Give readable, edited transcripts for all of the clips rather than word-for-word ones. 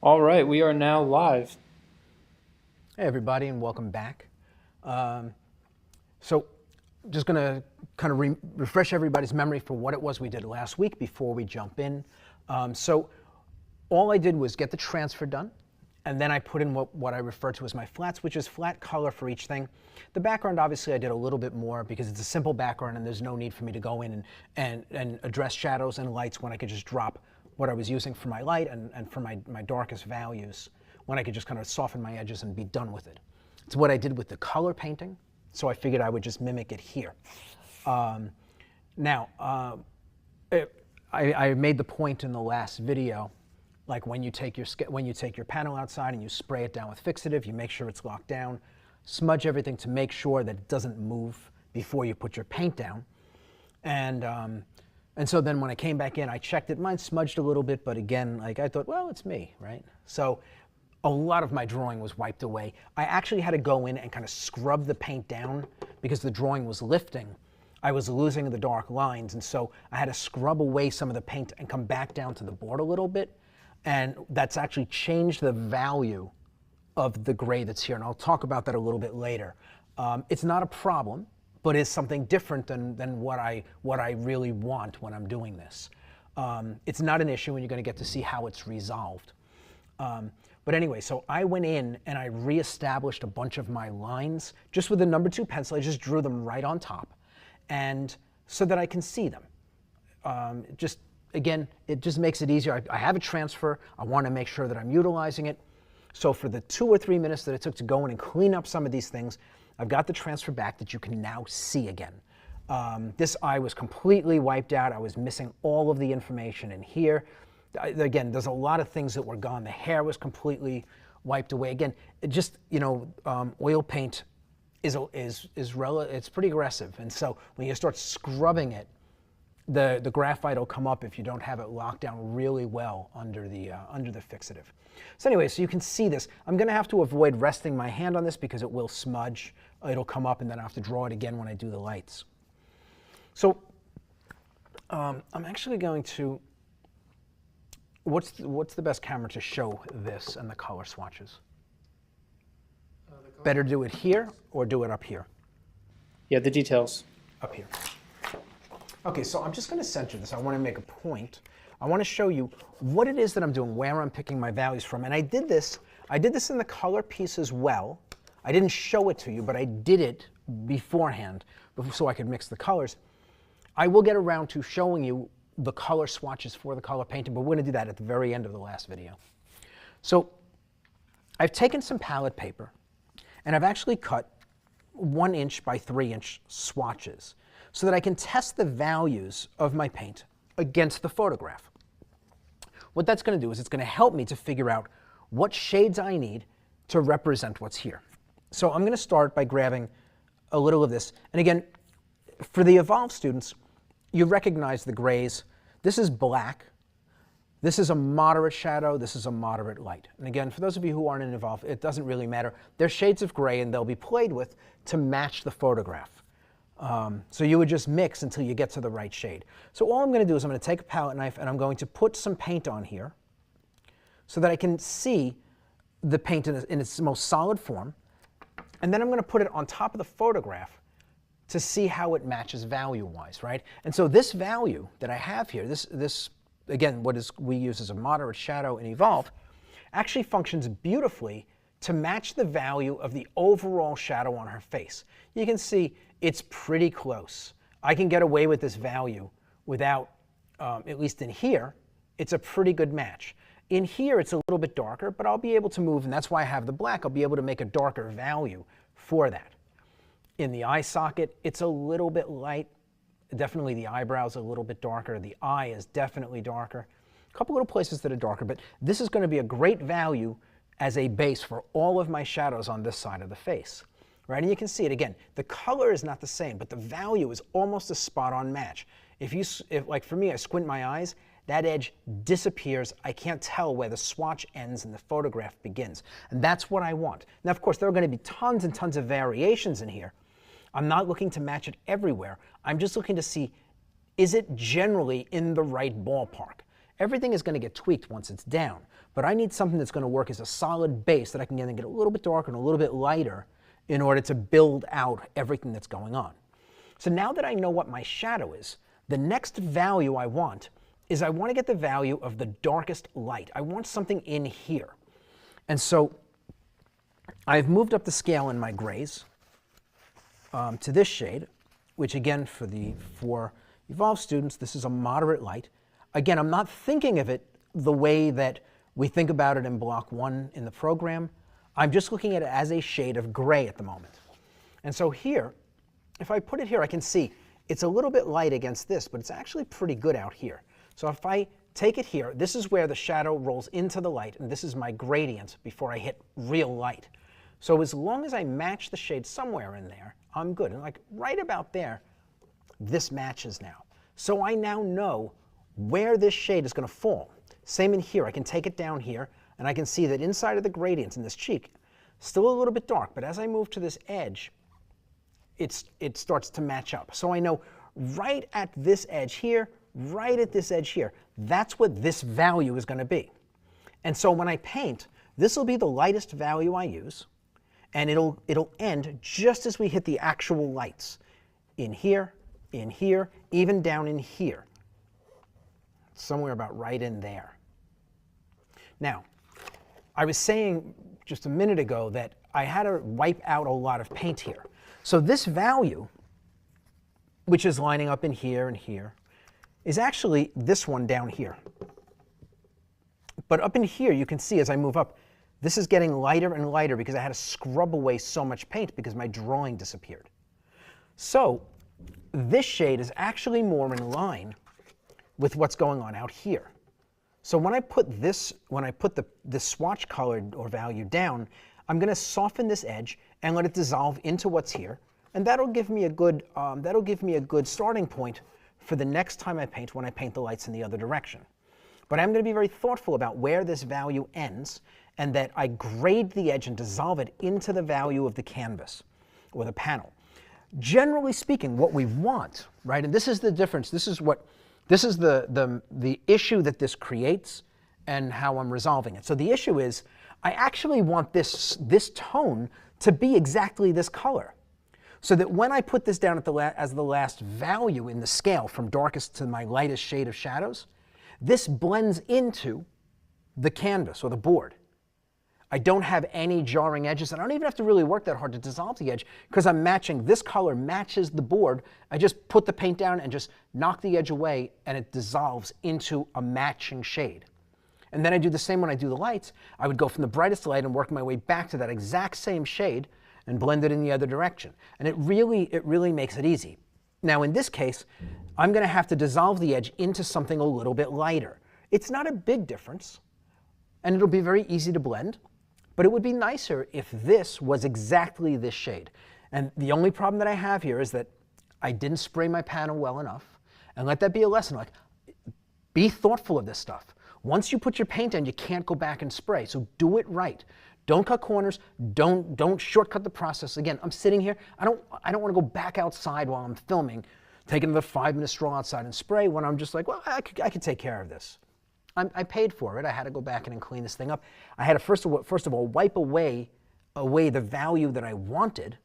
All right, we are now live. Hey everybody, and welcome back. So just going to kind of refresh everybody's memory for what it was we did last week before we jump in. So all I did was get the transfer done, and then I put in what I refer to as my flats, which is flat color for each thing. The background, obviously, I did a little bit more because it's a simple background and there's no need for me to go in and address shadows and lights when I could just drop what I was using for my light and for my darkest values, when I could just kind of soften my edges and be done with it. It's what I did with the color painting, so I figured I would just mimic it here. I made the point in the last video, like when you take your panel outside and you spray it down with fixative, you make sure it's locked down, smudge everything to make sure that it doesn't move before you put your paint down. And so then when I came back in, I checked it. Mine smudged a little bit, but again, like I thought, well, it's me, right? So a lot of my drawing was wiped away. I actually had to go in and kind of scrub the paint down because the drawing was lifting. I was losing the dark lines, and so I had to scrub away some of the paint and come back down to the board a little bit. And that's actually changed the value of the gray that's here, and I'll talk about that a little bit later. It's not a problem, but it's something different than what I really want when I'm doing this. It's not an issue, and you're going to get to see how it's resolved. But anyway, so I went in and I reestablished a bunch of my lines just with the number 2 pencil. I just drew them right on top, and so that I can see them. Again, it just makes it easier. I have a transfer. I want to make sure that I'm utilizing it. So for the 2 or 3 minutes that it took to go in and clean up some of these things, I've got the transfer back that you can now see again. This eye was completely wiped out. I was missing all of the information in here. Again, there's a lot of things that were gone. The hair was completely wiped away. Again, oil paint it's pretty aggressive, and so when you start scrubbing it, the graphite will come up if you don't have it locked down really well under the fixative. So anyway, so you can see this. I'm going to have to avoid resting my hand on this because it will smudge. It'll come up, and then I have to draw it again when I do the lights. So I'm actually going to. What's the best camera to show this and the color swatches? Better do it here or do it up here? Yeah, the details. Up here. Okay, so I'm just going to center this. I want to make a point. I want to show you what it is that I'm doing, where I'm picking my values from. And I did this in the color piece as well. I didn't show it to you, but I did it beforehand so I could mix the colors. I will get around to showing you the color swatches for the color painting, but we're going to do that at the very end of the last video. So I've taken some palette paper, and I've actually cut 1 inch by 3 inch swatches so that I can test the values of my paint against the photograph. What that's going to do is it's going to help me to figure out what shades I need to represent what's here. So I'm going to start by grabbing a little of this. And again, for the Evolve students, you recognize the grays. This is black. This is a moderate shadow. This is a moderate light. And again, for those of you who aren't in Evolve, it doesn't really matter. They're shades of gray, and they'll be played with to match the photograph. So you would just mix until you get to the right shade. So all I'm going to do is I'm going to take a palette knife, and I'm going to put some paint on here so that I can see the paint in its most solid form. And then I'm going to put it on top of the photograph to see how it matches value-wise, right? And so this value that I have here, this again, we use as a moderate shadow in Evolve, actually functions beautifully to match the value of the overall shadow on her face. You can see it's pretty close. I can get away with this value without, at least in here, it's a pretty good match. In here, it's a little bit darker, but I'll be able to move, and that's why I have the black. I'll be able to make a darker value for that. In the eye socket, it's a little bit light. Definitely the eyebrow's a little bit darker. The eye is definitely darker. A couple little places that are darker, but this is going to be a great value as a base for all of my shadows on this side of the face. Right? And you can see it again. The color is not the same, but the value is almost a spot-on match. If like for me, I squint my eyes, that edge disappears. I can't tell where the swatch ends and the photograph begins. And that's what I want. Now, of course, there are going to be tons and tons of variations in here. I'm not looking to match it everywhere. I'm just looking to see, is it generally in the right ballpark? Everything is going to get tweaked once it's down, but I need something that's going to work as a solid base that I can then get a little bit darker and a little bit lighter in order to build out everything that's going on. So now that I know what my shadow is, the next value I want is I want to get the value of the darkest light. I want something in here. And so I've moved up the scale in my grays to this shade, which again, for Evolve students, this is a moderate light. Again, I'm not thinking of it the way that we think about it in block 1 in the program. I'm just looking at it as a shade of gray at the moment. And so here, if I put it here, I can see it's a little bit light against this, but it's actually pretty good out here. So if I take it here, this is where the shadow rolls into the light, and this is my gradient before I hit real light. So as long as I match the shade somewhere in there, I'm good. And like right about there, this matches now. So I now know where this shade is going to fall. Same in here. I can take it down here, and I can see that inside of the gradients in this cheek, still a little bit dark, but as I move to this edge, it starts to match up. So I know right at this edge here, right at this edge here, that's what this value is going to be. And so when I paint, this will be the lightest value I use, and it'll end just as we hit the actual lights. In here, even down in here. Somewhere about right in there. Now, I was saying just a minute ago that I had to wipe out a lot of paint here. So this value, which is lining up in here and here, is actually this one down here. But up in here, you can see as I move up, this is getting lighter and lighter because I had to scrub away so much paint because my drawing disappeared. So this shade is actually more in line with what's going on out here. So when I put this, the swatch color or value down, I'm going to soften this edge and let it dissolve into what's here, and that'll give me a good starting point for the next time I paint, when I paint the lights in the other direction. But I'm going to be very thoughtful about where this value ends, and that I grade the edge and dissolve it into the value of the canvas or the panel. Generally speaking, what we want, right, and this is the difference, this is the issue that this creates and how I'm resolving it. So the issue is, I actually want this tone to be exactly this color, so that when I put this down as the last value in the scale from darkest to my lightest shade of shadows, this blends into the canvas or the board. I don't have any jarring edges, and I don't even have to really work that hard to dissolve the edge because I'm matching, this color matches the board. I just put the paint down and just knock the edge away, and it dissolves into a matching shade. And then I do the same when I do the lights. I would go from the brightest light and work my way back to that exact same shade and blend it in the other direction. And it really makes it easy. Now in this case, I'm going to have to dissolve the edge into something a little bit lighter. It's not a big difference, and it'll be very easy to blend, but it would be nicer if this was exactly this shade. And the only problem that I have here is that I didn't spray my panel well enough, and let that be a lesson. Like, be thoughtful of this stuff. Once you put your paint in, you can't go back and spray, so do it right. Don't cut corners, don't shortcut the process. Again, I'm sitting here, I don't want to go back outside while I'm filming, take another 5-minute stroll outside and spray when I'm just like, well, I could take care of this. I paid for it. I had to go back in and clean this thing up. I had to first of all wipe away the value that I wanted.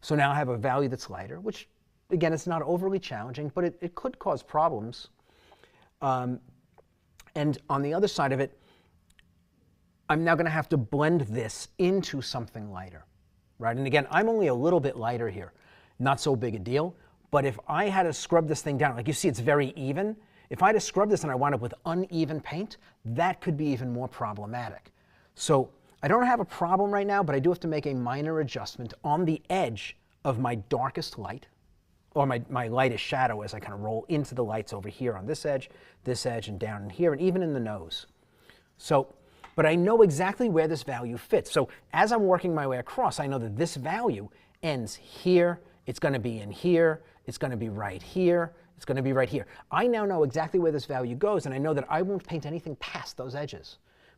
So now I have a value that's lighter, which again, it's not overly challenging, but it could cause problems. And on the other side of it, I'm now going to have to blend this into something lighter, right? And again, I'm only a little bit lighter here, not so big a deal. But if I had to scrub this thing down, like you see, it's very even. If I had to scrub this and I wound up with uneven paint, that could be even more problematic. So I don't have a problem right now, but I do have to make a minor adjustment on the edge of my darkest light, or my lightest shadow as I kind of roll into the lights over here on this edge, and down in here, and even in the nose. So, but I know exactly where this value fits. So as I'm working my way across, I know that this value ends here, it's going to be in here, it's going to be right here, it's going to be right here. I now know exactly where this value goes, and I know that I won't paint anything past those edges.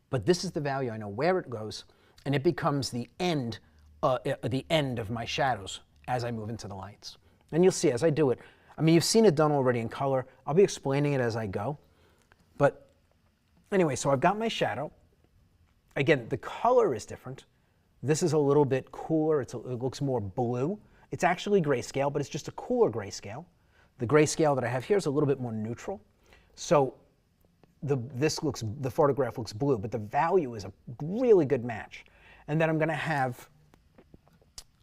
But this is the value, I know where it goes, and it becomes the end of my shadows as I move into the lights. And you'll see as I do it, I mean, you've seen it done already in color. I'll be explaining it as I go. Anyway, so I've got my shadow. Again, the color is different. This is a little bit cooler. It looks more blue. It's actually grayscale, but it's just a cooler grayscale. The grayscale that I have here is a little bit more neutral. So the photograph looks blue, but the value is a really good match. And then I'm going to have,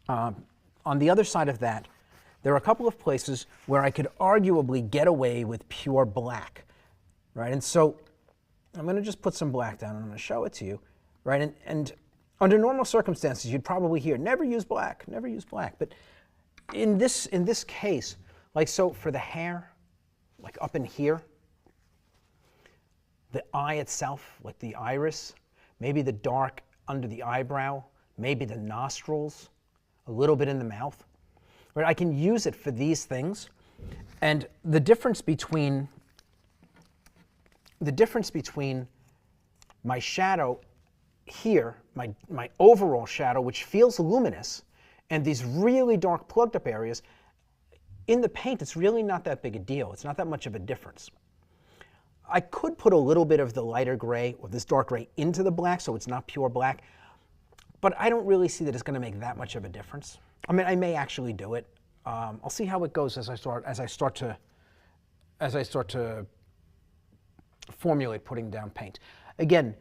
on the other side of that, there are a couple of places where I could arguably get away with pure black, right? And so I'm going to just put some black down and I'm going to show it to you, right? And under normal circumstances, you'd probably hear, never use black, never use black. But in this case, like so for the hair, like up in here, the eye itself, like the iris, maybe the dark under the eyebrow, maybe the nostrils, a little bit in the mouth. Right? I can use it for these things. And the difference between my shadow here, my overall shadow, which feels luminous, and these really dark plugged up areas, in the paint, it's really not that big a deal. It's not that much of a difference. I could put a little bit of the lighter gray or this dark gray into the black so it's not pure black, but I don't really see that it's going to make that much of a difference. I mean, I may actually do it. I'll see how it goes as I start to formulate putting down paint. Again,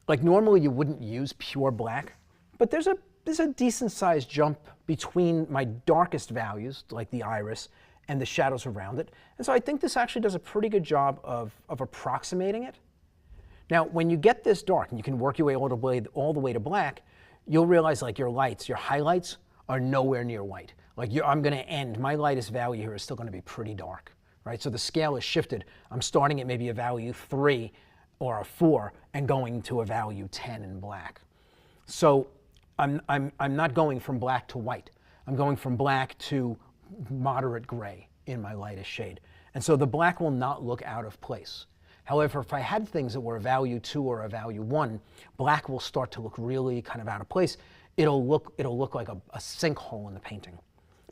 like normally you wouldn't use pure black, but there's a decent sized jump between my darkest values, like the iris, and the shadows around it. And so I think this actually does a pretty good job of approximating it. Now, when you get this dark and you can work your way all the way to black, you'll realize like your lights, your highlights are nowhere near white. Like I'm going to end, my lightest value here is still going to be pretty dark, right? So the scale is shifted. I'm starting at maybe a value 3 or a 4 and going to a value 10 in black. So I'm not going from black to white. I'm going from black to moderate gray in my lightest shade. And so the black will not look out of place. However, if I had things that were a value 2 or a value 1, black will start to look really kind of out of place. It'll look like a sinkhole in the painting.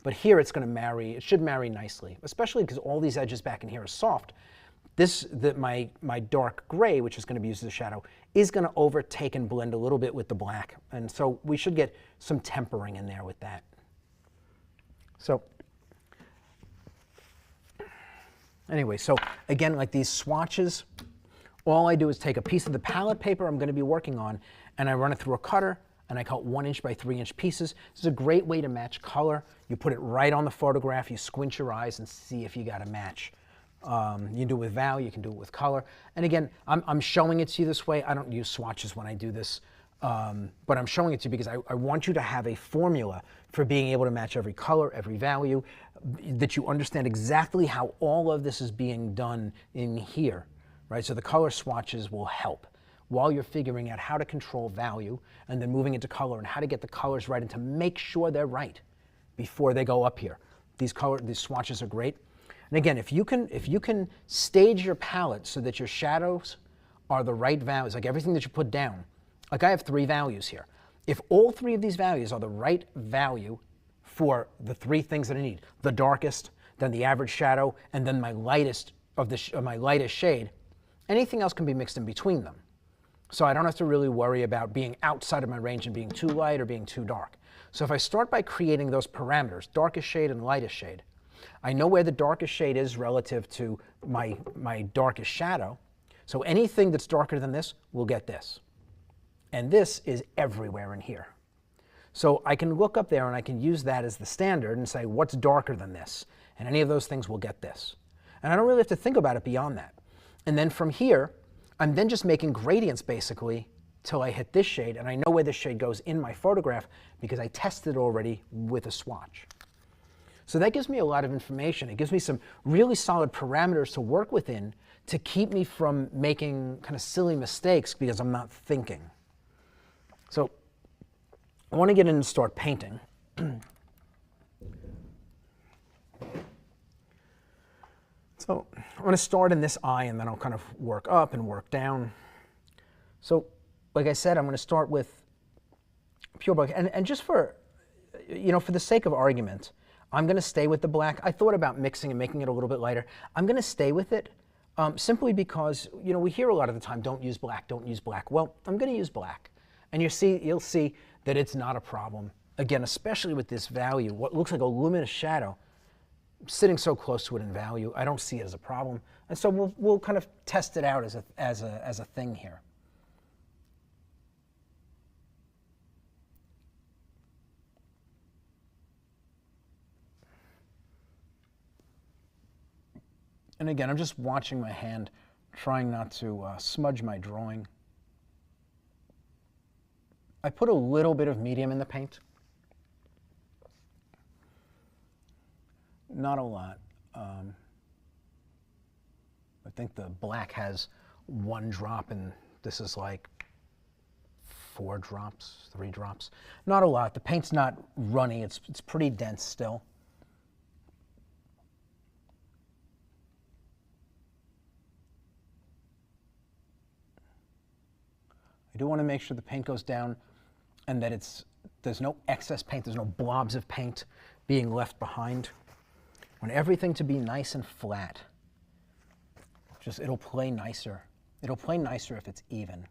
But here it's going to marry, it should marry nicely, especially because all these edges back in here are soft. My dark gray, which is going to be used as a shadow, is going to overtake and blend a little bit with the black. And so we should get some tempering in there with that. So anyway, so again, like these swatches, all I do is take a piece of the palette paper I'm going to be working on, and I run it through a cutter, and I cut 1" by 3" pieces. This is a great way to match color. You put it right on the photograph, you squint your eyes and see if you got a match. You can do it with value, you can do it with color. And again, I'm showing it to you this way. I don't use swatches when I do this, but I'm showing it to you because I want you to have a formula for being able to match every color, every value, that you understand exactly how all of this is being done in here, right? So the color swatches will help while you're figuring out how to control value and then moving into color and how to get the colors right and to make sure they're right before they go up here. These swatches are great. And again, if you can stage your palette so that your shadows are the right values, like everything that you put down, like I have 3 values here. If all 3 of these values are the right value for the 3 things that I need, the darkest, then the average shadow, and then my lightest my lightest shade, anything else can be mixed in between them. So I don't have to really worry about being outside of my range and being too light or being too dark. So if I start by creating those parameters, darkest shade and lightest shade, I know where the darkest shade is relative to my darkest shadow. So anything that's darker than this will get this. And this is everywhere in here. So I can look up there and I can use that as the standard and say, what's darker than this? And any of those things will get this. And I don't really have to think about it beyond that. And then from here, I'm then just making gradients basically till I hit this shade, and I know where this shade goes in my photograph because I tested it already with a swatch. So that gives me a lot of information. It gives me some really solid parameters to work within to keep me from making kind of silly mistakes because I'm not thinking. So I want to get in and start painting. So I'm going to start in this eye and then I'll kind of work up and work down. So like I said, I'm going to start with pure black. And just for, for the sake of argument, I'm going to stay with the black. I thought about mixing and making it a little bit lighter. I'm going to stay with it Simply because, you know, we hear a lot of the time, don't use black, don't use black. Well, I'm going to use black. And you'll see that it's not a problem. Again, especially with this value, what looks like a luminous shadow, sitting so close to it in value, I don't see it as a problem. And so we'll kind of test it out as a thing here. And again, I'm just watching my hand, trying not to smudge my drawing. I put a little bit of medium in the paint. Not a lot. I think the black has 1 drop, and this is like 4 drops, 3 drops. Not a lot. The paint's not runny. It's pretty dense still. I do want to make sure the paint goes down and that there's no excess paint, there's no blobs of paint being left behind. I want everything to be nice and flat. It'll play nicer. It'll play nicer if it's even.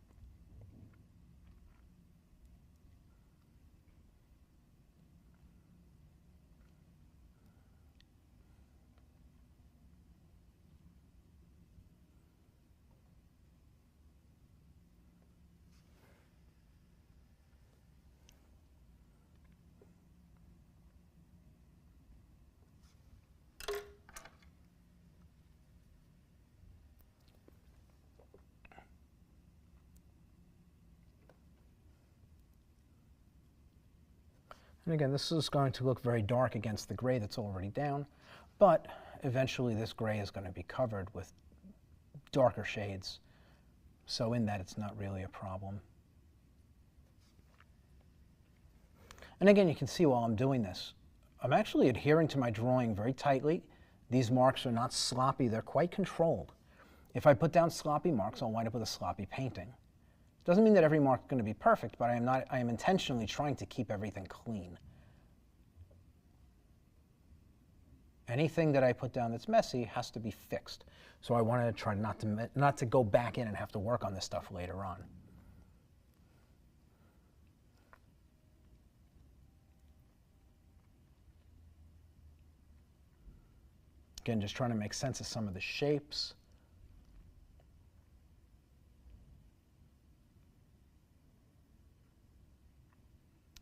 And again, this is going to look very dark against the gray that's already down, but eventually this gray is going to be covered with darker shades. So in that, it's not really a problem. And again, you can see while I'm doing this, I'm actually adhering to my drawing very tightly. These marks are not sloppy, they're quite controlled. If I put down sloppy marks, I'll wind up with a sloppy painting. Doesn't mean that every mark is going to be perfect, but I am intentionally trying to keep everything clean. Anything that I put down that's messy has to be fixed. So I want to try not to go back in and have to work on this stuff later on. Again, just trying to make sense of some of the shapes.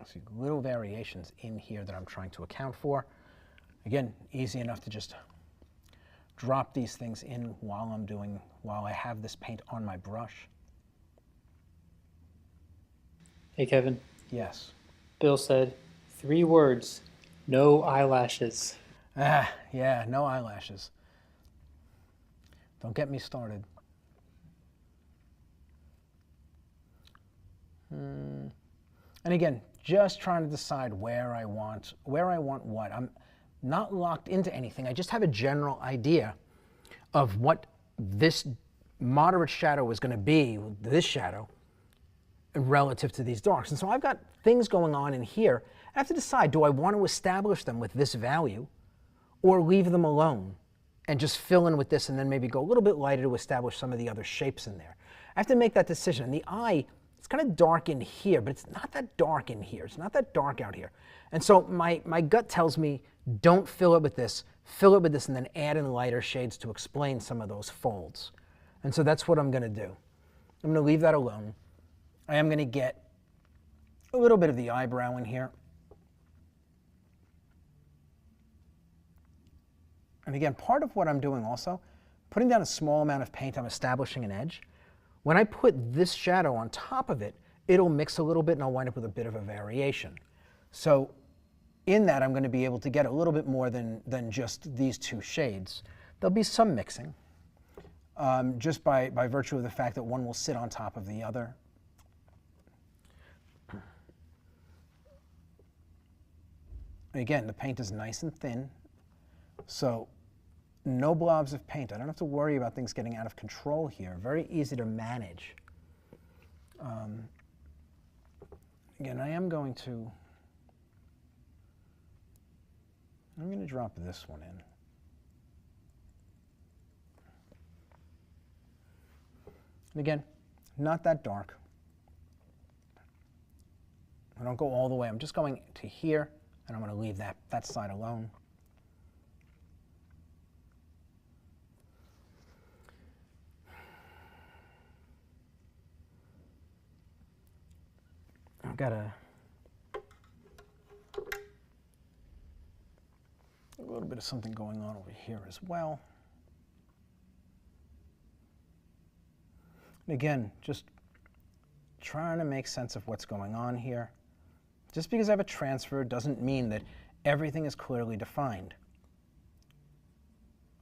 I see little variations in here that I'm trying to account for. Again, easy enough to just drop these things in while I have this paint on my brush. Hey, Kevin. Yes. Bill said 3 words, no eyelashes. Yeah, no eyelashes. Don't get me started. And again, just trying to decide where I want what. I'm not locked into anything. I just have a general idea of what this moderate shadow is going to be, this shadow, relative to these darks. And so I've got things going on in here. I have to decide, do I want to establish them with this value or leave them alone and just fill in with this and then maybe go a little bit lighter to establish some of the other shapes in there? I have to make that decision. And the eye, it's kind of dark in here, but it's not that dark in here. It's not that dark out here. And so my gut tells me, don't fill it with this, fill it with this, and then add in lighter shades to explain some of those folds. And so that's what I'm going to do. I'm going to leave that alone. I am going to get a little bit of the eyebrow in here. And again, part of what I'm doing also, putting down a small amount of paint, I'm establishing an edge. When I put this shadow on top of it, it'll mix a little bit and I'll wind up with a bit of a variation. So in that, I'm going to be able to get a little bit more than just these 2 shades. There'll be some mixing, just by virtue of the fact that one will sit on top of the other. Again, the paint is nice and thin, so no blobs of paint. I don't have to worry about things getting out of control here. Very easy to manage. Again, I'm going to drop this one in. And again, not that dark. I don't go all the way. I'm just going to here, and I'm going to leave that side alone. I've got a little bit of something going on over here as well. And again, just trying to make sense of what's going on here. Just because I have a transfer doesn't mean that everything is clearly defined.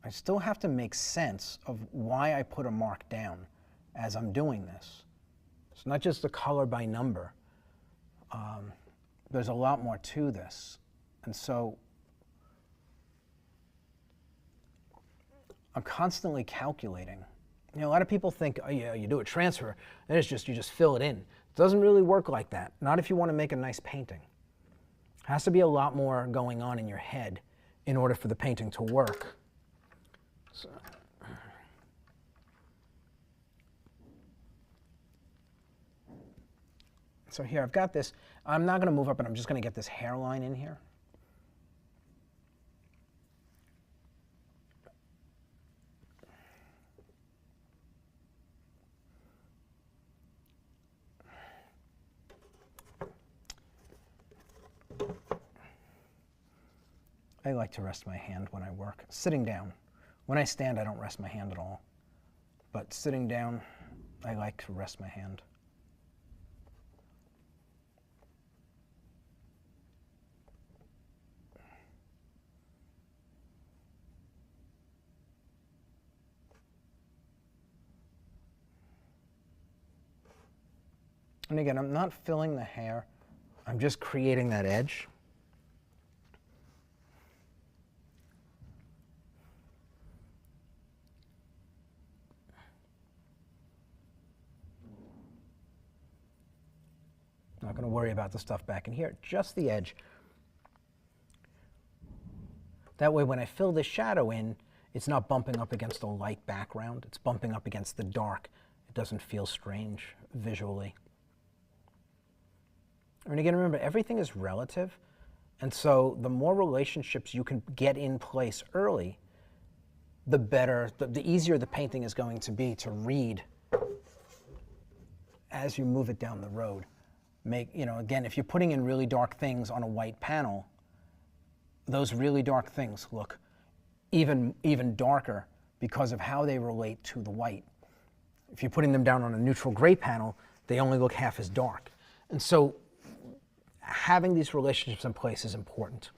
I still have to make sense of why I put a mark down as I'm doing this. It's not just the color by number. There's a lot more to this. And so I'm constantly calculating. You know, a lot of people think, oh yeah, you do a transfer, and it's just, you just fill it in. It doesn't really work like that. Not if you want to make a nice painting. It has to be a lot more going on in your head in order for the painting to work. So here I've got this. I'm not going to move up, and I'm just going to get this hairline in here. I like to rest my hand when I work, sitting down. When I stand, I don't rest my hand at all. But sitting down, I like to rest my hand. And again, I'm not filling the hair. I'm just creating that edge. Not going to worry about the stuff back in here, just the edge. That way when I fill this shadow in, it's not bumping up against a light background. It's bumping up against the dark. It doesn't feel strange visually. And again, remember, everything is relative. And so the more relationships you can get in place early, the better, the easier the painting is going to be to read as you move it down the road. You know, again, if you're putting in really dark things on a white panel, those really dark things look even darker because of how they relate to the white. If you're putting them down on a neutral gray panel, they only look half as dark. And so having these relationships in place is important.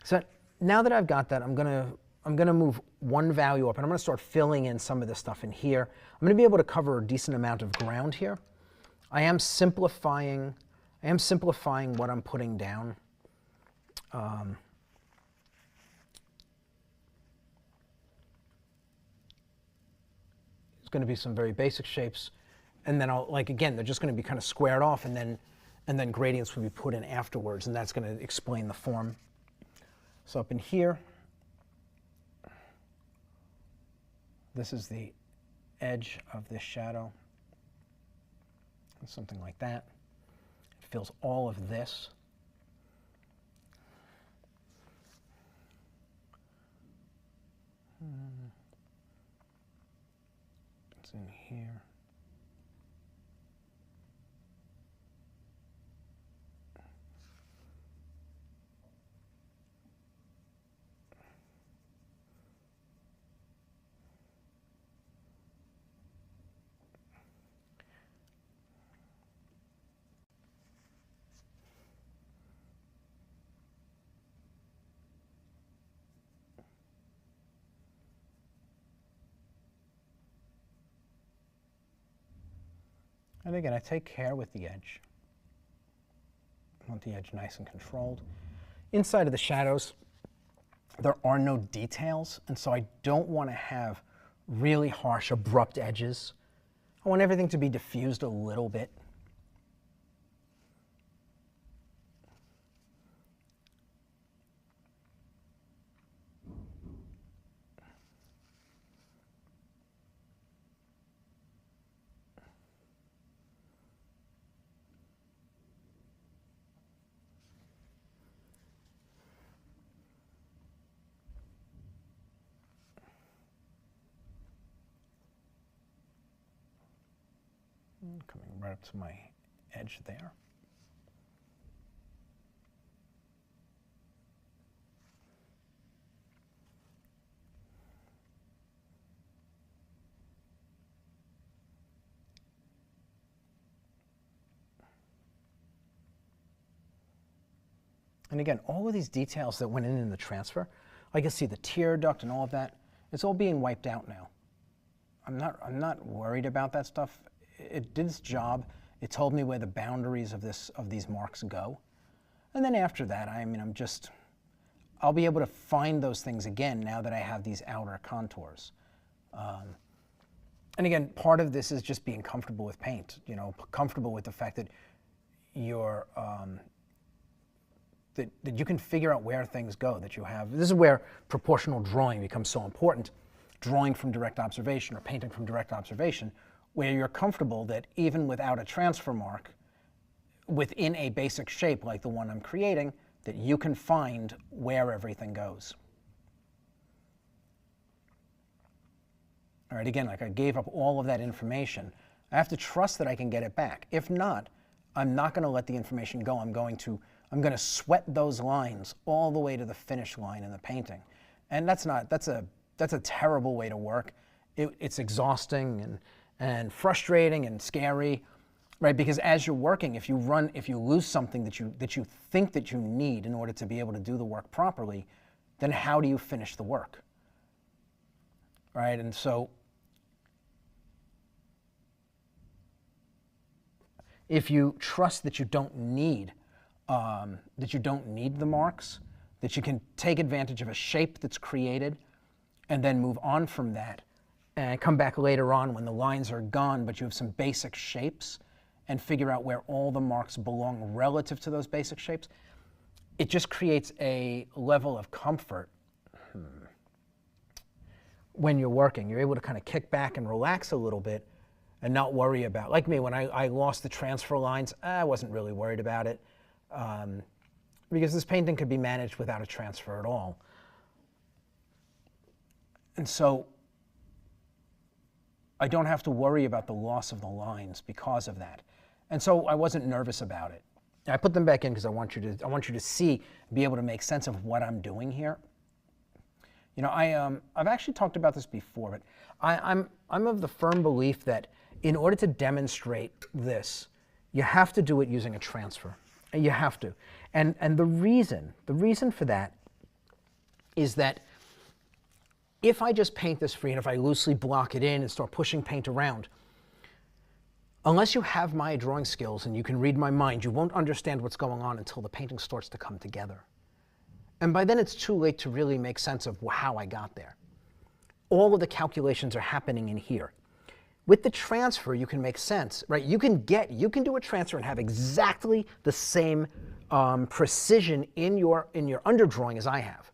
So now that I've got that, I'm gonna move one value up, and I'm gonna start filling in some of this stuff in here. I'm gonna be able to cover a decent amount of ground here. I am simplifying what I'm putting down. There's going to be some very basic shapes, and then again, they're just going to be kind of squared off, and then gradients will be put in afterwards, and that's going to explain the form. So up in here, this is the edge of this shadow. Something like that. It fills all of this. It's in here. And again, I take care with the edge. I want the edge nice and controlled. Inside of the shadows, there are no details, and so I don't want to have really harsh, abrupt edges. I want everything to be diffused a little bit. Coming right up to my edge there. And again, all of these details that went in the transfer, I can see the tear duct and all of that, it's all being wiped out now. I'm not worried about that stuff. It did its job. It told me where the boundaries of these marks go. And then after that, I mean, I'll be able to find those things again now that I have these outer contours. And again, part of this is just being comfortable with paint, you know, comfortable with the fact that you're, that you can figure out where things go, that you have. This is where proportional drawing becomes so important, drawing from direct observation or painting from direct observation, where you're comfortable that even without a transfer mark, within a basic shape like the one I'm creating, that you can find where everything goes. All right, again, like I gave up all of that information. I have to trust that I can get it back. If not, I'm not going to let the information go. I'm going to sweat those lines all the way to the finish line in the painting. And that's a terrible way to work. It's exhausting and frustrating and scary, right? Because as you're working, if you lose something that you think that you need in order to be able to do the work properly, then how do you finish the work? Right? And so if you trust that you don't need the marks, that you can take advantage of a shape that's created and then move on from that and come back later on when the lines are gone, but you have some basic shapes and figure out where all the marks belong relative to those basic shapes, it just creates a level of comfort when you're working. You're able to kind of kick back and relax a little bit and not worry about, like me, when I lost the transfer lines, I wasn't really worried about it. Because this painting could be managed without a transfer at all. And so I don't have to worry about the loss of the lines because of that. And so I wasn't nervous about it. I put them back in because I want you to see, be able to make sense of what I'm doing here. You know, I've actually talked about this before, but I'm of the firm belief that in order to demonstrate this, you have to do it using a transfer. You have to. And the reason for that is that if I just paint this free and if I loosely block it in and start pushing paint around, unless you have my drawing skills and you can read my mind, you won't understand what's going on until the painting starts to come together. And by then it's too late to really make sense of how I got there. All of the calculations are happening in here. With the transfer, you can make sense, right? You can do a transfer and have exactly the same precision in your underdrawing as I have.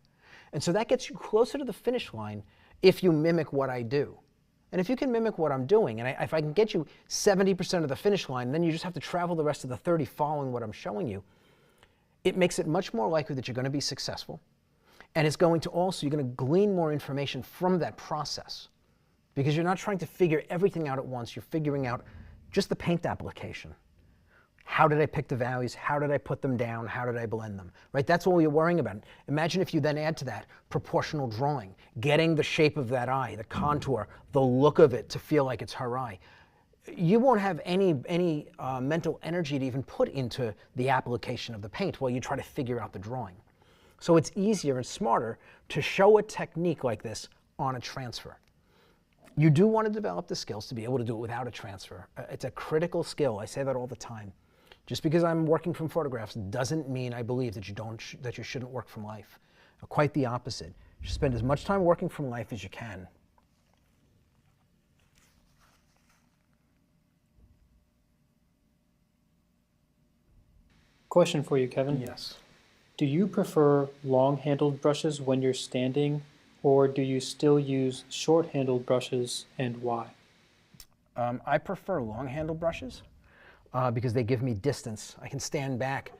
And so that gets you closer to the finish line if you mimic what I do. And if you can mimic what I'm doing, and if I can get you 70% of the finish line, then you just have to travel the rest of the 30 following what I'm showing you, it makes it much more likely that you're going to be successful. And it's going to also, you're going to glean more information from that process. Because you're not trying to figure everything out at once. You're figuring out just the paint application. How did I pick the values? How did I put them down? How did I blend them? Right? That's all you're worrying about. Imagine if you then add to that proportional drawing, getting the shape of that eye, the contour, the look of it to feel like it's her eye. You won't have any mental energy to even put into the application of the paint while you try to figure out the drawing. So it's easier and smarter to show a technique like this on a transfer. You do want to develop the skills to be able to do it without a transfer. It's a critical skill. I say that all the time. Just because I'm working from photographs doesn't mean I believe that you shouldn't work from life. Quite the opposite. You should spend as much time working from life as you can. Question for you, Kevin. Yes. Do you prefer long-handled brushes when you're standing, or do you still use short-handled brushes, and why? I prefer long-handled brushes because they give me distance. I can stand back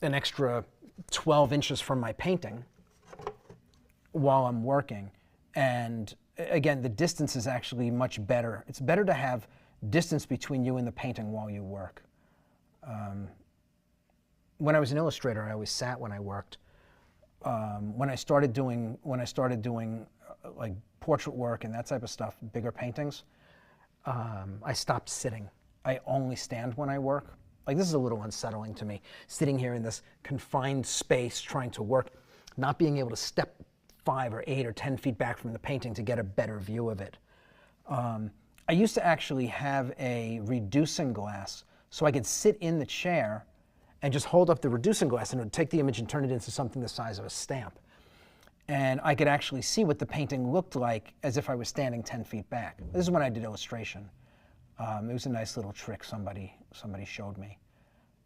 an extra 12 inches from my painting while I'm working. And again, the distance is actually much better. It's better to have distance between you and the painting while you work. When I was an illustrator, I always sat when I worked. When I started doing like portrait work and that type of stuff, bigger paintings, I stopped sitting. I only stand when I work. Like, this is a little unsettling to me, sitting here in this confined space trying to work, not being able to step 5 or 8 or 10 feet back from the painting to get a better view of it. I used to actually have a reducing glass so I could sit in the chair and just hold up the reducing glass and it would take the image and turn it into something the size of a stamp. And I could actually see what the painting looked like as if I was standing 10 feet back. This is when I did illustration. It was a nice little trick somebody showed me.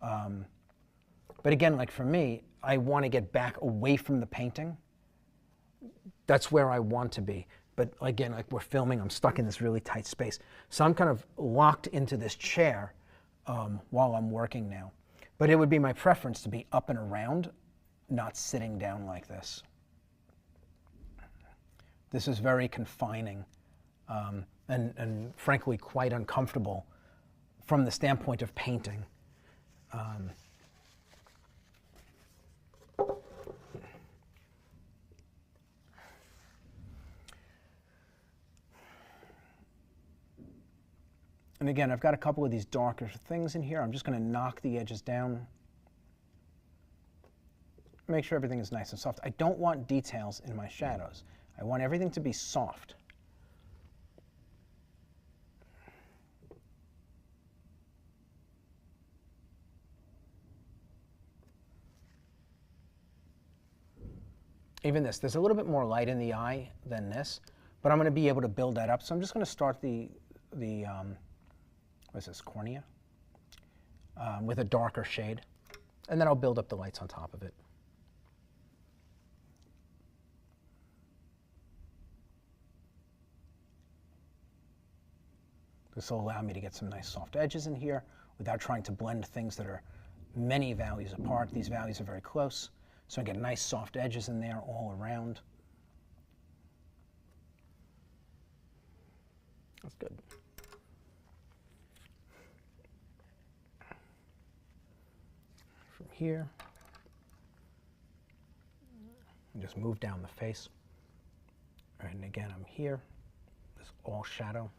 But again, like for me, I want to get back away from the painting. That's where I want to be. But again, like we're filming, I'm stuck in this really tight space. So I'm kind of locked into this chair while I'm working now. But it would be my preference to be up and around, not sitting down like this. This is very confining and frankly quite uncomfortable from the standpoint of painting. And again, I've got a couple of these darker things in here. I'm just going to knock the edges down. Make sure everything is nice and soft. I don't want details in my shadows. I want everything to be soft. Even this, there's a little bit more light in the eye than this, but I'm going to be able to build that up. So I'm just going to start the what is this, cornea, with a darker shade, and then I'll build up the lights on top of it. This will allow me to get some nice soft edges in here without trying to blend things that are many values apart. These values are very close, so I get nice soft edges in there all around. That's good. From here, and just move down the face. All right, and again, I'm here. This all shadow.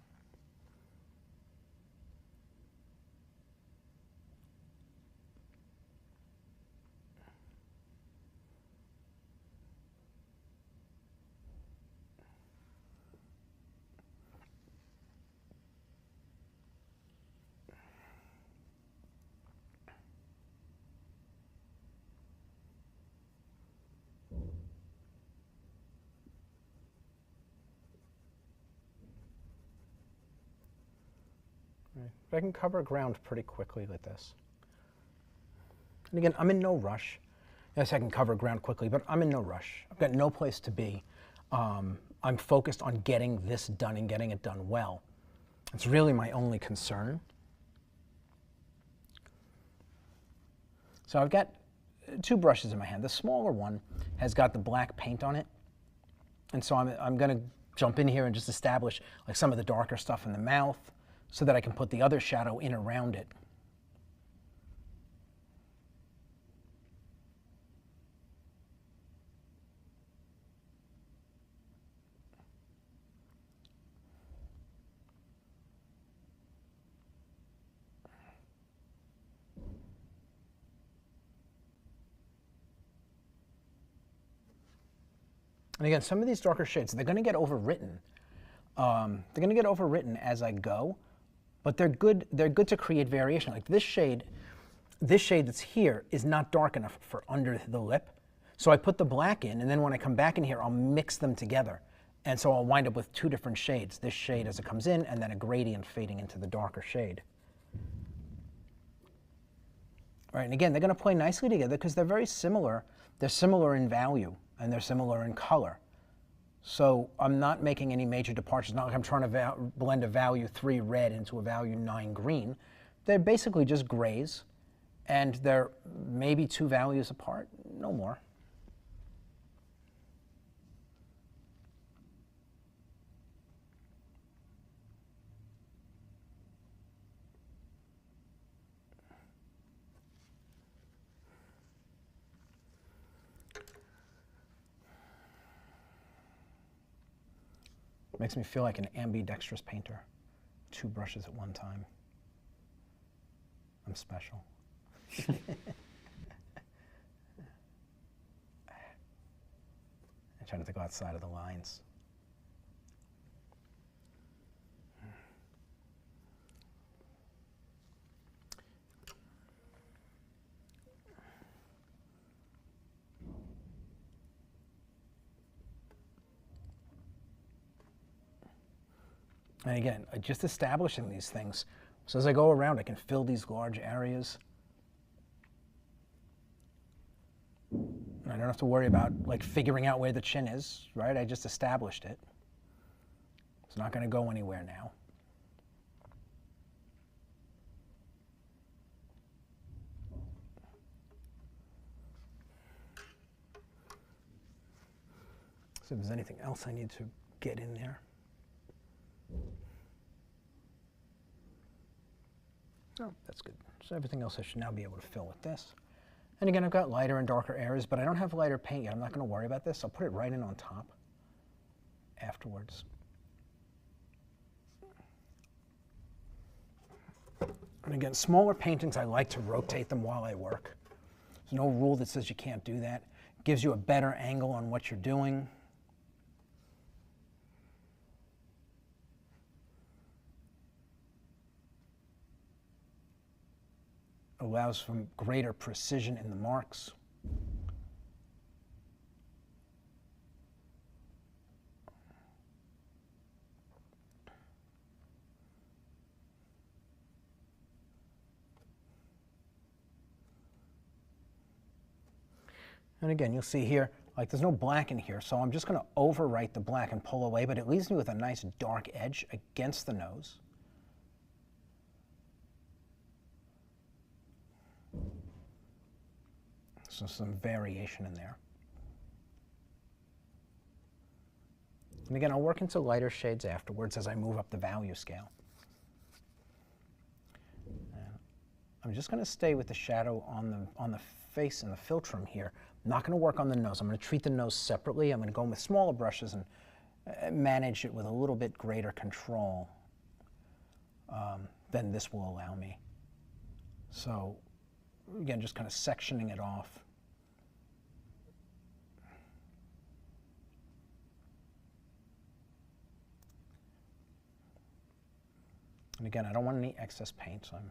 But I can cover ground pretty quickly with this. And again, I'm in no rush. Yes, I can cover ground quickly, but I'm in no rush. I've got no place to be. I'm focused on getting this done and getting it done well. It's really my only concern. So I've got 2 brushes in my hand. The smaller one has got the black paint on it. And so I'm going to jump in here and just establish like some of the darker stuff in the mouth, so that I can put the other shadow in around it. And again, some of these darker shades, they're going to get overwritten. They're going to get overwritten as I go. But they're good to create variation. Like this shade that's here is not dark enough for under the lip. So I put the black in, and then when I come back in here, I'll mix them together. And so I'll wind up with 2 different shades. This shade as it comes in, and then a gradient fading into the darker shade. All right, and again, they're going to play nicely together because they're very similar. They're similar in value, and they're similar in color. So I'm not making any major departures. Not like I'm trying to blend a value 3 red into a value 9 green. They're basically just grays, and they're maybe 2 values apart, no more. Makes me feel like an ambidextrous painter. 2 brushes at one time. I'm special. I try not to go outside of the lines. And again, just establishing these things. So as I go around, I can fill these large areas. I don't have to worry about like figuring out where the chin is, right? I just established it. It's not going to go anywhere now. See if there's anything else I need to get in there. Oh, that's good. So everything else I should now be able to fill with this. And again, I've got lighter and darker areas, but I don't have lighter paint yet. I'm not going to worry about this. I'll put it right in on top afterwards. And again, smaller paintings, I like to rotate them while I work. There's no rule that says you can't do that. It gives you a better angle on what you're doing. Allows for greater precision in the marks. And again, you'll see here, like there's no black in here, so I'm just going to overwrite the black and pull away, but it leaves me with a nice dark edge against the nose. So some variation in there. And again, I'll work into lighter shades afterwards as I move up the value scale. And I'm just going to stay with the shadow on the face and the philtrum here. I'm not going to work on the nose. I'm going to treat the nose separately. I'm going to go in with smaller brushes and manage it with a little bit greater control than this will allow me. So again, just kind of sectioning it off. And again, I don't want any excess paint, so I'm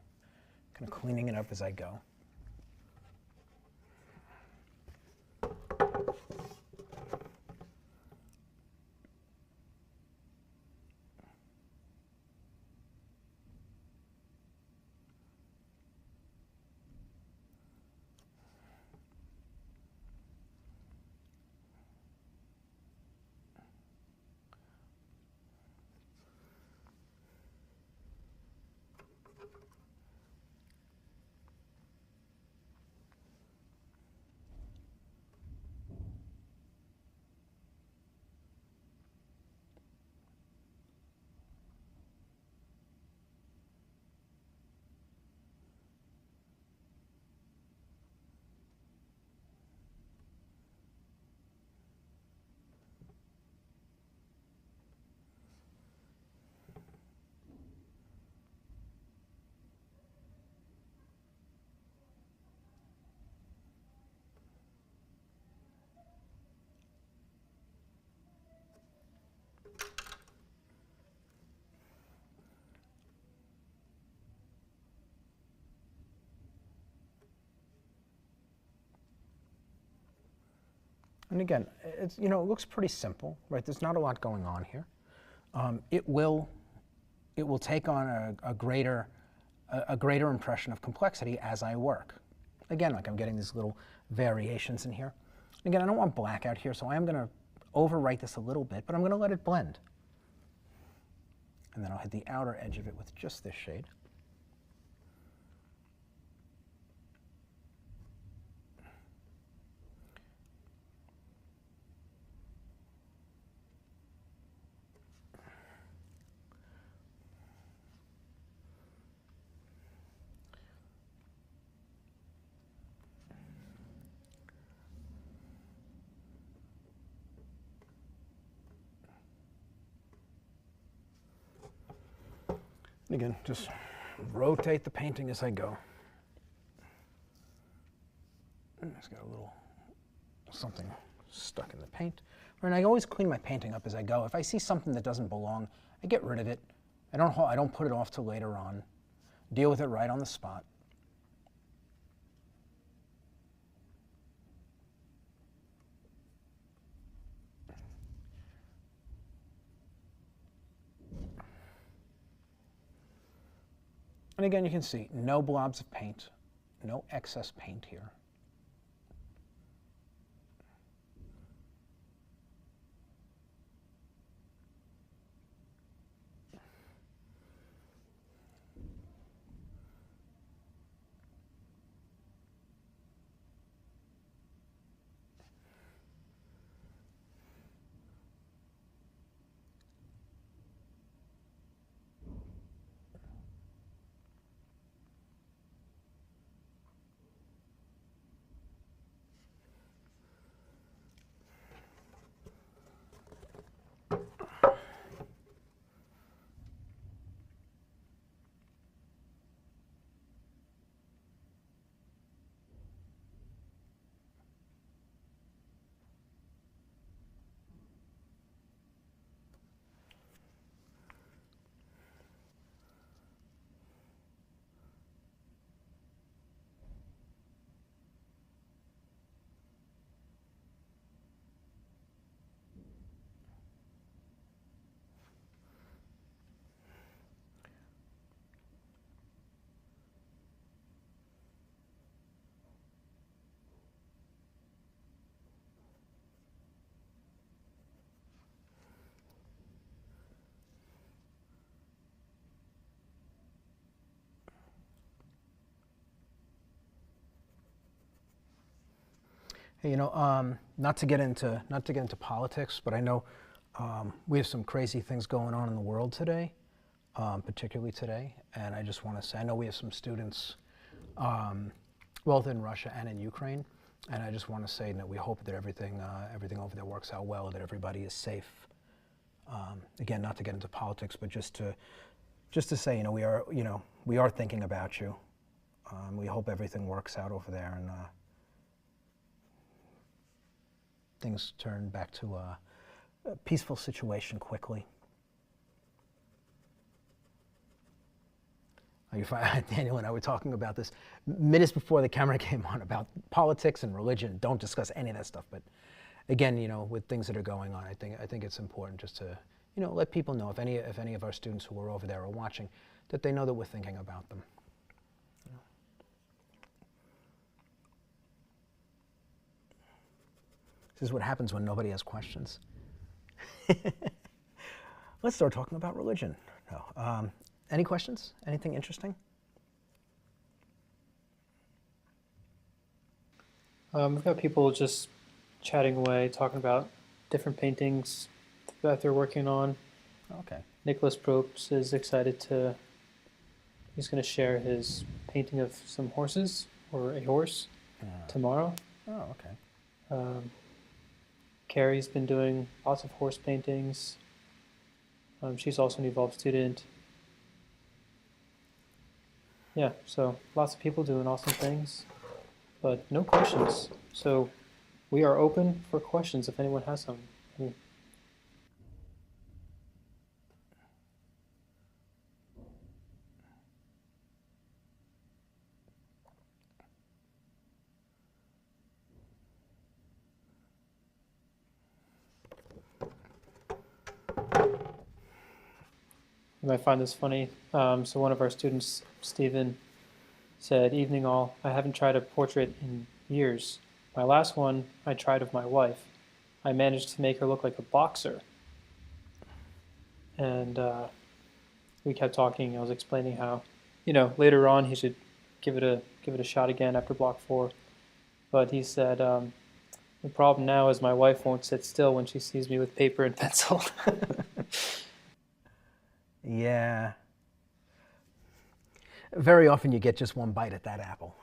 kind of cleaning it up as I go. And again, it's, it looks pretty simple, right? There's not a lot going on here. It will take on a greater impression of complexity as I work. Again, like I'm getting these little variations in here. Again, I don't want black out here, so I am going to overwrite this a little bit, but I'm going to let it blend. And then I'll hit the outer edge of it with just this shade. Again, just rotate the painting as I go. It's got a little something stuck in the paint. And I always clean my painting up as I go. If I see something that doesn't belong, I get rid of it. I don't put it off till later on. Deal with it right on the spot. And again, you can see no blobs of paint, no excess paint here. Hey, not to get into politics, but I know we have some crazy things going on in the world today, particularly today. And I just want to say, I know we have some students, both in Russia and in Ukraine, and I just want to say that we hope that everything over there works out well, that everybody is safe. Again, not to get into politics, but just to say, we are thinking about you. We hope everything works out over there, and things turn back to a peaceful situation quickly. Daniel and I were talking about this minutes before the camera came on about politics and religion. Don't discuss any of that stuff. But again, with things that are going on, I think it's important just to let people know, if any of our students who are over there are watching, that they know that we're thinking about them. This is what happens when nobody has questions. Let's start talking about religion. No. Any questions? Anything interesting? We've got people just chatting away, talking about different paintings that they're working on. Okay. Nicholas Probst is excited he's going to share his painting of some horses, or a horse, tomorrow. Oh, okay. Carrie's been doing lots of horse paintings. She's also an Evolved student. Yeah, so lots of people doing awesome things, but no questions. So we are open for questions if anyone has some. You might find this funny. So one of our students, Stephen, said, "Evening all. I haven't tried a portrait in years. My last one I tried of my wife. I managed to make her look like a boxer." And we kept talking. I was explaining how, later on he should give it a shot again after block 4. But he said, the problem now is my wife won't sit still when she sees me with paper and pencil. Yeah. Very often you get just one bite at that apple.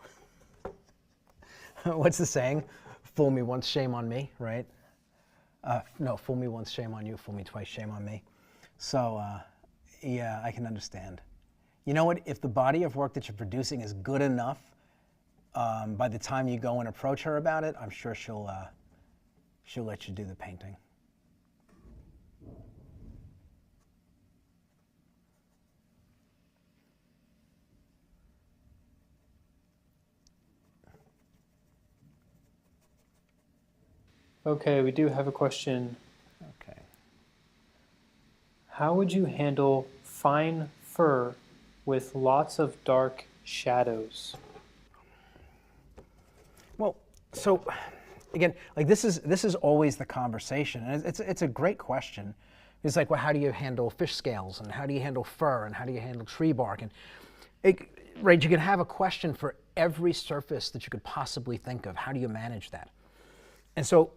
What's the saying? Fool me once, shame on me, right? No, fool me once, shame on you. Fool me twice, shame on me. So, yeah, I can understand. You know what? If the body of work that you're producing is good enough, by the time you go and approach her about it, I'm sure she'll let you do the painting. Okay, we do have a question. Okay. How would you handle fine fur with lots of dark shadows? Well, so again, like this is always the conversation, and it's a great question. It's like, well, how do you handle fish scales, and how do you handle fur, and how do you handle tree bark, and right? You can have a question for every surface that you could possibly think of. How do you manage that? And so,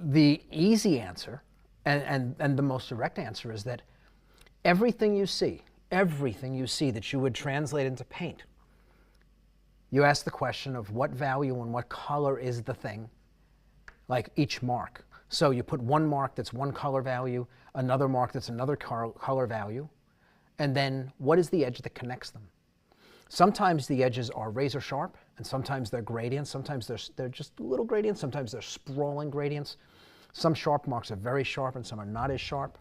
the easy answer, and the most direct answer, is that everything you see that you would translate into paint, you ask the question of what value and what color is the thing, like each mark. So you put one mark that's one color value, another mark that's another color value, and then what is the edge that connects them? Sometimes the edges are razor sharp, and sometimes they're gradients. Sometimes they're just little gradients. Sometimes they're sprawling gradients. Some sharp marks are very sharp, and some are not as sharp.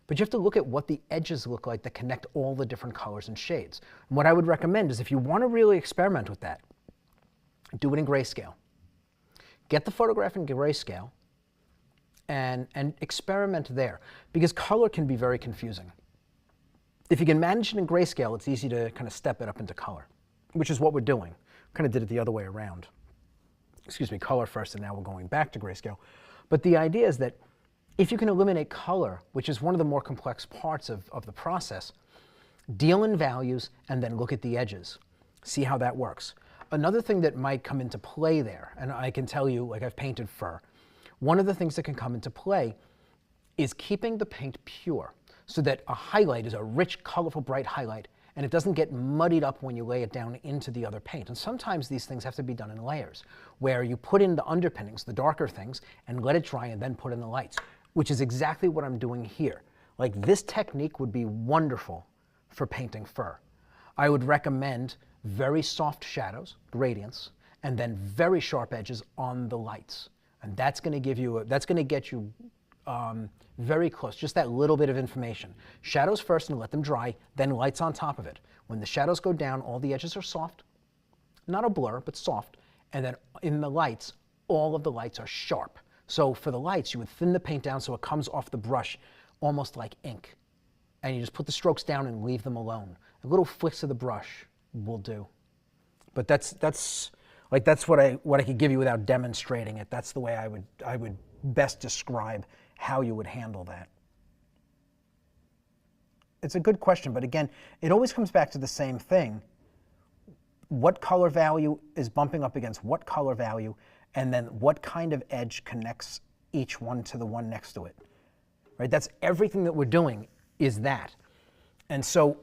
But you have to look at what the edges look like that connect all the different colors and shades. And what I would recommend is, if you want to really experiment with that, do it in grayscale. Get the photograph in grayscale and experiment there, because color can be very confusing. If you can manage it in grayscale, it's easy to kind of step it up into color, which is what we're doing. Kind of did it the other way around. Excuse me, color first, and now we're going back to grayscale. But the idea is that if you can eliminate color, which is one of the more complex parts of the process, deal in values and then look at the edges. See how that works. Another thing that might come into play there, and I can tell you, like, I've painted fur, one of the things that can come into play is keeping the paint pure, so that a highlight is a rich, colorful, bright highlight, and it doesn't get muddied up when you lay it down into the other paint. And sometimes these things have to be done in layers, where you put in the underpinnings, the darker things, and let it dry and then put in the lights, which is exactly what I'm doing here. Like, this technique would be wonderful for painting fur. I would recommend very soft shadows, gradients, and then very sharp edges on the lights. And that's going to give you, that's going to get you very close, just that little bit of information. Shadows first and let them dry, then lights on top of it. When the shadows go down, all the edges are soft, not a blur, but soft. And then in the lights, all of the lights are sharp. So for the lights, you would thin the paint down so it comes off the brush almost like ink. And you just put the strokes down and leave them alone. A little flicks of the brush will do. But that's what I could give you without demonstrating it. That's the way I would best describe how you would handle that. It's a good question, but again, it always comes back to the same thing. What color value is bumping up against what color value, and then what kind of edge connects each one to the one next to it, right? That's everything that we're doing, is that. And so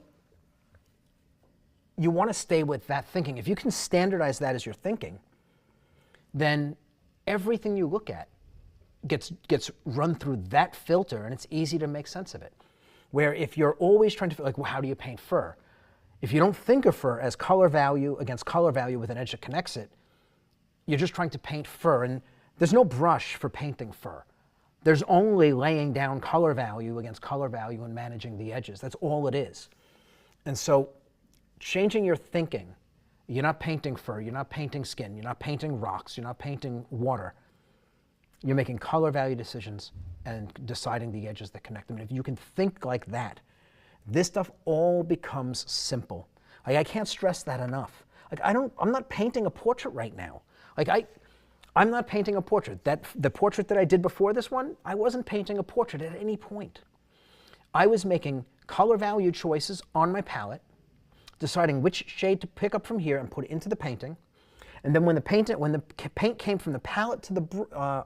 you want to stay with that thinking. If you can standardize that as your thinking, then everything you look at gets run through that filter, and it's easy to make sense of it. Where if you're always trying to feel like, well, how do you paint fur? If you don't think of fur as color value against color value with an edge that connects it, you're just trying to paint fur, and there's no brush for painting fur. There's only laying down color value against color value and managing the edges. That's all it is. And so changing your thinking, you're not painting fur, you're not painting skin, you're not painting rocks, you're not painting water. You're making color value decisions and deciding the edges that connect them. And if you can think like that, this stuff all becomes simple. Like, I can't stress that enough. Like, I'm not painting a portrait right now. Like, I'm not painting a portrait. The portrait that I did before this one, I wasn't painting a portrait at any point. I was making color value choices on my palette, deciding which shade to pick up from here and put into the painting. And then when the paint came from the palette to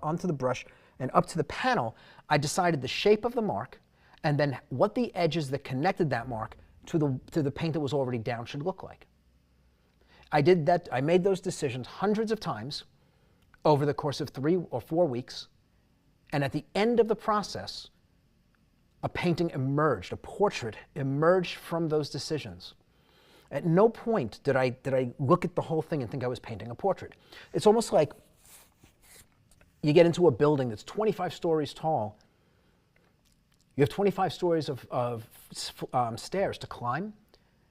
onto the brush and up to the panel, I decided the shape of the mark, and then what the edges that connected that mark to the paint that was already down should look like. I did that. I made those decisions hundreds of times over the course of 3 or 4 weeks, and at the end of the process, a painting emerged, a portrait emerged from those decisions. At no point did I look at the whole thing and think I was painting a portrait. It's almost like you get into a building that's 25 stories tall. You have 25 stories of stairs to climb.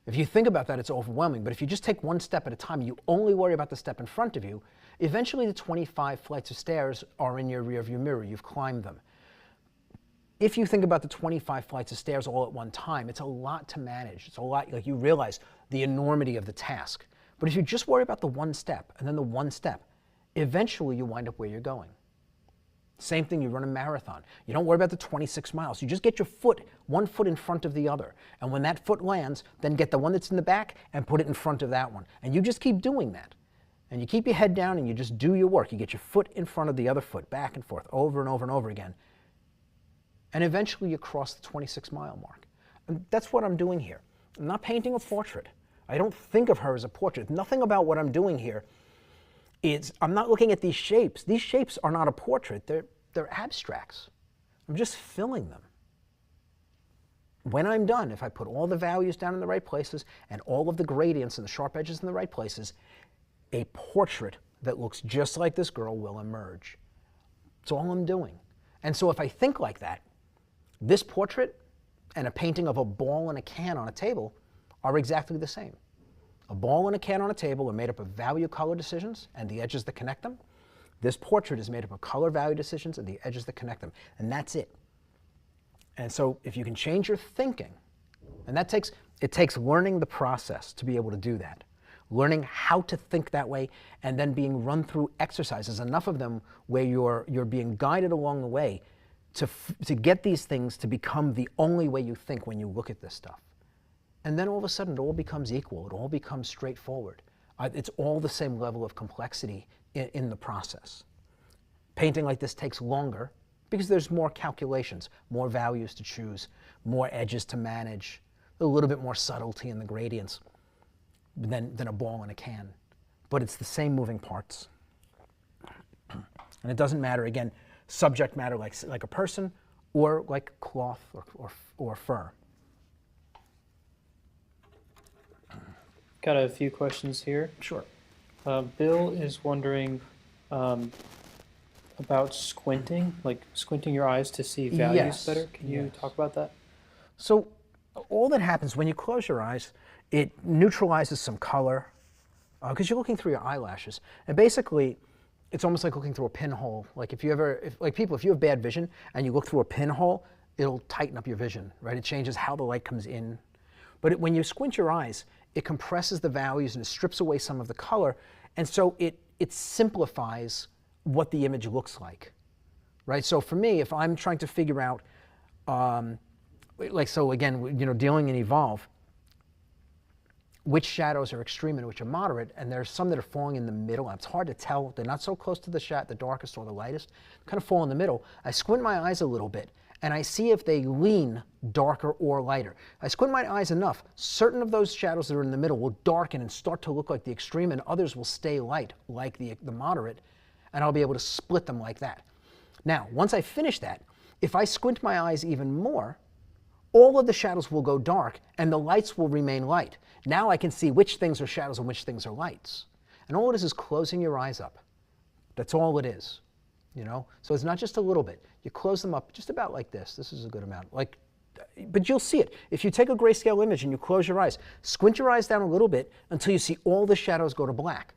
If you think about that, it's overwhelming. But if you just take one step at a time, you only worry about the step in front of you, eventually the 25 flights of stairs are in your rearview mirror. You've climbed them. If you think about the 25 flights of stairs all at one time, it's a lot to manage. It's a lot, like you realize the enormity of the task. But if you just worry about the one step and then the one step, eventually you wind up where you're going. Same thing, you run a marathon. You don't worry about the 26 miles. You just get your one foot in front of the other. And when that foot lands, then get the one that's in the back and put it in front of that one. And you just keep doing that. And you keep your head down and you just do your work. You get your foot in front of the other foot, back and forth, over and over and over again. And eventually you cross the 26-mile mark. And that's what I'm doing here. I'm not painting a portrait. I don't think of her as a portrait. Nothing about what I'm doing here is, I'm not looking at these shapes. These shapes are not a portrait. They're abstracts. I'm just filling them. When I'm done, if I put all the values down in the right places and all of the gradients and the sharp edges in the right places, a portrait that looks just like this girl will emerge. That's all I'm doing. And so if I think like that, this portrait and a painting of a ball and a can on a table are exactly the same. A ball and a can on a table are made up of value color decisions and the edges that connect them. This portrait is made up of color value decisions and the edges that connect them. And that's it. And so if you can change your thinking, and it takes learning the process to be able to do that. Learning how to think that way and then being run through exercises, enough of them where you're being guided along the way to get these things to become the only way you think when you look at this stuff. And then all of a sudden it all becomes equal, it all becomes straightforward. It's all the same level of complexity in the process. Painting like this takes longer because there's more calculations, more values to choose, more edges to manage, a little bit more subtlety in the gradients than a ball in a can. But it's the same moving parts. And it doesn't matter, again, subject matter like a person or like cloth or fur. Got a few questions here. Sure. Bill is wondering about squinting, like squinting your eyes to see values Yes. better. Can you talk about that? So all that happens when you close your eyes, it neutralizes some color because you're looking through your eyelashes. And basically, it's almost like looking through a pinhole. Like if you have bad vision and you look through a pinhole, it'll tighten up your vision, right? It changes how the light comes in. But when you squint your eyes, it compresses the values and it strips away some of the color. And so it simplifies what the image looks like, right? So for me, if I'm trying to figure out, so again, dealing in Evolve, which shadows are extreme and which are moderate, and there's some that are falling in the middle. It's hard to tell. They're not so close to the darkest or the lightest. Kind of fall in the middle. I squint my eyes a little bit, and I see if they lean darker or lighter. I squint my eyes enough. Certain of those shadows that are in the middle will darken and start to look like the extreme, and others will stay light, like the moderate, and I'll be able to split them like that. Now, once I finish that, if I squint my eyes even more, all of the shadows will go dark and the lights will remain light. Now I can see which things are shadows and which things are lights. And all it is closing your eyes up. That's all it is, So it's not just a little bit. You close them up just about like this. This is a good amount. But you'll see it. If you take a grayscale image and you close your eyes, squint your eyes down a little bit until you see all the shadows go to black.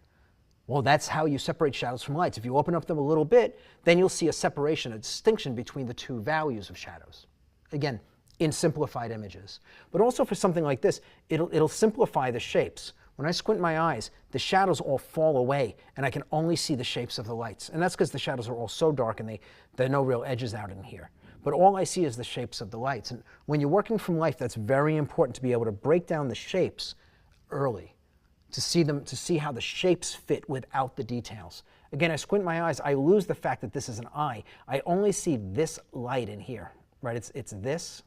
Well, that's how you separate shadows from lights. If you open up them a little bit, then you'll see a separation, a distinction between the two values of shadows. Again, in simplified images. But also for something like this, it'll simplify the shapes. When I squint my eyes, the shadows all fall away, and I can only see the shapes of the lights. And that's because the shadows are all so dark, and there are no real edges out in here. But all I see is the shapes of the lights. And when you're working from life, that's very important to be able to break down the shapes early, to see how the shapes fit without the details. Again, I squint my eyes, I lose the fact that this is an eye. I only see this light in here, right? It's this.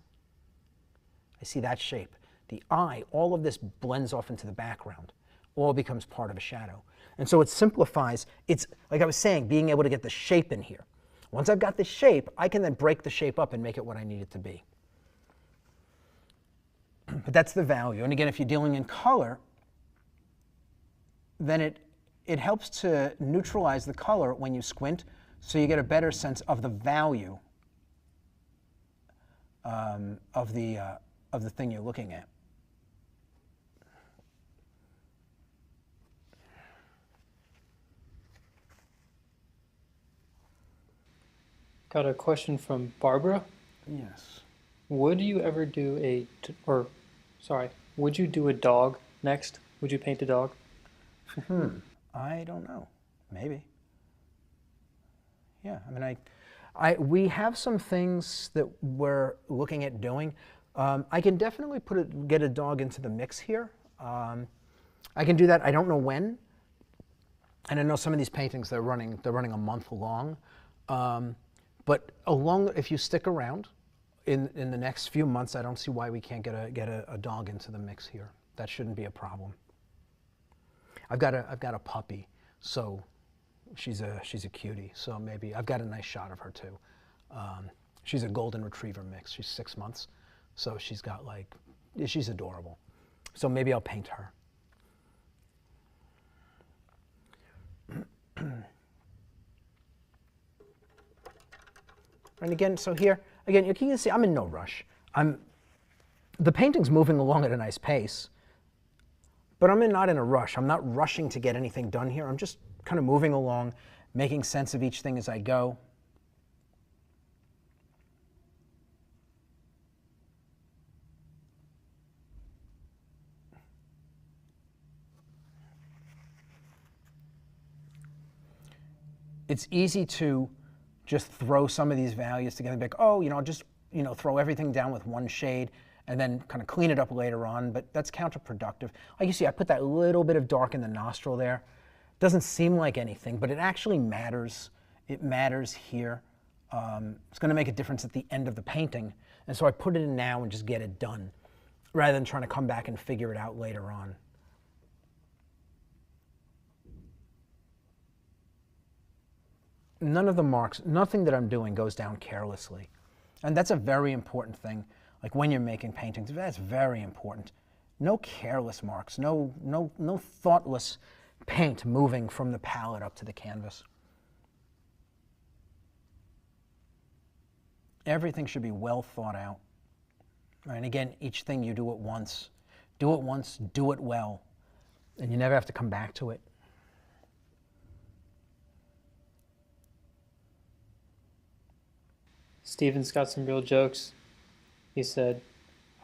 I see that shape. The eye, all of this blends off into the background. All becomes part of a shadow. And so it simplifies, it's, like I was saying, being able to get the shape in here. Once I've got the shape, I can then break the shape up and make it what I need it to be. But that's the value. And again, if you're dealing in color, then it helps to neutralize the color when you squint, so you get a better sense of the value of the thing you're looking at. Got a question from Barbara. Yes. Would you ever do would you do a dog next? Would you paint a dog? I don't know. Maybe. Yeah, I mean, we have some things that we're looking at doing. I can definitely get a dog into the mix here. I can do that. I don't know when. And I know some of these paintings they're running a month long. But if you stick around in the next few months, I don't see why we can't get a dog into the mix here. That shouldn't be a problem. I've got a puppy, so she's a cutie. So maybe I've got a nice shot of her too. She's a golden retriever mix. She's 6 months, so she's adorable. So maybe I'll paint her. And again, so here, again, you can see I'm in no rush. The painting's moving along at a nice pace, but I'm not in a rush. I'm not rushing to get anything done here. I'm just kind of moving along, making sense of each thing as I go. It's easy to just throw some of these values together and be like, oh, I'll just, throw everything down with one shade and then kind of clean it up later on, but that's counterproductive. Like you see, I put that little bit of dark in the nostril there. Doesn't seem like anything, but it actually matters. It matters here. It's going to make a difference at the end of the painting, and so I put it in now and just get it done, rather than trying to come back and figure it out later on. None of the marks, nothing that I'm doing goes down carelessly. And that's a very important thing. Like when you're making paintings, that's very important. No careless marks, no thoughtless paint moving from the palette up to the canvas. Everything should be well thought out. And again, each thing you do it once, do it well, and you never have to come back to it. Steven's got some real jokes. He said,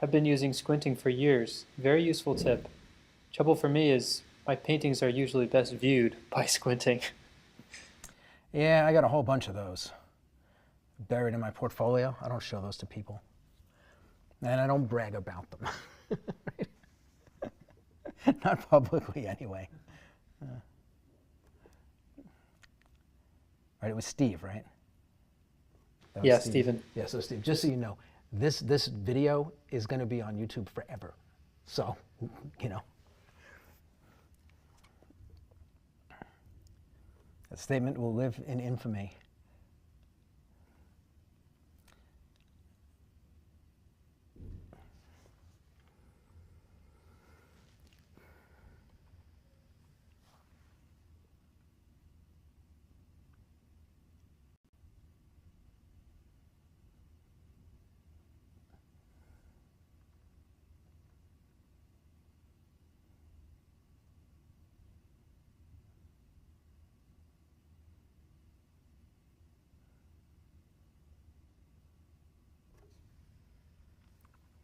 I've been using squinting for years. Very useful tip. Trouble for me is my paintings are usually best viewed by squinting. Yeah, I got a whole bunch of those buried in my portfolio. I don't show those to people. And I don't brag about them. Not publicly, anyway. Right, it was Steve, right? Yeah, Steven. Yeah, so Steve, just so you know, this video is going to be on YouTube forever. So, that statement will live in infamy.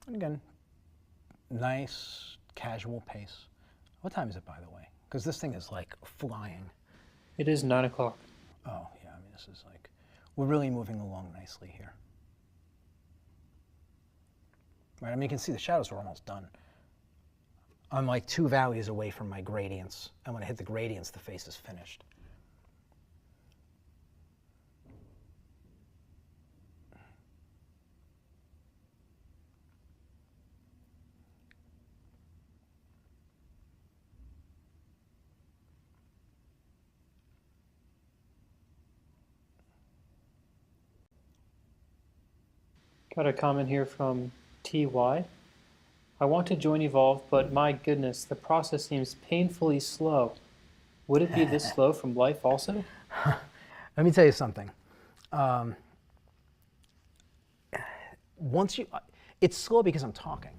And again, nice, casual pace. What time is it, by the way? Because this thing is like flying. It is 9 o'clock. Oh, yeah, I mean, this is like, we're really moving along nicely here. Right, I mean, you can see the shadows are almost done. I'm like 2 values away from my gradients. And when I hit the gradients, the face is finished. Got a comment here from TY. I want to join Evolve, but my goodness, the process seems painfully slow. Would it be this slow from life also? Let me tell you something. It's slow because I'm talking.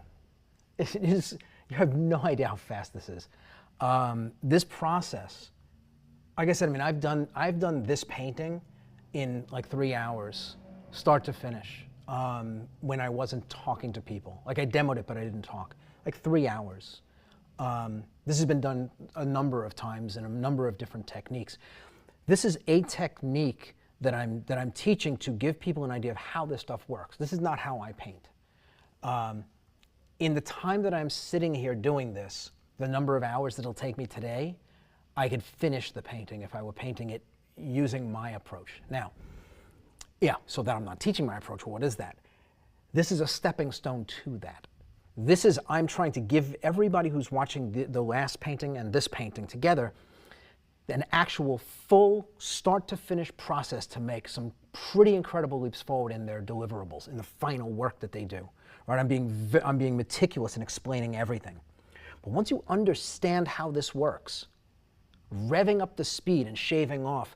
It is, you have no idea how fast this is. This process, like I said, I mean, I've done this painting in like 3 hours, start to finish, when I wasn't talking to people. Like I demoed it, but I didn't talk. Like 3 hours. This has been done a number of times in a number of different techniques. This is a technique that I'm teaching to give people an idea of how this stuff works. This is not how I paint. In the time that I'm sitting here doing this, the number of hours that it'll take me today, I could finish the painting if I were painting it using my approach. Now, yeah, so that I'm not teaching my approach, well, what is that? This is a stepping stone to that. This is, I'm trying to give everybody who's watching the last painting and this painting together an actual full start to finish process to make some pretty incredible leaps forward in their deliverables, in the final work that they do. Right? I'm being meticulous in explaining everything. But once you understand how this works, revving up the speed and shaving off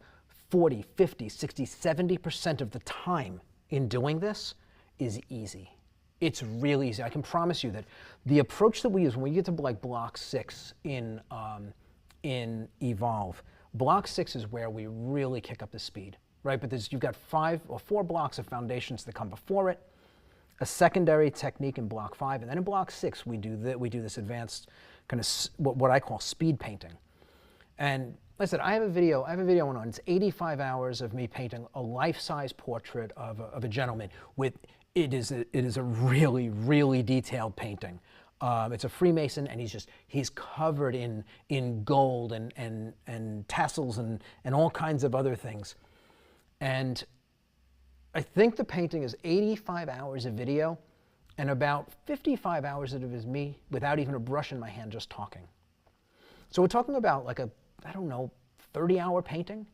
40, 50, 60, 70% of the time in doing this is easy. It's really easy. I can promise you that the approach that we use when we get to like block 6 in Evolve, block 6 is where we really kick up the speed, right? But you've got 5 or 4 blocks of foundations that come before it, a secondary technique in block 5, and then in block 6 we do this advanced kind of what I call speed painting. And like I said, I have a video on. It's 85 hours of me painting a life-size portrait of a gentleman with. It is a really, really detailed painting. It's a Freemason, and he's covered in gold and tassels and all kinds of other things. And I think the painting is 85 hours of video, and about 55 hours of it is me without even a brush in my hand, just talking. So we're talking about like a, I don't know, 30-hour painting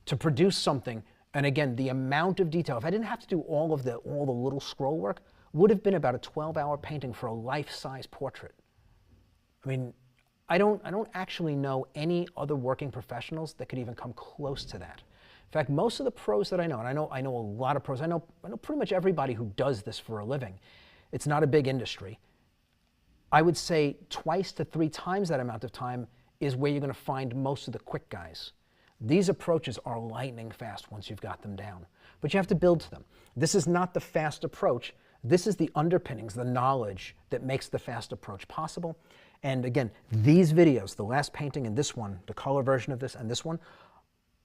to produce something. And again, the amount of detail, if I didn't have to do all the little scroll work, would have been about a 12-hour painting for a life-size portrait. I mean, I don't actually know any other working professionals that could even come close to that. In fact, most of the pros that I know, and I know a lot of pros, I know pretty much everybody who does this for a living. It's not a big industry. I would say 2 to 3 times that amount of time is where you're going to find most of the quick guys. These approaches are lightning fast once you've got them down, but you have to build to them. This is not the fast approach. This is the underpinnings, the knowledge that makes the fast approach possible. And again, these videos, the last painting and this one, the color version of this and this one,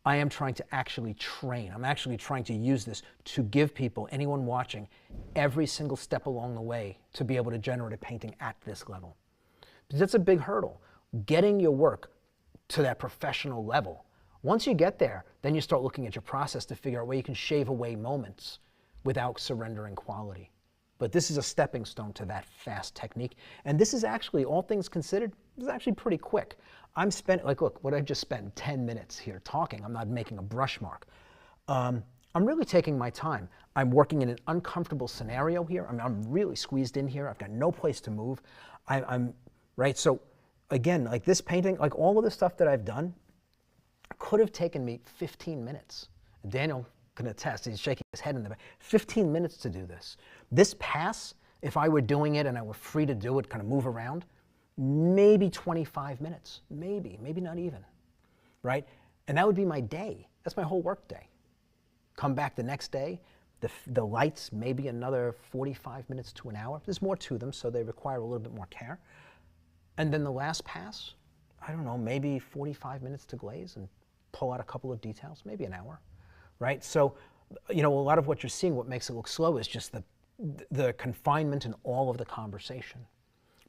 I am trying to actually train. I'm actually trying to use this to give people, anyone watching, every single step along the way to be able to generate a painting at this level. Because that's a big hurdle, getting your work to that professional level. Once you get there, then you start looking at your process to figure out where you can shave away moments without surrendering quality. But this is a stepping stone to that fast technique. And this is actually, all things considered, this is actually pretty quick. Like, look, what I just spent 10 minutes here talking. I'm not making a brush mark. I'm really taking my time. I'm working in an uncomfortable scenario here. I'm really squeezed in here. I've got no place to move. Right? So again, like this painting, like all of the stuff that I've done, could have taken me 15 minutes. Daniel can attest, he's shaking his head in the back. 15 minutes to do this. This pass, if I were doing it and I were free to do it, kind of move around, maybe 25 minutes, maybe not even, right? And that would be my day. That's my whole work day. Come back the next day, the lights, maybe another 45 minutes to an hour. There's more to them, so they require a little bit more care. And then the last pass, I don't know, maybe 45 minutes to glaze and pull out a couple of details, maybe an hour, right? So, you know, a lot of what you're seeing, what makes it look slow is just the confinement in all of the conversation.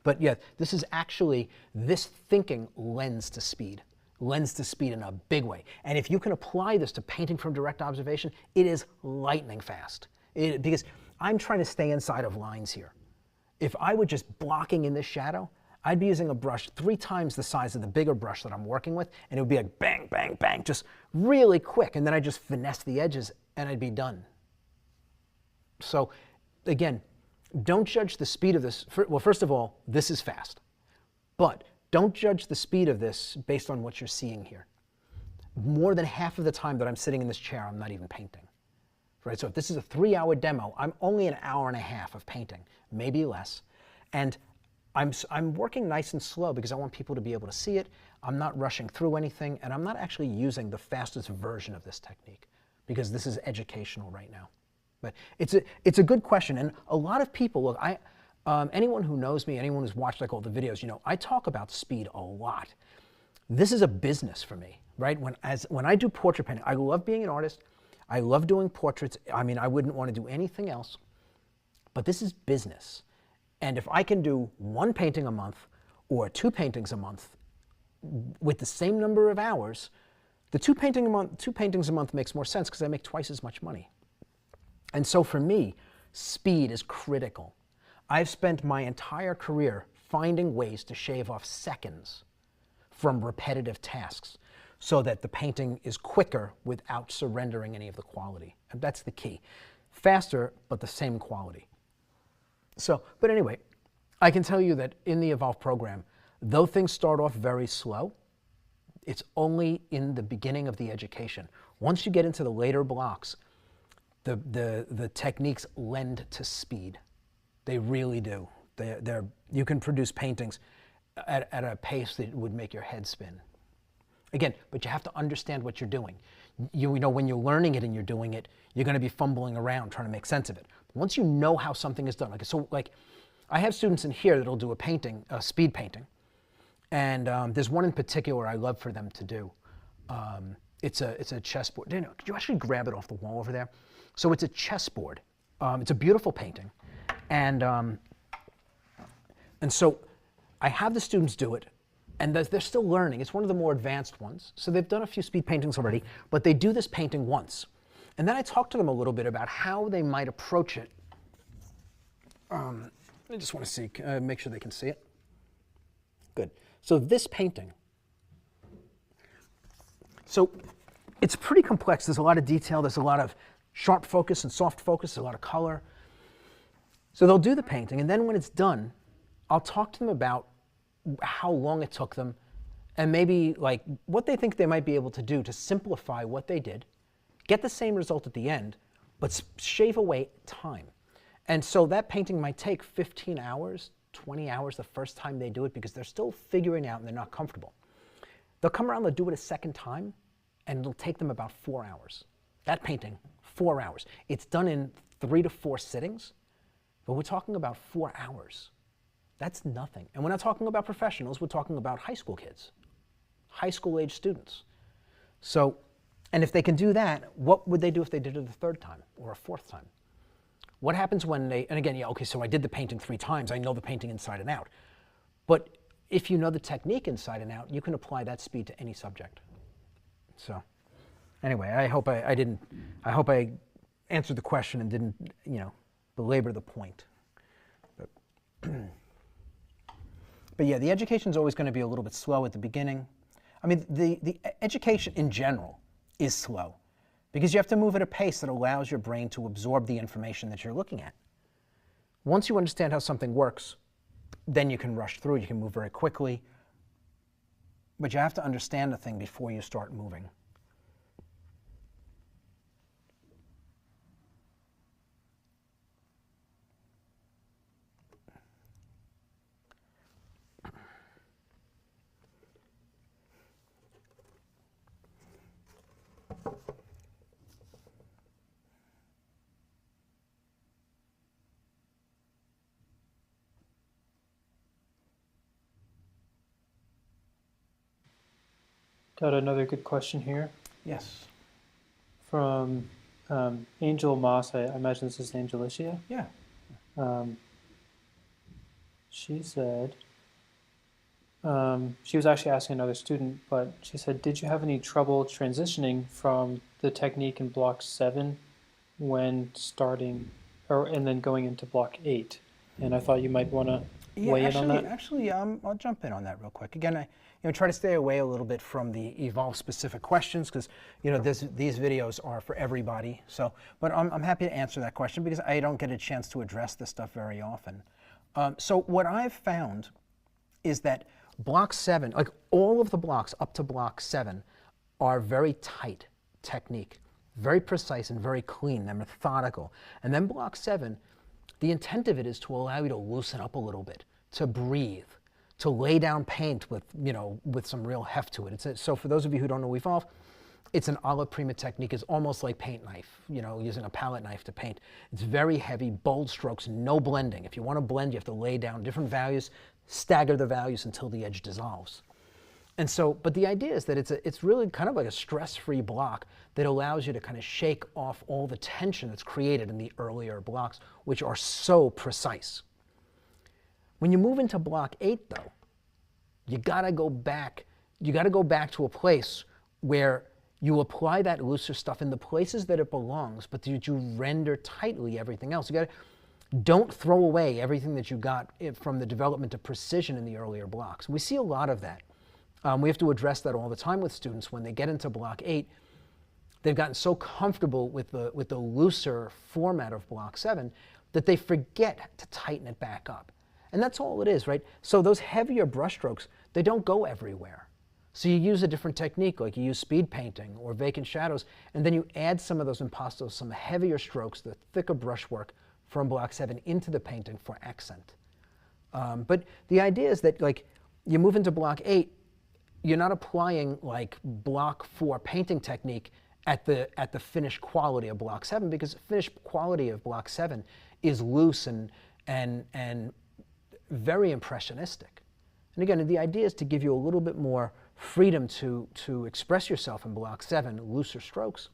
But yeah, this is actually, this thinking lends to speed in a big way. And if you can apply this to painting from direct observation, it is lightning fast. Because I'm trying to stay inside of lines here. If I were just blocking in this shadow, I'd be using a brush 3 times the size of the bigger brush that I'm working with, and it would be like bang, bang, bang, just really quick, and then I'd just finesse the edges, and I'd be done. So, again, don't judge the speed of this. Well, first of all, this is fast. But don't judge the speed of this based on what you're seeing here. More than half of the time that I'm sitting in this chair, I'm not even painting. Right? So if this is a 3-hour demo, I'm only an hour and a half of painting, maybe less. And I'm working nice and slow because I want people to be able to see it. I'm not rushing through anything, and I'm not actually using the fastest version of this technique because this is educational right now. But it's a good question, and a lot of people, look, anyone who knows me, anyone who's watched like all the videos, you know, I talk about speed a lot. This is a business for me, right? When I do portrait painting, I love being an artist. I love doing portraits. I mean, I wouldn't want to do anything else, but this is business. And if I can do 1 painting a month or 2 paintings a month with the same number of hours, the 2 paintings a month makes more sense because I make twice as much money. And so for me, speed is critical. I've spent my entire career finding ways to shave off seconds from repetitive tasks so that the painting is quicker without surrendering any of the quality. And that's the key. Faster, but the same quality. So, but anyway, I can tell you that in the Evolve program, though things start off very slow, it's only in the beginning of the education. Once you get into the later blocks, the techniques lend to speed. They really do. You can produce paintings at a pace that would make your head spin. Again, but you have to understand what you're doing. You know, when you're learning it and you're doing it, you're going to be fumbling around trying to make sense of it. But once you know how something is done, like I have students in here that'll do a painting, a speed painting, and there's one in particular I love for them to do. It's a chessboard. Daniel, could you actually grab it off the wall over there? So it's a chessboard. It's a beautiful painting, and so I have the students do it. And they're still learning. It's one of the more advanced ones. So they've done a few speed paintings already, but they do this painting once. And then I talk to them a little bit about how they might approach it. I just want to see, make sure they can see it. Good. So this painting. So it's pretty complex. There's a lot of detail. There's a lot of sharp focus and soft focus. There's a lot of color. So they'll do the painting. And then when it's done, I'll talk to them about how long it took them, and maybe like what they think they might be able to do to simplify what they did, get the same result at the end, but shave away time. And so that painting might take 15 hours, 20 hours the first time they do it because they're still figuring out and they're not comfortable. They'll come around, they'll do it a second time, and it'll take them about 4 hours. That painting, 4 hours. It's done in 3 to 4 sittings, but we're talking about 4 hours. That's nothing. And we're not talking about professionals, we're talking about high school kids, high school age students. So, and if they can do that, what would they do if they did it a 3rd time or a 4th time? What happens when they, and again, yeah, okay, so I did the painting 3 times, I know the painting inside and out. But if you know the technique inside and out, you can apply that speed to any subject. So, anyway, I hope I answered the question and didn't, you know, belabor the point. But yeah, the education is always going to be a little bit slow at the beginning. I mean, the education in general is slow because you have to move at a pace that allows your brain to absorb the information that you're looking at. Once you understand how something works, then you can rush through, you can move very quickly. But you have to understand the thing before you start moving. Got another good question here Yes. from Angel Moss. I imagine this is Angel Alicia. Yeah. She said, she was actually asking another student, but she said, did you have any trouble transitioning from the technique in block 7 when starting, and then going into block 8? And I thought you might want to weigh in on that? Actually, I'll jump in on that real quick. Again, try to stay away a little bit from the evolve specific questions because, these videos are for everybody. So, but I'm happy to answer that question because I don't get a chance to address this stuff very often. So what I've found is that block 7, like all of the blocks up to block 7, are very tight technique, very precise and very clean. They're methodical. And then block 7, the intent of it is to allow you to loosen up a little bit, to breathe, to lay down paint with, with some real heft to it. So for those of you who don't know Evolve, it's an alla prima technique. It's almost like paint knife, using a palette knife to paint. It's very heavy, bold strokes, no blending. If you want to blend, you have to lay down different values, stagger the values until the edge dissolves. And so, but the idea is that it's really kind of like a stress-free block that allows you to kind of shake off all the tension that's created in the earlier blocks, which are so precise. When you move into block 8, though, you gotta go back to a place where you apply that looser stuff in the places that it belongs, but you render tightly everything else. Don't throw away everything that you got from the development of precision in the earlier blocks. We see a lot of that. We have to address that all the time with students. When they get into block 8, they've gotten so comfortable with the looser format of block 7 that they forget to tighten it back up. And that's all it is, right? So those heavier brushstrokes, they don't go everywhere. So you use a different technique, like you use speed painting or vacant shadows, and then you add some of those impastos, some heavier strokes, the thicker brushwork from block 7 into the painting for accent. But the idea is that, like, you move into block 8, you're not applying like block 4 painting technique at the finished quality of block 7, because the finished quality of block 7 is loose and very impressionistic. And again, the idea is to give you a little bit more freedom to express yourself in block 7, looser strokes.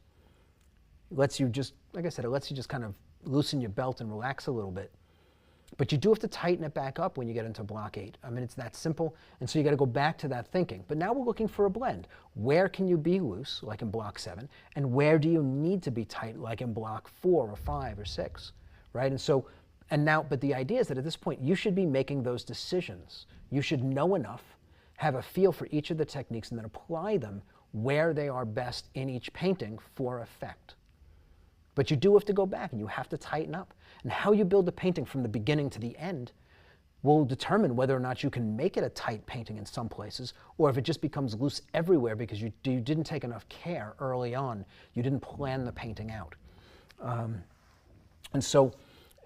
It lets you just, like I said, it lets you just kind of loosen your belt and relax a little bit. But you do have to tighten it back up when you get into block 8. I mean, it's that simple, and so you got to go back to that thinking. But now we're looking for a blend. Where can you be loose, like in block 7, and where do you need to be tight, like in block 4 or 5 or 6, right? And so, but the idea is that at this point, you should be making those decisions. You should know enough, have a feel for each of the techniques, and then apply them where they are best in each painting for effect. But you do have to go back and you have to tighten up. And how you build a painting from the beginning to the end will determine whether or not you can make it a tight painting in some places, or if it just becomes loose everywhere because you didn't take enough care early on. You didn't plan the painting out. And so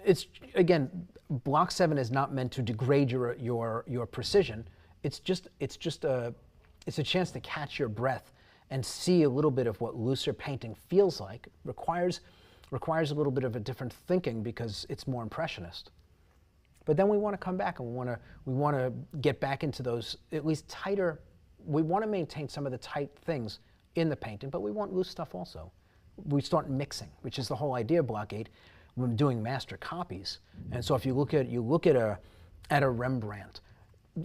it's, again, block 7 is not meant to degrade your precision. It's a chance to catch your breath and see a little bit of what looser painting feels like. Requires a little bit of a different thinking because it's more impressionist. But then we want to come back and we want to get back into those at least tighter. We want to maintain some of the tight things in the painting, but we want loose stuff also. We start mixing, which is the whole idea of block 8 when doing master copies. And so if you look at a Rembrandt,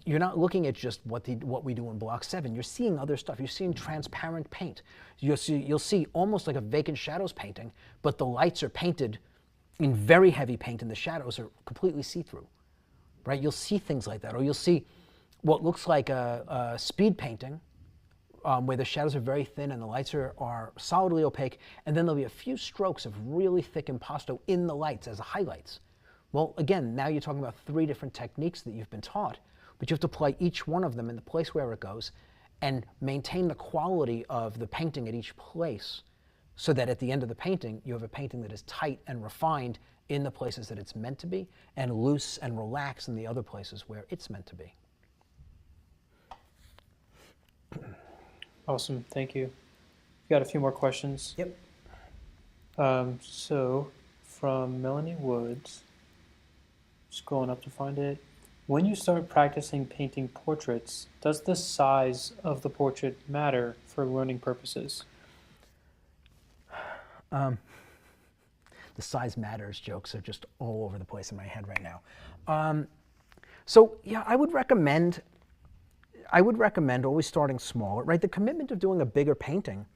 you're not looking at just what we do in block 7. You're seeing other stuff. You're seeing transparent paint. You'll see almost like a vacant shadows painting, but the lights are painted in very heavy paint and the shadows are completely see-through, right? You'll see things like that. Or you'll see what looks like a speed painting where the shadows are very thin and the lights are solidly opaque, and then there'll be a few strokes of really thick impasto in the lights as highlights. Well, again, now you're talking about 3 different techniques that you've been taught, but you have to apply each one of them in the place where it goes and maintain the quality of the painting at each place so that at the end of the painting, you have a painting that is tight and refined in the places that it's meant to be and loose and relaxed in the other places where it's meant to be. Awesome, thank you. We got a few more questions. Yep. So, from Melanie Woods, scrolling up to find it. When you start practicing painting portraits, does the size of the portrait matter for learning purposes? The size matters jokes are just all over the place in my head right now. So yeah, I would recommend always starting small, right? The commitment of doing a bigger painting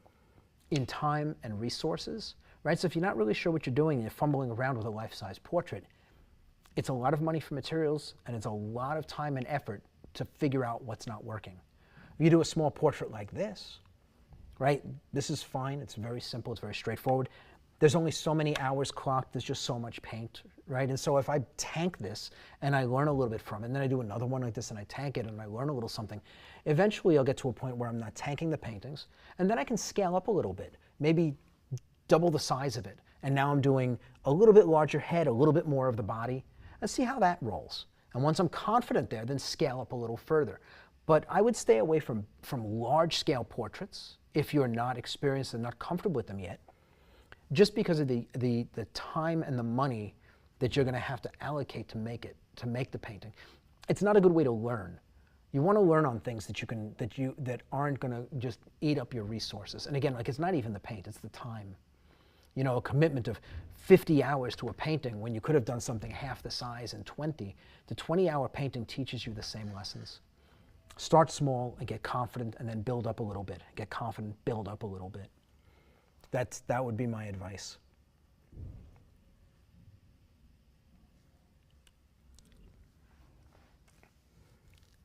in time and resources, right? So if you're not really sure what you're doing and you're fumbling around with a life-size portrait, it's a lot of money for materials, and it's a lot of time and effort to figure out what's not working. If you do a small portrait like this, right, this is fine. It's very simple. It's very straightforward. There's only so many hours clocked. There's just so much paint, right? And so if I tank this and I learn a little bit from it, and then I do another one like this and I tank it and I learn a little something, eventually I'll get to a point where I'm not tanking the paintings, and then I can scale up a little bit, maybe double the size of it. And now I'm doing a little bit larger head, a little bit more of the body, and see how that rolls. And once I'm confident there, then scale up a little further. But I would stay away from large-scale portraits if you're not experienced and not comfortable with them yet, just because of the time and the money that you're going to have to allocate to make the painting. It's not a good way to learn. You want to learn on things that aren't going to just eat up your resources. And again, like, it's not even the paint, it's the time. You know, a commitment of 50 hours to a painting when you could have done something half the size in 20. The 20-hour painting teaches you the same lessons. Start small and get confident, and then build up a little bit. Get confident, build up a little bit. That would be my advice.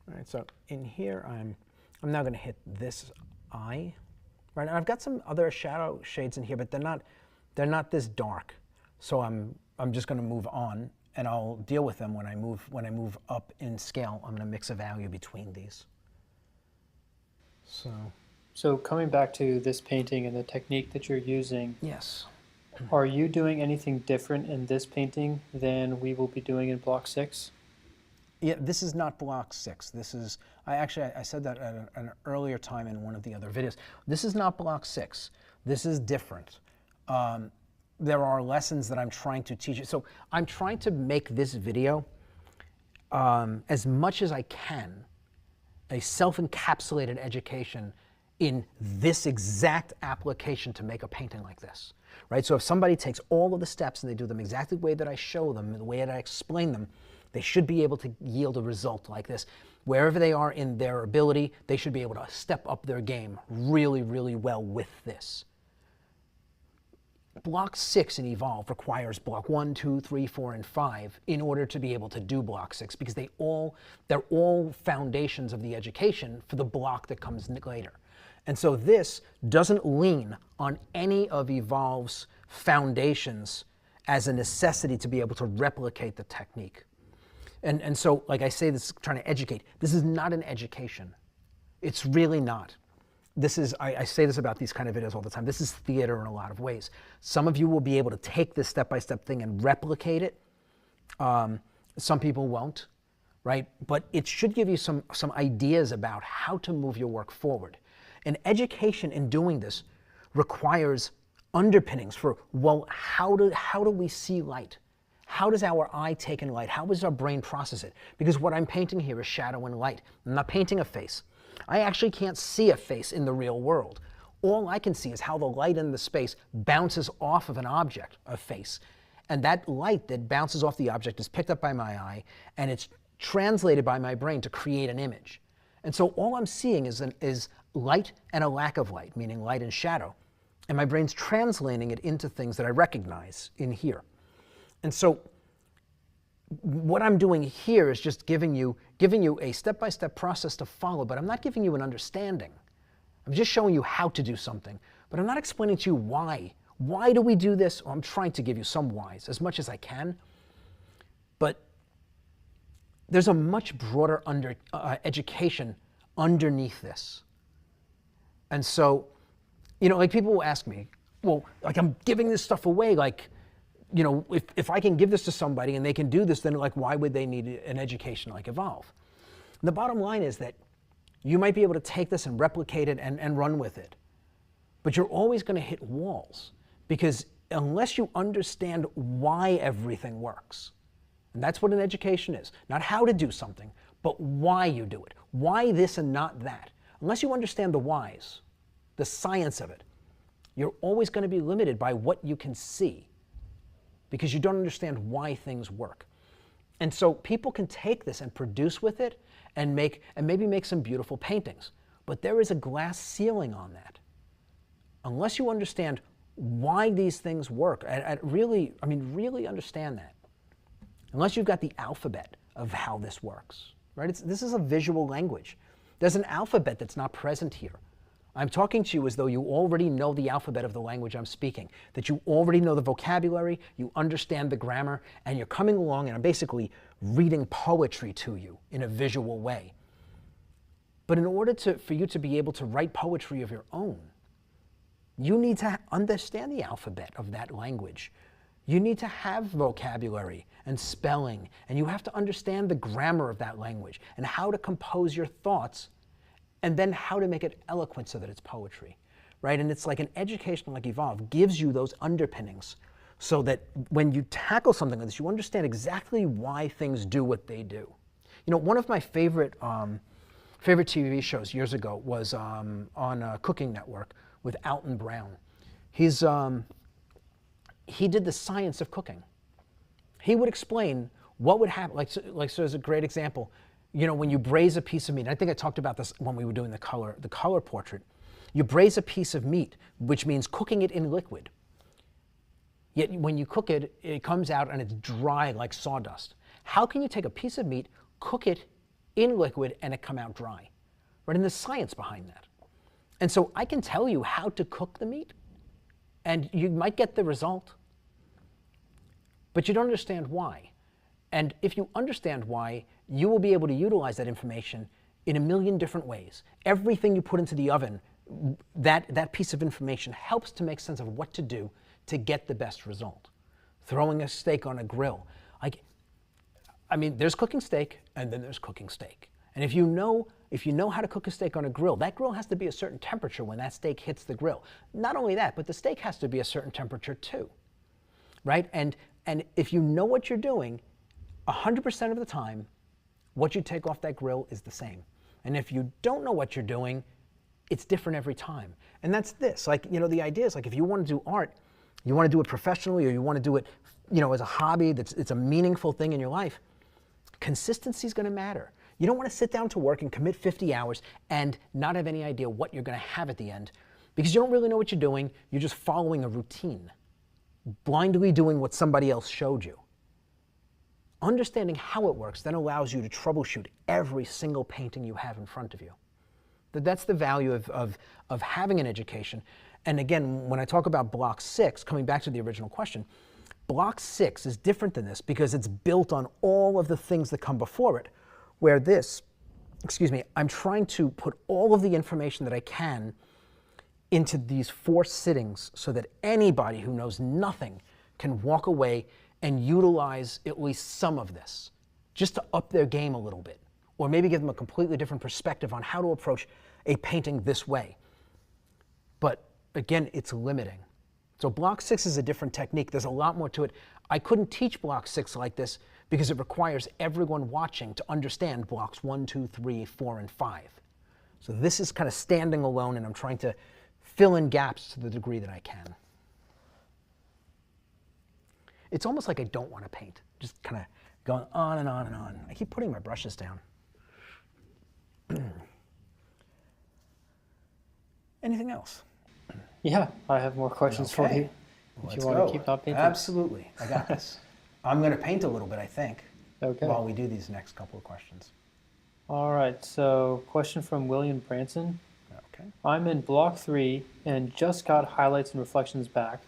All right, so in here, I'm now going to hit this eye. Right, and I've got some other shadow shades in here, but they're not this dark. So I'm just going to move on, and I'll deal with them when I move up in scale. I'm going to mix a value between these. So coming back to this painting and the technique that you're using, yes. Are you doing anything different in this painting than we will be doing in block 6? Yeah, this is not block 6. This is, I said that at an earlier time in one of the other videos. This is not block 6. This is different. There are lessons that I'm trying to teach you. So I'm trying to make this video, as much as I can, a self-encapsulated education in this exact application to make a painting like this, right? So if somebody takes all of the steps and they do them exactly the way that I show them, the way that I explain them, they should be able to yield a result like this. Wherever they are in their ability, they should be able to step up their game really, really well with this. Block 6 in Evolve requires block 1, 2, 3, 4, and 5 in order to be able to do block 6, because they're all foundations of the education for the block that comes later. And so this doesn't lean on any of Evolve's foundations as a necessity to be able to replicate the technique. And so, like I say, this is trying to educate. This is not an education. It's really not. This is, I say this about these kind of videos all the time, this is theater in a lot of ways. Some of you will be able to take this step-by-step thing and replicate it. Some people won't, right? But it should give you some ideas about how to move your work forward. And education in doing this requires underpinnings for, well, how do we see light? How does our eye take in light? How does our brain process it? Because what I'm painting here is shadow and light. I'm not painting a face. I actually can't see a face in the real world. All I can see is how the light in the space bounces off of an object, a face. And that light that bounces off the object is picked up by my eye, and it's translated by my brain to create an image. And so all I'm seeing is light and a lack of light, meaning light and shadow. And my brain's translating it into things that I recognize in here. And so what I'm doing here is just giving you a step-by-step process to follow, but I'm not giving you an understanding. I'm just showing you how to do something, but I'm not explaining to you why. Why do we do this? Well, I'm trying to give you some whys as much as I can, but there's a much broader education underneath this. And so, you know, like, people will ask me, well, like, I'm giving this stuff away, like, you know, if I can give this to somebody and they can do this, then, like, why would they need an education like Evolve? And the bottom line is that you might be able to take this and replicate it and run with it, but you're always going to hit walls, because unless you understand why everything works, and that's what an education is, not how to do something, but why you do it. Why this and not that? Unless you understand the whys, the science of it, you're always going to be limited by what you can see, because you don't understand why things work. And so people can take this and produce with it and maybe make some beautiful paintings. But there is a glass ceiling on that. Unless you understand why these things work, really understand that, unless you've got the alphabet of how this works, right? This is a visual language. There's an alphabet that's not present here. I'm talking to you as though you already know the alphabet of the language I'm speaking, that you already know the vocabulary, you understand the grammar, and you're coming along and I'm basically reading poetry to you in a visual way. But in order for you to be able to write poetry of your own, you need to understand the alphabet of that language. You need to have vocabulary and spelling, and you have to understand the grammar of that language and how to compose your thoughts, and then how to make it eloquent so that it's poetry, right? And it's like an education like Evolve gives you those underpinnings so that when you tackle something like this, you understand exactly why things do what they do. You know, one of my favorite TV shows years ago was on Cooking Network with Alton Brown. He did the science of cooking. He would explain what would happen, so as a great example, you know, when you braise a piece of meat, I think I talked about this when we were doing the color portrait. You braise a piece of meat, which means cooking it in liquid. Yet when you cook it, it comes out and it's dry like sawdust. How can you take a piece of meat, cook it in liquid, and it come out dry? Right? And there's science behind that. And so I can tell you how to cook the meat, and you might get the result, but you don't understand why. And if you understand why, you will be able to utilize that information in a million different ways. Everything you put into the oven, that piece of information helps to make sense of what to do to get the best result. Throwing a steak on a grill. There's cooking steak, and then there's cooking steak. And if you know how to cook a steak on a grill, that grill has to be a certain temperature when that steak hits the grill. Not only that, but the steak has to be a certain temperature too, right? And if you know what you're doing, 100% of the time, what you take off that grill is the same. And if you don't know what you're doing, it's different every time. And that's this. Like, you know, the idea is like if you want to do art, you want to do it professionally, or you want to do it, you know, as a hobby, it's a meaningful thing in your life, consistency is going to matter. You don't want to sit down to work and commit 50 hours and not have any idea what you're going to have at the end, because you don't really know what you're doing. You're just following a routine, blindly doing what somebody else showed you. Understanding how it works then allows you to troubleshoot every single painting you have in front of you. That's the value of having an education. And again, when I talk about block 6, coming back to the original question, block 6 is different than this because it's built on all of the things that come before it, where this, I'm trying to put all of the information that I can into these 4 sittings so that anybody who knows nothing can walk away and utilize at least some of this, just to up their game a little bit, or maybe give them a completely different perspective on how to approach a painting this way. But again, it's limiting. So block 6 is a different technique. There's a lot more to it. I couldn't teach block 6 like this because it requires everyone watching to understand blocks 1, 2, 3, 4, and 5. So this is kind of standing alone, and I'm trying to fill in gaps to the degree that I can. It's almost like I don't want to paint, just kind of going on and on and on. I keep putting my brushes down. Anything else? Yeah, I have more questions for you. If you want to keep on painting. Absolutely, I got this. I'm going to paint a little bit, I think, while we do these next couple of questions. All right, so question from William Branson. Okay. I'm in block 3 and just got highlights and reflections back.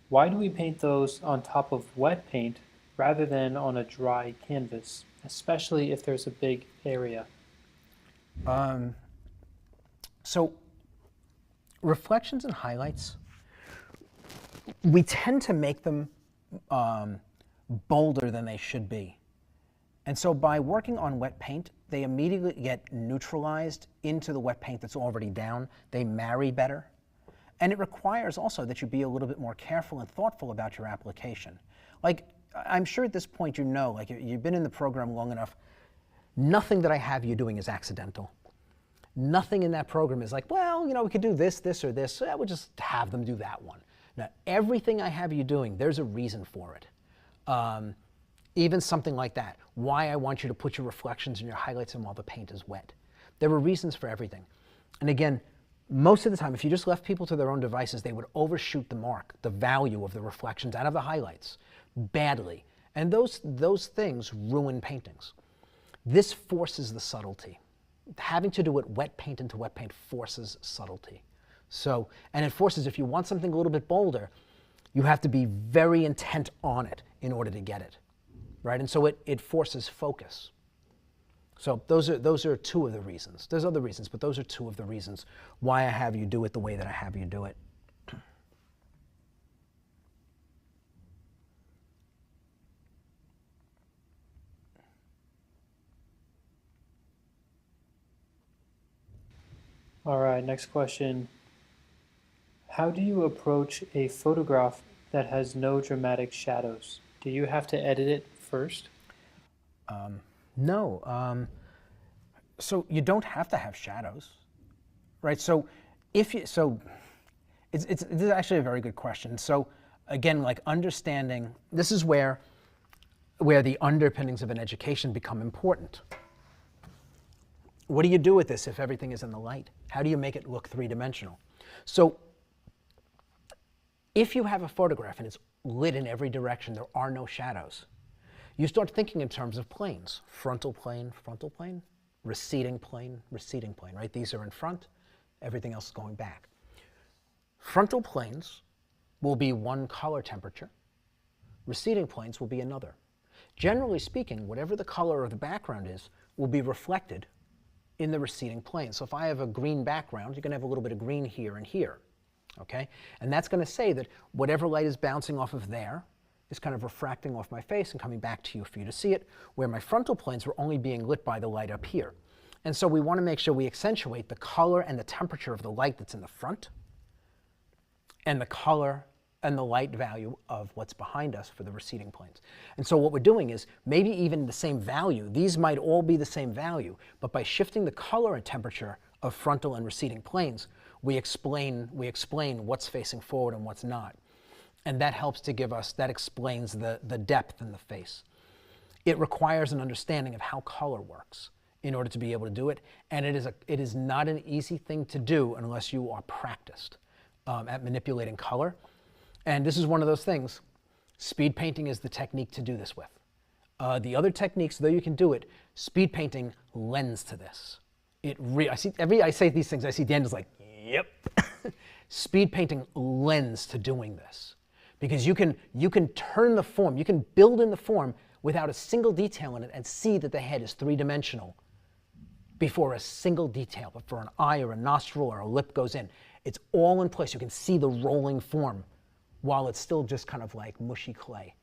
Why do we paint those on top of wet paint rather than on a dry canvas, especially if there's a big area? So reflections and highlights, we tend to make them bolder than they should be. And so by working on wet paint, they immediately get neutralized into the wet paint that's already down. They marry better. And it requires also that you be a little bit more careful and thoughtful about your application. Like, I'm sure at this point you know, like you've been in the program long enough, nothing that I have you doing is accidental. Nothing in that program is like, well, you know, we could do this, this, or this. We'll just have them do that one. Now, everything I have you doing, there's a reason for it. Even something like that, why I want you to put your reflections and your highlights in while the paint is wet. There are reasons for everything. And again, most of the time, if you just left people to their own devices, they would overshoot the mark, the value of the reflections and of the highlights badly. And those things ruin paintings. This forces the subtlety. Having to do it wet paint into wet paint forces subtlety. So, and it forces, if you want something a little bit bolder, you have to be very intent on it in order to get it, right? And so it forces focus. So those are two of the reasons. There's other reasons, but those are two of the reasons why I have you do it the way that I have you do it. All right, next question. How do you approach a photograph that has no dramatic shadows? Do you have to edit it first? No. So you don't have to have shadows, right? So this is actually a very good question. So again, like understanding, this is where the underpinnings of an education become important. What do you do with this if everything is in the light? How do you make it look three-dimensional? So if you have a photograph and it's lit in every direction, there are no shadows, you start thinking in terms of planes. Frontal plane, receding plane, right? These are in front, everything else is going back. Frontal planes will be one color temperature. Receding planes will be another. Generally speaking, whatever the color of the background is will be reflected in the receding plane. So if I have a green background, you're going to have a little bit of green here and here, okay? And that's going to say that whatever light is bouncing off of there is kind of refracting off my face and coming back to you for you to see it, where my frontal planes were only being lit by the light up here. And so we want to make sure we accentuate the color and the temperature of the light that's in the front and the color and the light value of what's behind us for the receding planes. And so what we're doing is maybe even the same value, these might all be the same value, but by shifting the color and temperature of frontal and receding planes, we explain what's facing forward and what's not. And that helps to give us, that explains the depth in the face. It requires an understanding of how color works in order to be able to do it. And it is not an easy thing to do unless you are practiced at manipulating color. And this is one of those things. Speed painting is the technique to do this with. The other techniques, though you can do it, speed painting lends to this. I say these things, I see Daniel's like, yep. Speed painting lends to doing this because you can turn the form, you can build in the form without a single detail in it and see that the head is three-dimensional before a single detail, before an eye or a nostril or a lip goes in. It's all in place. You can see the rolling form while it's still just kind of like mushy clay.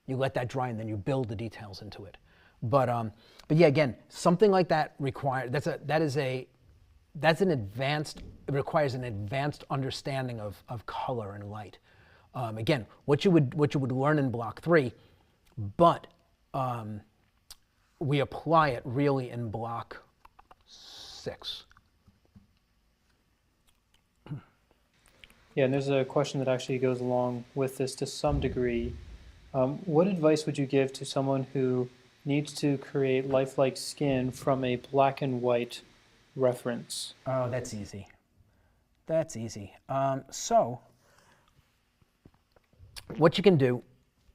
You let that dry and then you build the details into it. But yeah, again, something like that requires, it requires an advanced understanding of color and light. Again, what you would learn in block 3, but we apply it really in block 6. Yeah, and there's a question that actually goes along with this to some degree. What advice would you give to someone who needs to create lifelike skin from a black and white reference? Oh, that's easy. That's easy. So what you can do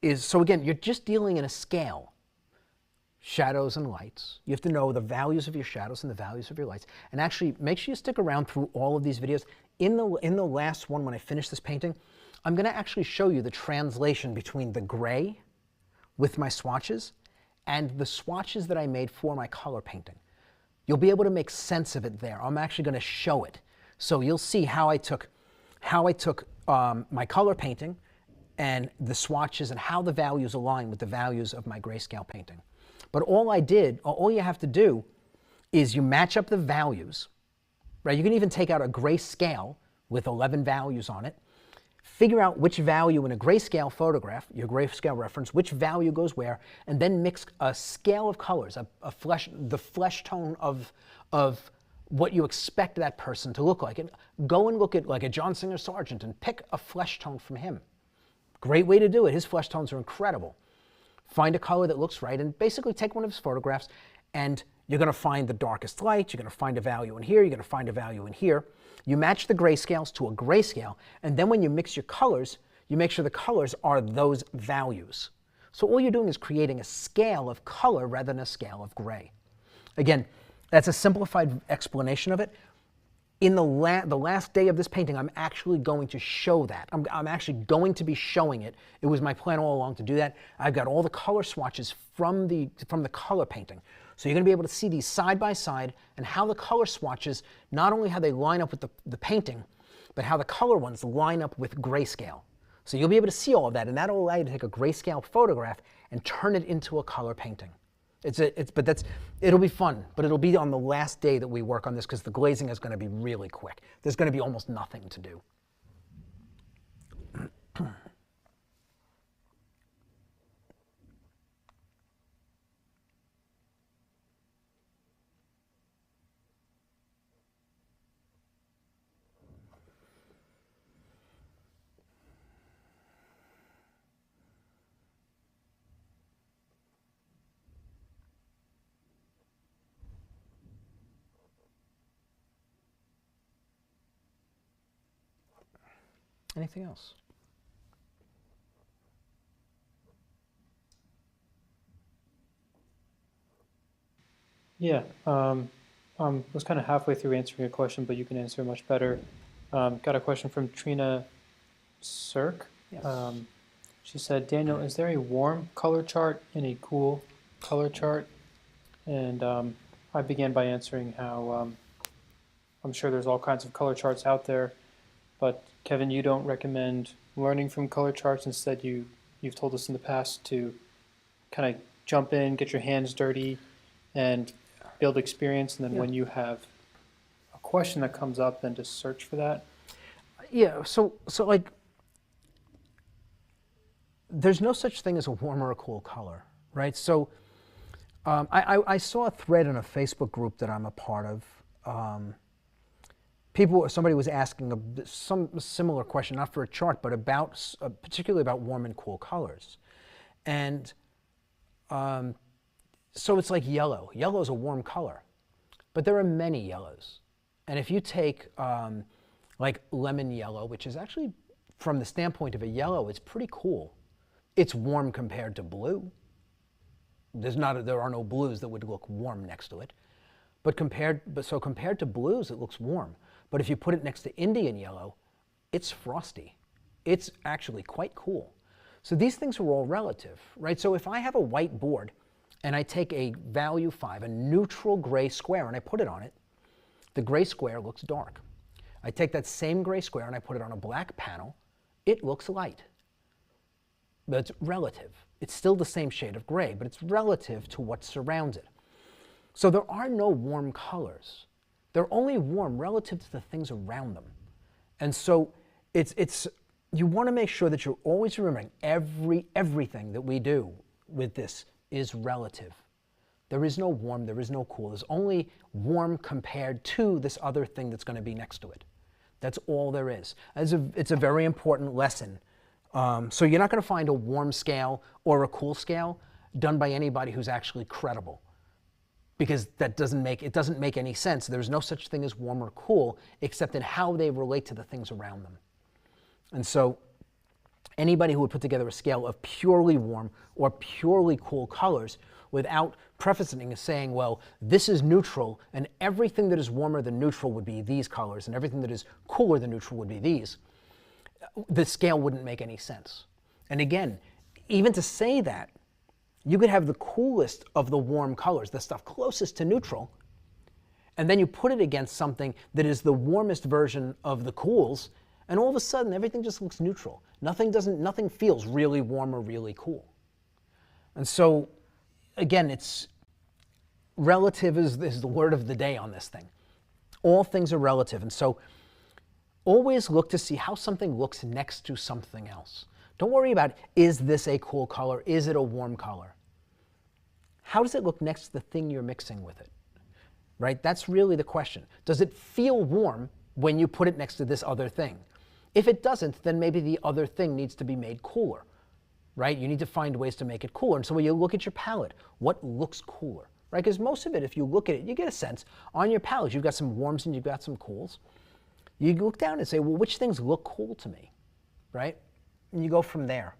is, so again, you're just dealing in a scale. Shadows and lights. You have to know the values of your shadows and the values of your lights. And actually, make sure you stick around through all of these videos. In the last one, when I finish this painting, I'm going to actually show you the translation between the gray with my swatches and the swatches that I made for my color painting. You'll be able to make sense of it there. I'm actually going to show it. So you'll see how I took my color painting and the swatches and how the values align with the values of my grayscale painting. But all you have to do is you match up the values, right? You can even take out a grayscale with 11 values on it, figure out which value in a grayscale photograph, your grayscale reference, which value goes where, and then mix a scale of colors, the flesh tone of what you expect that person to look like. And go and look at like a John Singer Sargent and pick a flesh tone from him. Great way to do it. His flesh tones are incredible. Find a color that looks right and basically take one of his photographs and you're going to find the darkest light, you're going to find a value in here, you're going to find a value in here. You match the grayscales to a grayscale, and then when you mix your colors, you make sure the colors are those values. So all you're doing is creating a scale of color rather than a scale of gray. Again, that's a simplified explanation of it. In the last day of this painting, I'm actually going to show that. I'm actually going to be showing it. It was my plan all along to do that. I've got all the color swatches from the color painting. So you're going to be able to see these side by side and how the color swatches, not only how they line up with the painting, but how the color ones line up with grayscale. So you'll be able to see all of that, and that'll allow you to take a grayscale photograph and turn it into a color painting. It'll be fun, but it'll be on the last day that we work on this because the glazing is going to be really quick. There's going to be almost nothing to do. Anything else? Yeah, was kind of halfway through answering a question, but you can answer much better. Got a question from Trina Cirque. Yes. She said, Daniel, is there a warm color chart and a cool color chart? And I began by answering how I'm sure there's all kinds of color charts out there, but Kevin, you don't recommend learning from color charts. Instead, you've told us in the past to kind of jump in, get your hands dirty, and build experience. And then when you have a question that comes up, then just search for that. Yeah. So like, there's no such thing as a warm or a cool color, right? So I saw a thread in a Facebook group that I'm a part of. Somebody was asking some similar question, not for a chart, but about particularly about warm and cool colors. And so it's like yellow. Yellow is a warm color, but there are many yellows. And if you take like lemon yellow, which is actually, from the standpoint of a yellow, it's pretty cool. It's warm compared to blue. There are no blues that would look warm next to it. But compared to blues, it looks warm. But if you put it next to Indian yellow, it's frosty. It's actually quite cool. So these things are all relative, right? So if I have a white board and I take a value 5, a neutral gray square, and I put it on it, the gray square looks dark. I take that same gray square and I put it on a black panel, it looks light. But it's relative. It's still the same shade of gray, but it's relative to what surrounds it. So there are no warm colors. They're only warm relative to the things around them. And so you want to make sure that you're always remembering everything that we do with this is relative. There is no warm, there is no cool. There's only warm compared to this other thing that's going to be next to it. That's all there is. It's a very important lesson. So you're not going to find a warm scale or a cool scale done by anybody who's actually credible, because it doesn't make any sense. There's no such thing as warm or cool except in how they relate to the things around them. And so anybody who would put together a scale of purely warm or purely cool colors without prefacing and saying, well, this is neutral, and everything that is warmer than neutral would be these colors, and everything that is cooler than neutral would be these, the scale wouldn't make any sense. And again, even to say that, you could have the coolest of the warm colors, the stuff closest to neutral, and then you put it against something that is the warmest version of the cools, and all of a sudden everything just looks neutral. Nothing feels really warm or really cool. And so, again, it's relative is the word of the day on this thing. All things are relative, and so always look to see how something looks next to something else. Don't worry about, is this a cool color? Is it a warm color? How does it look next to the thing you're mixing with it? Right? That's really the question. Does it feel warm when you put it next to this other thing? If it doesn't, then maybe the other thing needs to be made cooler. Right? You need to find ways to make it cooler. And so when you look at your palette, what looks cooler? Right? Because most of it, if you look at it, you get a sense. On your palette, you've got some warms and you've got some cools. You look down and say, well, which things look cool to me? Right? And you go from there.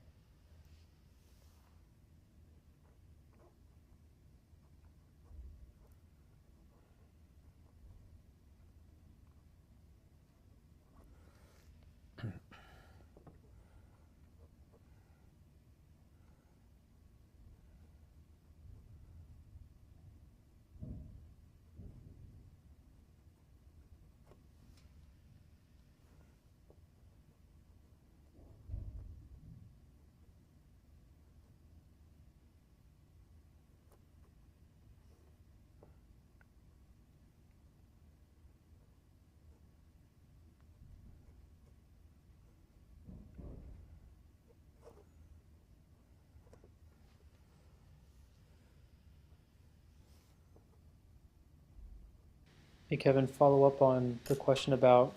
Hey Kevin, follow up on the question about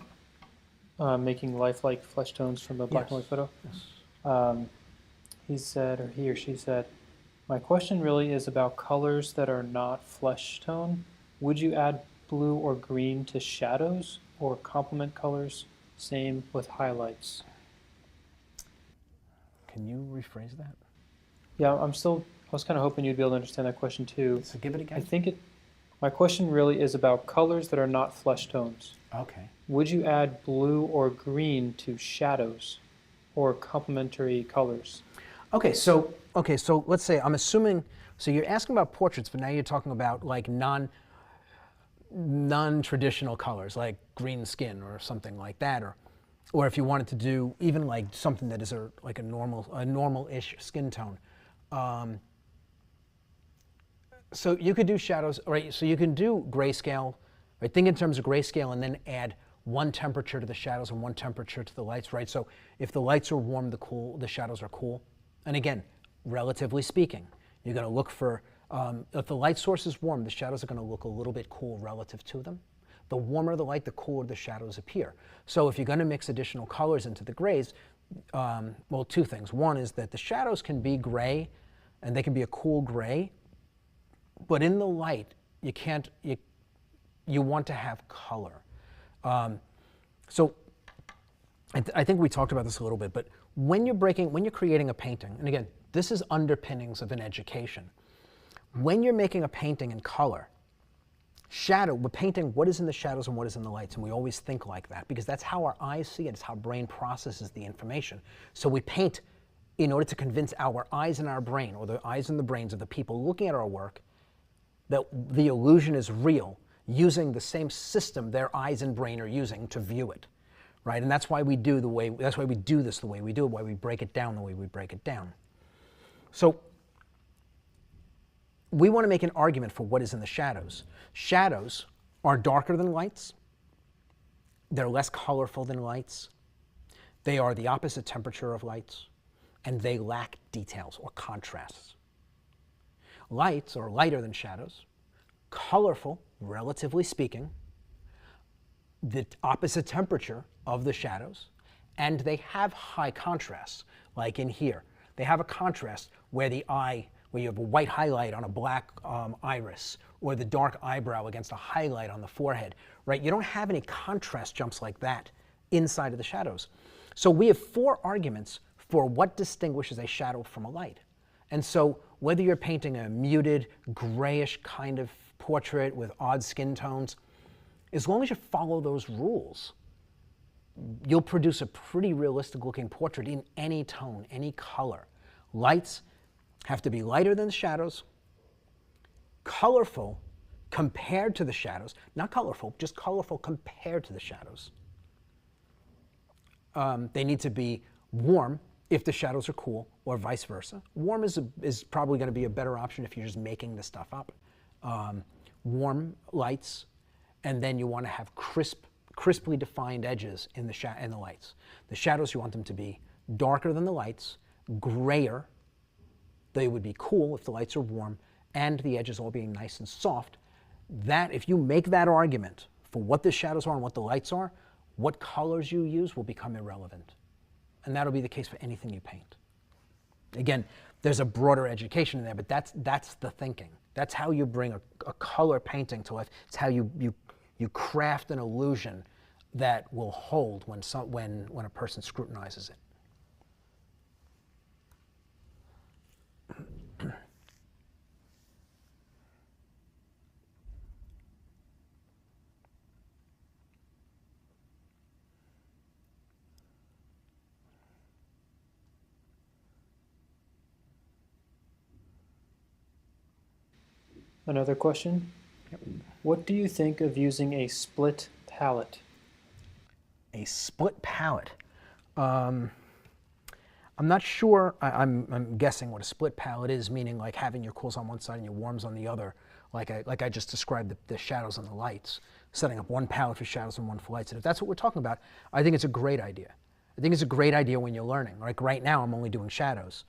making lifelike flesh tones from a black and white photo. Yes. He said, or he or she said, my question really is about colors that are not flesh tone. Would you add blue or green to shadows or complement colors? Same with highlights. Can you rephrase that? Yeah, I was kind of hoping you'd be able to understand that question too. So give it again. I think my question really is about colors that are not flesh tones. Okay. Would you add blue or green to shadows or complementary colors? Okay, so let's say I'm assuming, so you're asking about portraits, but now you're talking about like non-traditional colors like green skin or something like that, or if you wanted to do even like something that is like a normal-ish skin tone. So you could do shadows, right? So you can do grayscale, right? Think in terms of grayscale and then add one temperature to the shadows and one temperature to the lights, right? So if the lights are warm, the shadows are cool. And again, relatively speaking, you're going to look for, if the light source is warm, the shadows are going to look a little bit cool relative to them. The warmer the light, the cooler the shadows appear. So if you're going to mix additional colors into the grays, well, two things. One is that the shadows can be gray, and they can be a cool gray, but in the light, you want to have color. So I think we talked about this a little bit, but when you're creating a painting, and again, this is underpinnings of an education. When you're making a painting in color, we're painting what is in the shadows and what is in the lights, and we always think like that because that's how our eyes see it. It's how brain processes the information. So we paint in order to convince our eyes and our brain, or the eyes and the brains of the people looking at our work, that the illusion is real, using the same system their eyes and brain are using to view it, right? And that's why we do that's why we do this the way we do it, why we break it down the way we break it down. So we want to make an argument for what is in the shadows. Shadows are darker than lights. They're less colorful than lights. They are the opposite temperature of lights, and they lack details or contrasts. Lights are lighter than shadows, colorful, relatively speaking, the opposite temperature of the shadows, and they have high contrasts, like in here. They have a contrast where where you have a white highlight on a black iris, or the dark eyebrow against a highlight on the forehead, right? You don't have any contrast jumps like that inside of the shadows. So we have 4 arguments for what distinguishes a shadow from a light. And so whether you're painting a muted, grayish kind of portrait with odd skin tones, as long as you follow those rules, you'll produce a pretty realistic looking portrait in any tone, any color. Lights have to be lighter than the shadows, colorful compared to the shadows, not colorful, just colorful compared to the shadows. They need to be warm if the shadows are cool, or vice versa. Warm is probably going to be a better option if you're just making this stuff up. Warm lights, and then you want to have crisply defined edges in the lights. The shadows, you want them to be darker than the lights, grayer. They would be cool if the lights are warm, and the edges all being nice and soft. That, if you make that argument for what the shadows are and what the lights are, what colors you use will become irrelevant. And that'll be the case for anything you paint. Again, there's a broader education in there, but that's the thinking. That's how you bring a color painting to life. It's how you craft an illusion that will hold when a person scrutinizes it. Another question. Yep. What do you think of using a split palette? A split palette. I'm not sure. I'm guessing what a split palette is, meaning like having your cools on one side and your warms on the other, like I just described the shadows and the lights, setting up one palette for shadows and one for lights. And if that's what we're talking about, I think it's a great idea. I think it's a great idea when you're learning. Like right now, I'm only doing shadows.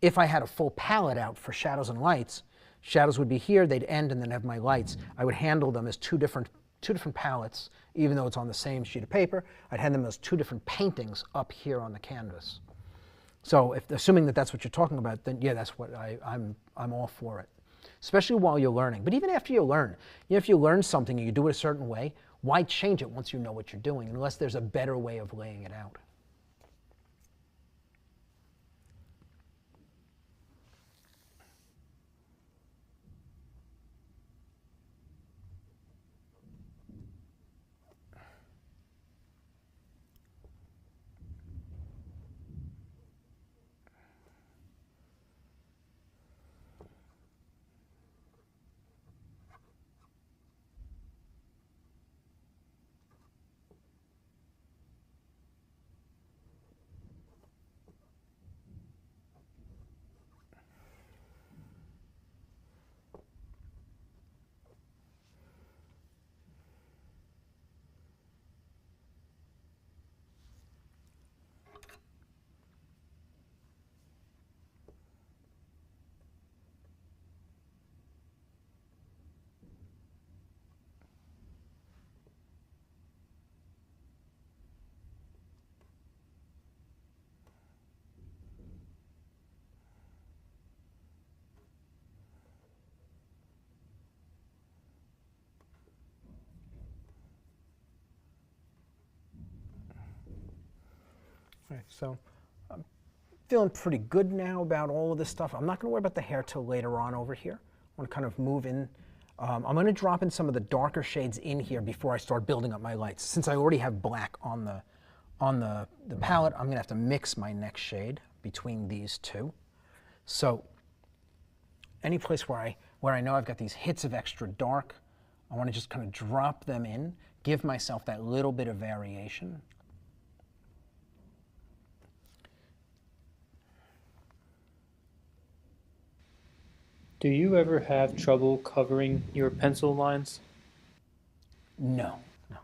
If I had a full palette out for shadows and lights, shadows would be here, they'd end, and then have my lights. I would handle them as two different two different palettes, even though it's on the same sheet of paper. I'd hand them as two different paintings up here on the canvas. So if, assuming that that's what you're talking about, then yeah, that's what I'm all for it. Especially while you're learning. But even after you learn, if you learn something and you do it a certain way, why change it once you know what you're doing, unless there's a better way of laying it out? All right, so I'm feeling pretty good now about all of this stuff. I'm not going to worry about the hair till later on over here. I want to kind of move in. I'm going to drop in some of the darker shades in here before I start building up my lights. Since I already have black on the palette, I'm going to have to mix my next shade between these two. So any place where I know I've got these hits of extra dark, I want to just kind of drop them in, give myself that little bit of variation. Do you ever have trouble covering your pencil lines? No, no.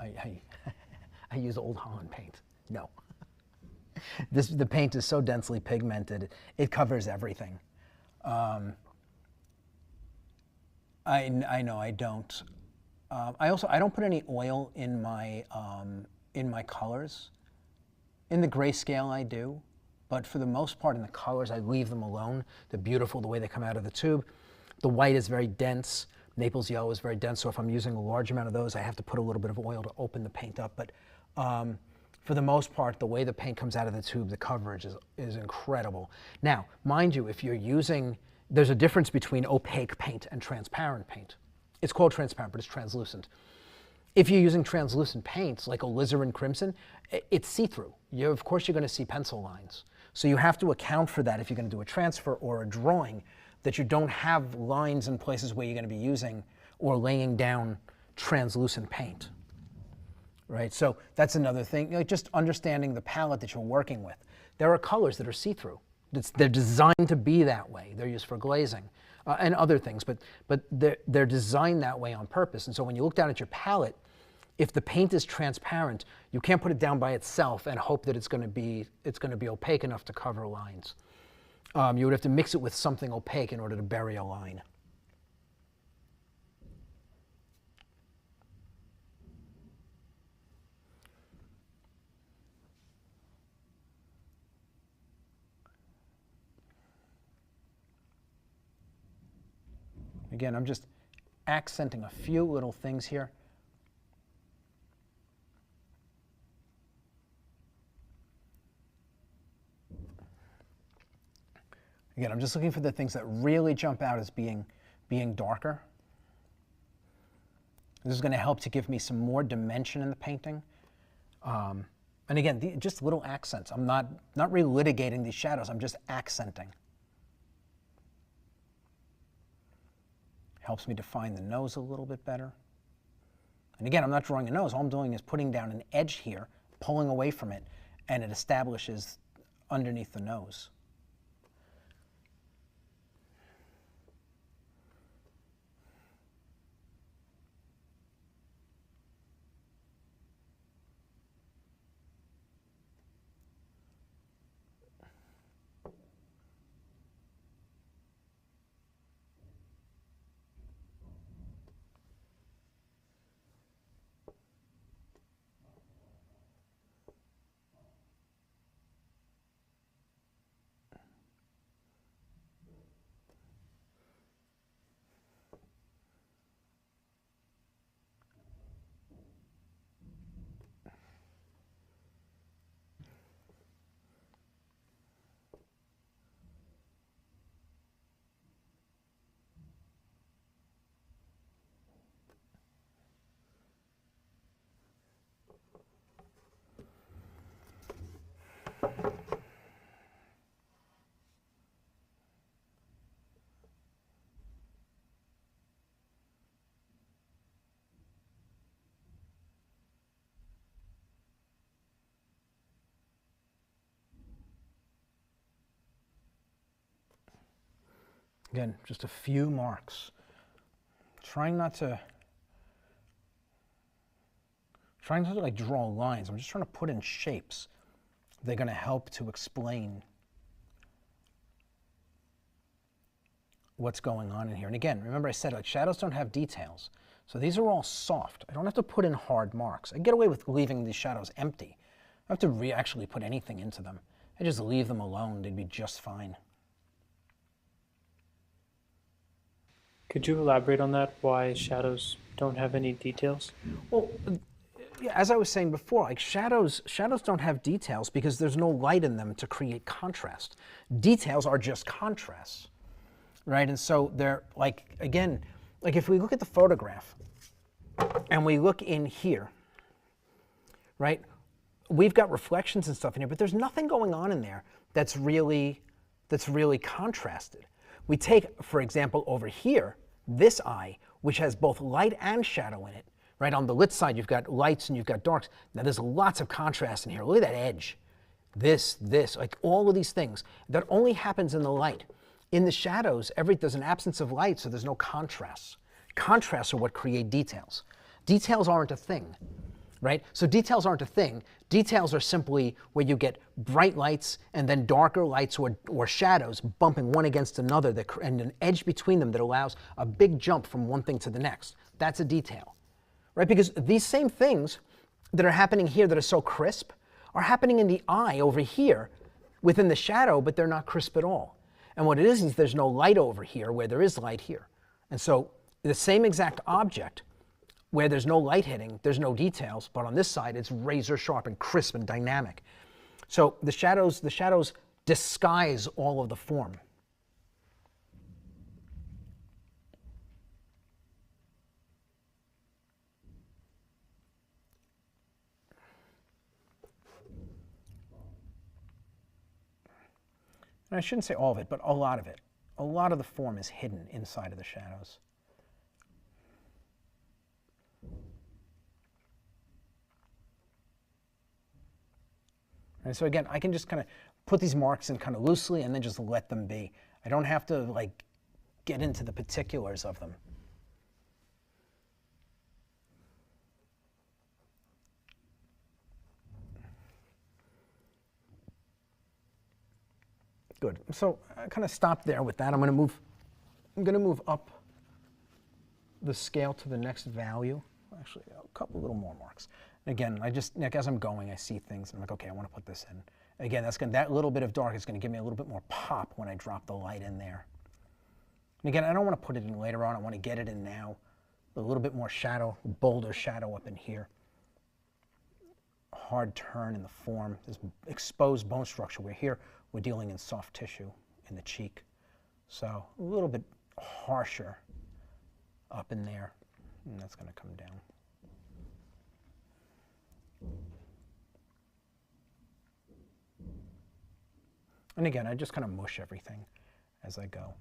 I use Old Holland paint. No. The paint is so densely pigmented, it covers everything. I know I don't. I don't put any oil in my colors. In the grayscale I do, but for the most part in the colors I leave them alone. They're beautiful the way they come out of the tube. The white is very dense. Naples yellow is very dense, so if I'm using a large amount of those, I have to put a little bit of oil to open the paint up. But for the most part, the way the paint comes out of the tube, the coverage is incredible. Now, mind you, if you're using, there's a difference between opaque paint and transparent paint. It's called transparent, but it's translucent. If you're using translucent paints like alizarin crimson, it's see-through. Of course you're going to see pencil lines. So you have to account for that if you're going to do a transfer or a drawing, that you don't have lines in places where you're going to be using or laying down translucent paint. Right? So that's another thing, just understanding the palette that you're working with. There are colors that are see-through. They're designed to be that way. They're used for glazing and other things, but they're designed that way on purpose. And so when you look down at your palette, if the paint is transparent, you can't put it down by itself and hope that it's going to be opaque enough to cover lines. You would have to mix it with something opaque in order to bury a line. Again, I'm just accenting a few little things here. Again, I'm just looking for the things that really jump out as being darker. This is going to help to give me some more dimension in the painting. And again, just little accents. I'm not really litigating these shadows. I'm just accenting. Helps me define the nose a little bit better. And again, I'm not drawing a nose. All I'm doing is putting down an edge here, pulling away from it, and it establishes underneath the nose. Again, just a few marks. Trying not to like draw lines. I'm just trying to put in shapes. They're going to help to explain what's going on in here. And again, remember I said like shadows don't have details. So these are all soft. I don't have to put in hard marks. I get away with leaving these shadows empty. I don't have to actually put anything into them. I just leave them alone. They'd be just fine. Could you elaborate on that, why shadows don't have any details? Well, yeah, as I was saying before, like shadows don't have details because there's no light in them to create contrast. Details are just contrasts, right? And so they're like, again, like if we look at the photograph and we look in here, right? We've got reflections and stuff in here, but there's nothing going on in there that's really contrasted. We take, for example, over here, this eye, which has both light and shadow in it, right? On the lit side, you've got lights and you've got darks. Now there's lots of contrast in here. Look at that edge. This, like all of these things. That only happens in the light. In the shadows, there's an absence of light, so there's no contrasts. Contrasts are what create details. Details aren't a thing, right? So details aren't a thing. Details are simply where you get bright lights and then darker lights or shadows bumping one against another and an edge between them that allows a big jump from one thing to the next. That's a detail, right? Because these same things that are happening here that are so crisp are happening in the eye over here within the shadow, but they're not crisp at all. And what it is there's no light over here where there is light here. And so the same exact object where there's no light hitting, there's no details, but on this side it's razor sharp and crisp and dynamic. So the shadows disguise all of the form. And I shouldn't say all of it, but a lot of it. A lot of the form is hidden inside of the shadows. And so again, I can just kind of put these marks in kind of loosely and then just let them be. I don't have to like get into the particulars of them. Good. So I kind of stopped there with that. I'm going to move up the scale to the next value. Actually, a couple little more marks. Again, like as I'm going, I see things, and I'm like, okay, I want to put this in. Again, that little bit of dark is going to give me a little bit more pop when I drop the light in there. And again, I don't want to put it in later on. I want to get it in now. A little bit more shadow, bolder shadow up in here. Hard turn in the form. This exposed bone structure. We're dealing in soft tissue in the cheek. So a little bit harsher up in there. And that's going to come down. And again, I just kind of mush everything as I go.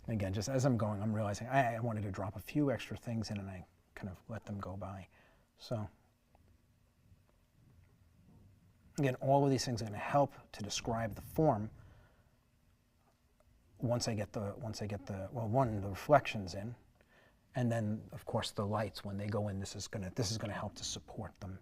Again, just as I'm going, I'm realizing I wanted to drop a few extra things in and I kind of let them go by. So again, all of these things are going to help to describe the form once I get the reflections in, and then of course the lights when they go in. This is going to help to support them.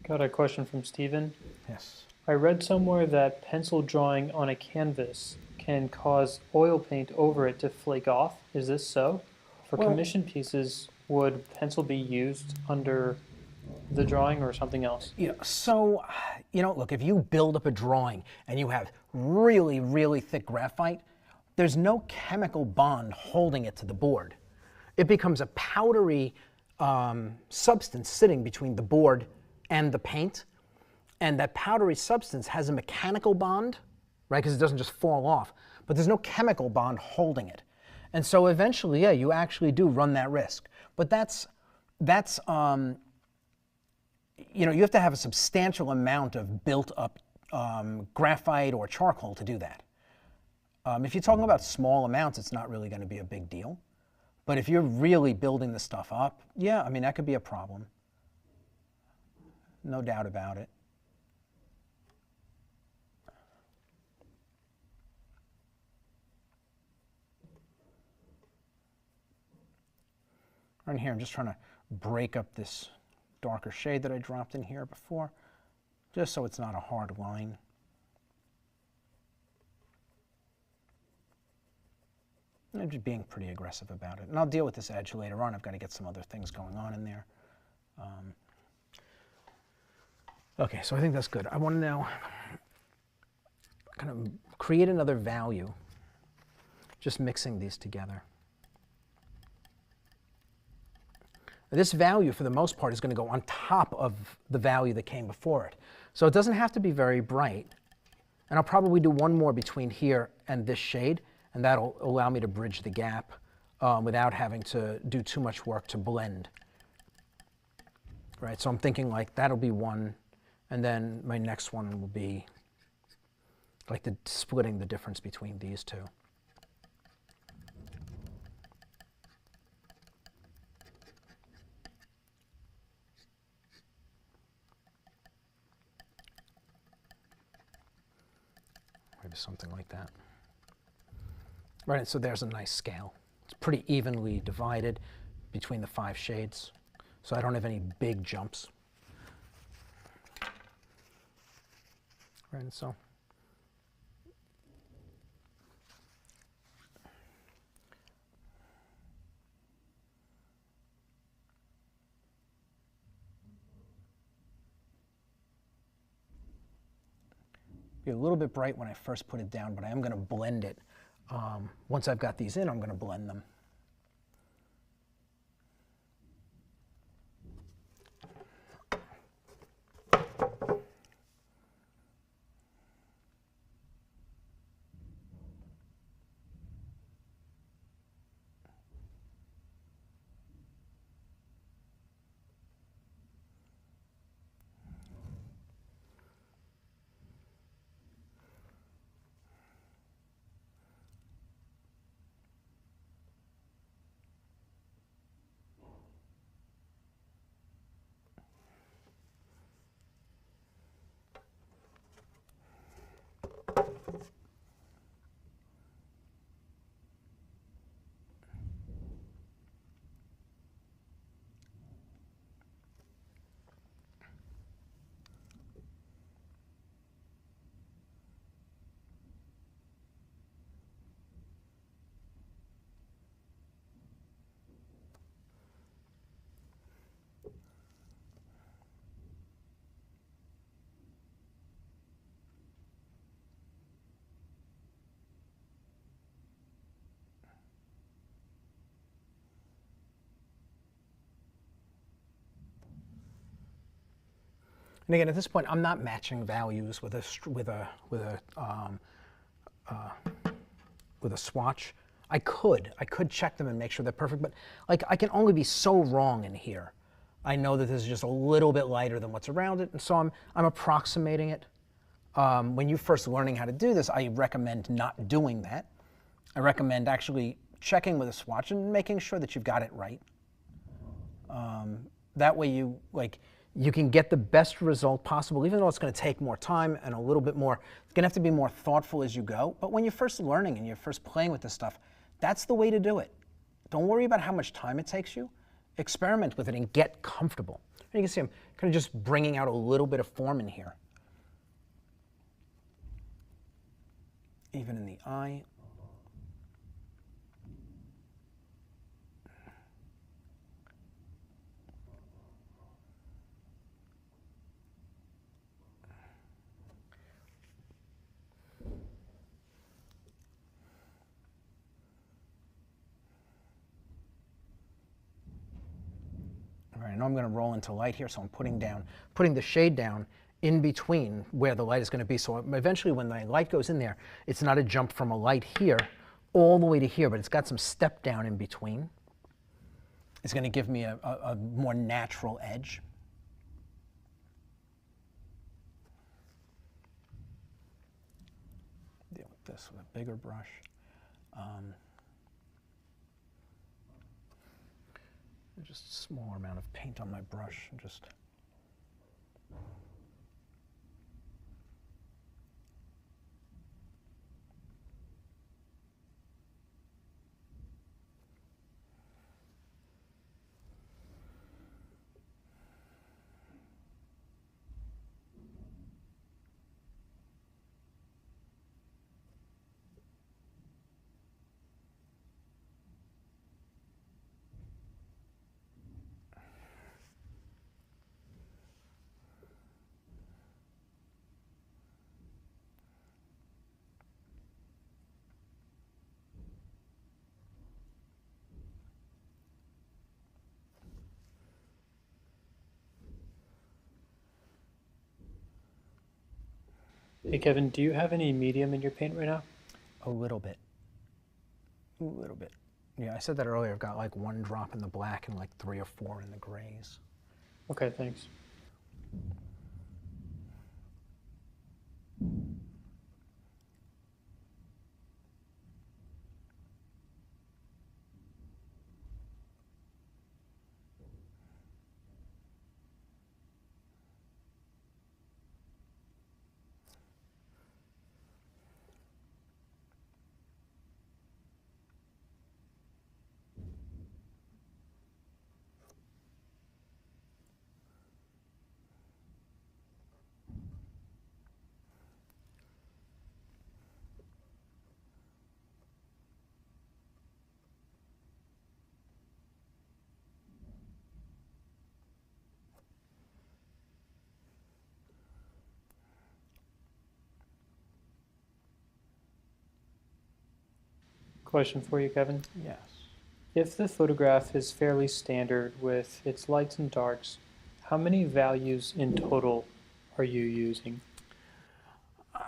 Got a question from Stephen. Yes. I read somewhere that pencil drawing on a canvas can cause oil paint over it to flake off. Is this so? For commission pieces, would pencil be used under the drawing or something else? Yeah, so, look, if you build up a drawing and you have really, really thick graphite, there's no chemical bond holding it to the board. It becomes a powdery substance sitting between the board and the paint, and that powdery substance has a mechanical bond, right, because it doesn't just fall off, but there's no chemical bond holding it. And so eventually, yeah, you actually do run that risk. But that's you have to have a substantial amount of built up graphite or charcoal to do that. If you're talking about small amounts, it's not really going to be a big deal. But if you're really building the stuff up, yeah, I mean, that could be a problem. No doubt about it. Right here, I'm just trying to break up this darker shade that I dropped in here before, just so it's not a hard line. I'm just being pretty aggressive about it. And I'll deal with this edge later on. I've got to get some other things going on in there. Okay, so I think that's good. I want to now kind of create another value, just mixing these together. This value, for the most part, is going to go on top of the value that came before it. So it doesn't have to be very bright. And I'll probably do one more between here and this shade, and that'll allow me to bridge the gap without having to do too much work to blend. Right, so I'm thinking like that'll be one, and then my next one will be like splitting the difference between these two. Maybe something like that. Right, so there's a nice scale. It's pretty evenly divided between the 5 shades, so I don't have any big jumps. Right, and so be a little bit bright when I first put it down, but I am going to blend it. Once I've got these in, I'm going to blend them. And again, at this point, I'm not matching values with a swatch. I could check them and make sure they're perfect, but like I can only be so wrong in here. I know that this is just a little bit lighter than what's around it, and so I'm approximating it. When you're first learning how to do this, I recommend not doing that. I recommend actually checking with a swatch and making sure that you've got it right. That way you can get the best result possible, even though it's going to take more time and a little bit more. It's going to have to be more thoughtful as you go. But when you're first learning and you're first playing with this stuff, that's the way to do it. Don't worry about how much time it takes you. Experiment with it and get comfortable. And you can see I'm kind of just bringing out a little bit of form in here. Even in the eye. All right, I know I'm going to roll into light here, so I'm putting the shade down in between where the light is going to be. So eventually when the light goes in there, it's not a jump from a light here all the way to here, but it's got some step down in between. It's going to give me a more natural edge. this with a bigger brush. Just a small amount of paint on my brush and just Hey Kevin, do you have any medium in your paint right now? a little bit. A little bit. Yeah, I said that earlier. I've got like 1 drop in the black and like 3 or 4 in the grays. Okay, thanks. Question for you, Kevin. Yes. If the photograph is fairly standard with its lights and darks, how many values in total are you using?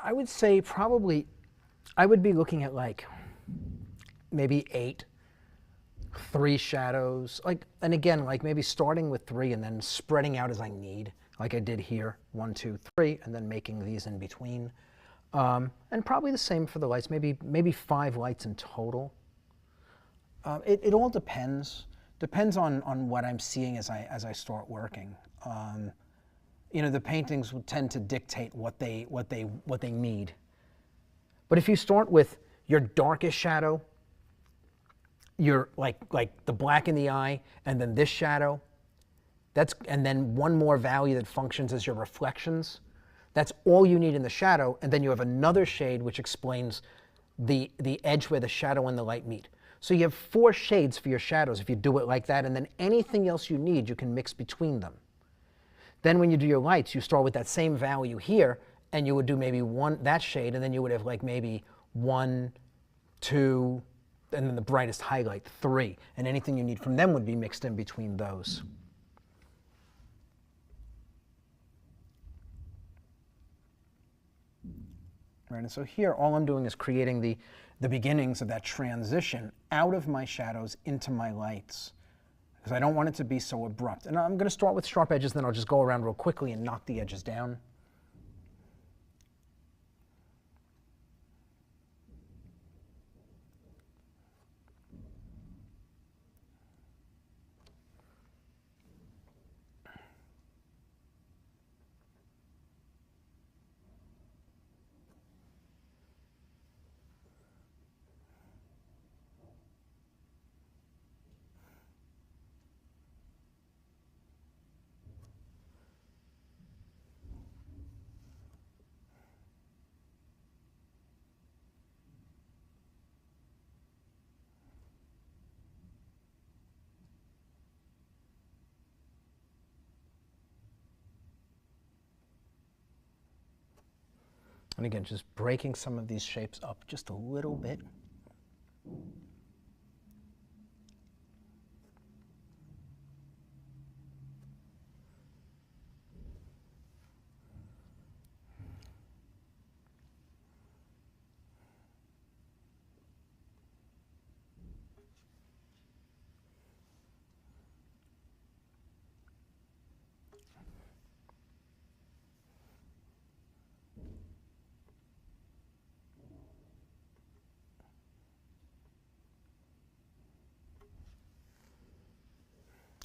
I would say probably, I would be looking at like maybe 8, 3 shadows, like, and again, like maybe starting with 3 and then spreading out as I need, like I did here, 1, 2, 3, and then making these in between. And probably the same for the lights, maybe 5 lights in total. It all depends on what I'm seeing as I start working. You know, the paintings will tend to dictate what they need. But if you start with your darkest shadow, your like the black in the eye, and then this shadow, and then 1 more value that functions as your reflections. That's all you need in the shadow, and then you have another shade which explains the edge where the shadow and the light meet. So you have 4 shades for your shadows if you do it like that, and then anything else you need you can mix between them. Then when you do your lights, you start with that same value here, and you would do maybe that shade, and then you would have like maybe 1, 2, and then the brightest highlight, 3, and anything you need from them would be mixed in between those. Right, and so here all I'm doing is creating the beginnings of that transition out of my shadows into my lights, because I don't want it to be so abrupt. And I'm going to start with sharp edges, then I'll just go around real quickly and knock the edges down. And again, just breaking some of these shapes up just a little bit.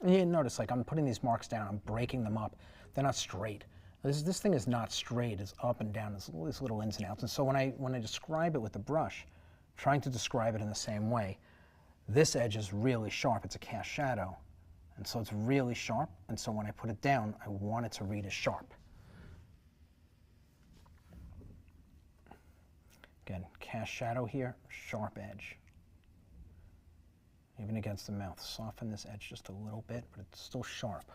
And you notice, like, I'm putting these marks down, I'm breaking them up. They're not straight. This thing is not straight, it's up and down, there's all these little ins and outs. And so when I describe it with the brush, trying to describe it in the same way, this edge is really sharp, it's a cast shadow. And so it's really sharp, and so when I put it down, I want it to read as sharp. Again, cast shadow here, sharp edge. Even against the mouth, soften this edge just a little bit, but it's still sharp.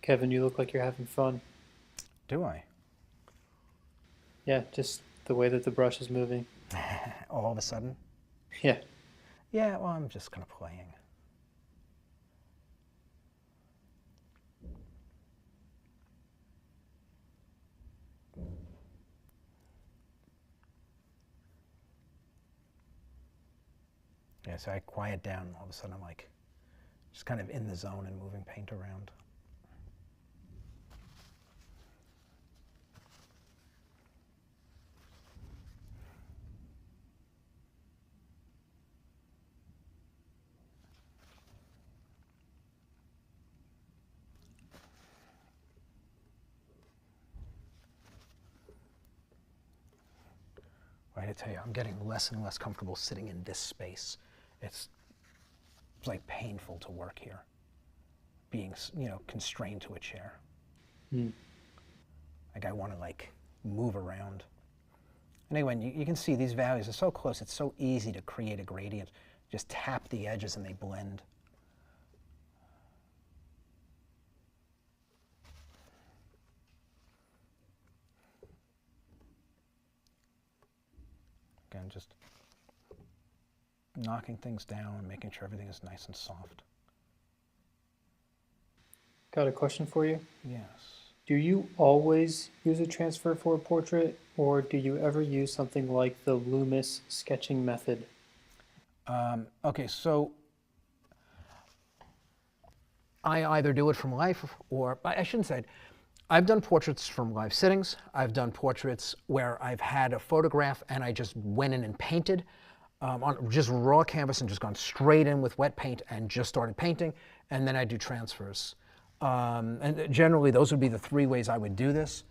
Kevin, you look like you're having fun. Do I? Yeah, just the way that the brush is moving. All of a sudden? Yeah. Yeah, well, I'm just kind of playing. Yeah, so I quiet down, all of a sudden I'm like, just kind of in the zone and moving paint around. Right, I tell you, I'm getting less and less comfortable sitting in this space. It's like painful to work here, being, you know, constrained to a chair. Like I want to like move around. Anyway, you can see these values are so close, it's so easy to create a gradient. Just tap the edges and they blend. Again, just knocking things down and making sure everything is nice and soft. Got a question for you. Yes. Do you always use a transfer for a portrait, or do you ever use something like the Loomis sketching method? Okay, so I either do it from life or, I shouldn't say it. I've done portraits from live sittings. I've done portraits where I've had a photograph and I just went in and painted on just raw canvas and just gone straight in with wet paint and just started painting, and then I do transfers. And generally those would be the three ways I would do this.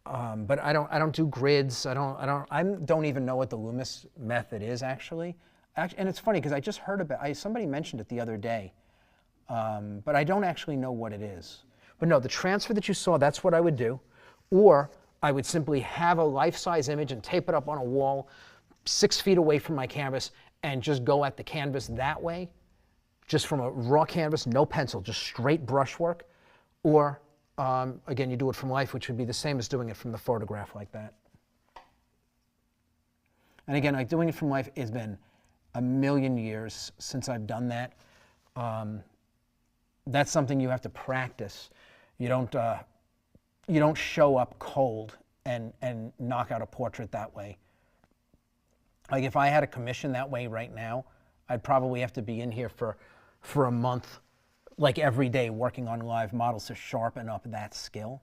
But I don't do grids. I don't even know what the Loomis method is actually. And it's funny because I just heard about, somebody mentioned it the other day, but I don't actually know what it is. But no, the transfer that you saw, that's what I would do. Or I would simply have a life-size image and tape it up on a wall 6 feet away from my canvas and just go at the canvas that way, just from a raw canvas, no pencil, just straight brushwork. Or, again, you do it from life, which would be the same as doing it from the photograph like that. And again, like doing it from life has been a million years since I've done that. That's something you have to practice. You don't show up cold and knock out a portrait that way. Like if I had a commission that way right now, I'd probably have to be in here for a month, like every day, working on live models to sharpen up that skill.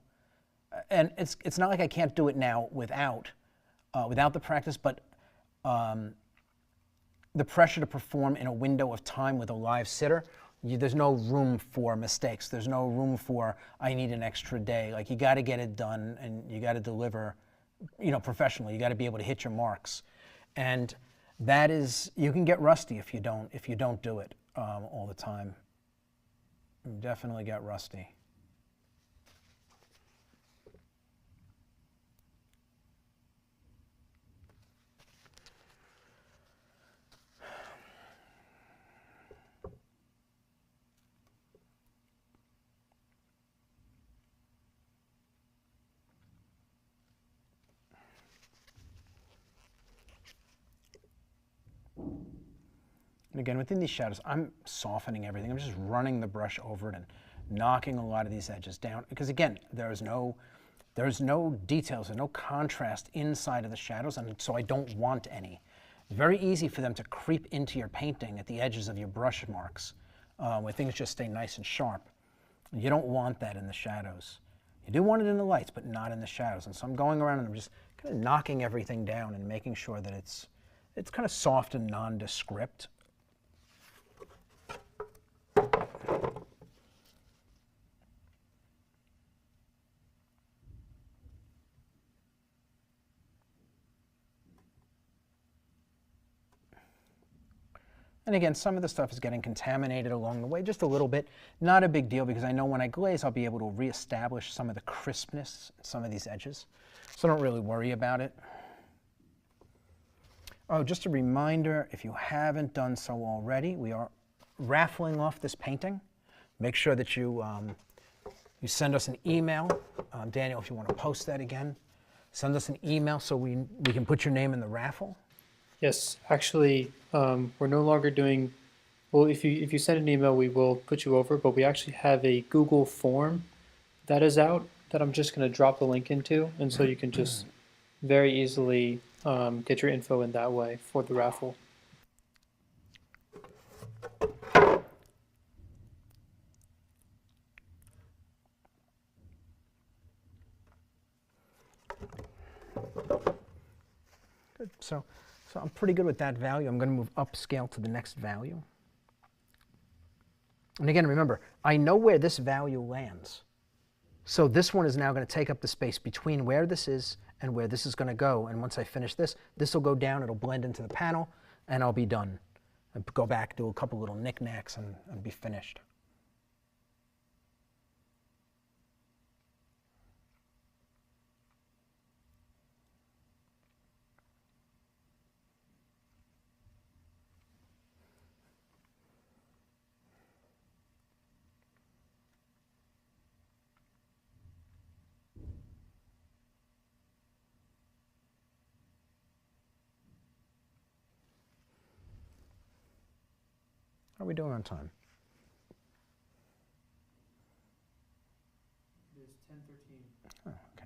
and it's not like I can't do it now without the practice, but the pressure to perform in a window of time with a live sitter, there's no room for mistakes. There's no room for, I need an extra day. Like, you got to get it done, and you got to deliver, professionally. You got to be able to hit your marks, and that is, you can get rusty if you don't do it all the time. You definitely get rusty. And again, within these shadows, I'm softening everything. I'm just running the brush over it and knocking a lot of these edges down. Because again, there's no details, there's no contrast inside of the shadows, and so I don't want any. It's very easy for them to creep into your painting at the edges of your brush marks, where things just stay nice and sharp. You don't want that in the shadows. You do want it in the lights, but not in the shadows. And so I'm going around and I'm just kind of knocking everything down and making sure that it's kind of soft and nondescript. And again, some of the stuff is getting contaminated along the way, just a little bit. Not a big deal, because I know when I glaze, I'll be able to reestablish some of the crispness in some of these edges. So I don't really worry about it. Oh, just a reminder, if you haven't done so already, we are raffling off this painting. Make sure that you send us an email. Daniel, if you want to post that again, send us an email so we can put your name in the raffle. Yes, actually, we're no longer doing, well, if you send an email, we will put you over, but we actually have a Google form that is out that I'm just going to drop the link into, and so you can just very easily get your info in that way for the raffle. Good. So I'm pretty good with that value. I'm going to move upscale to the next value. And again, remember, I know where this value lands. So this one is now going to take up the space between where this is and where this is going to go. And once I finish this will go down, it'll blend into the panel, and I'll be done. I'll go back, do a couple little knickknacks, and be finished. How are we doing on time? It is 10:13. Oh, okay.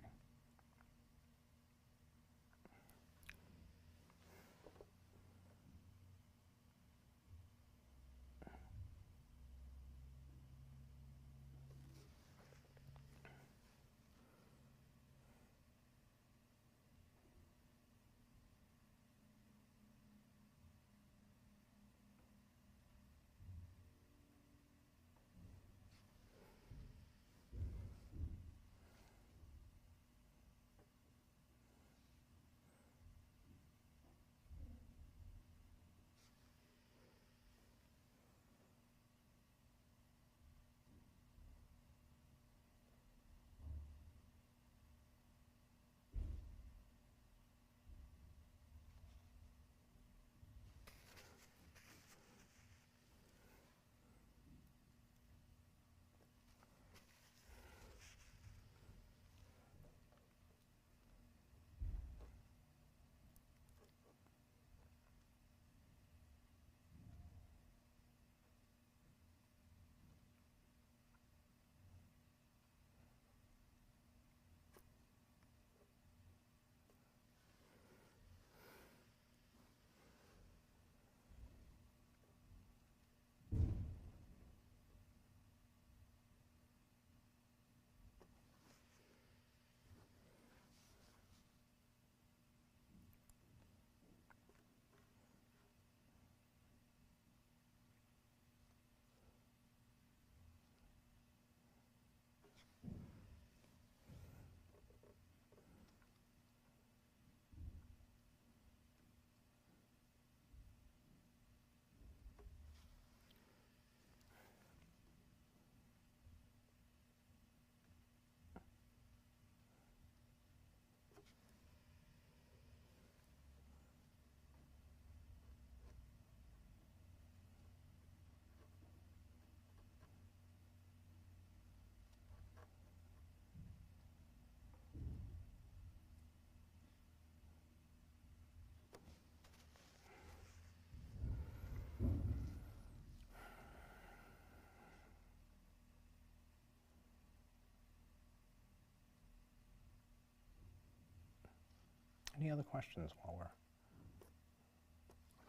Any other questions while we're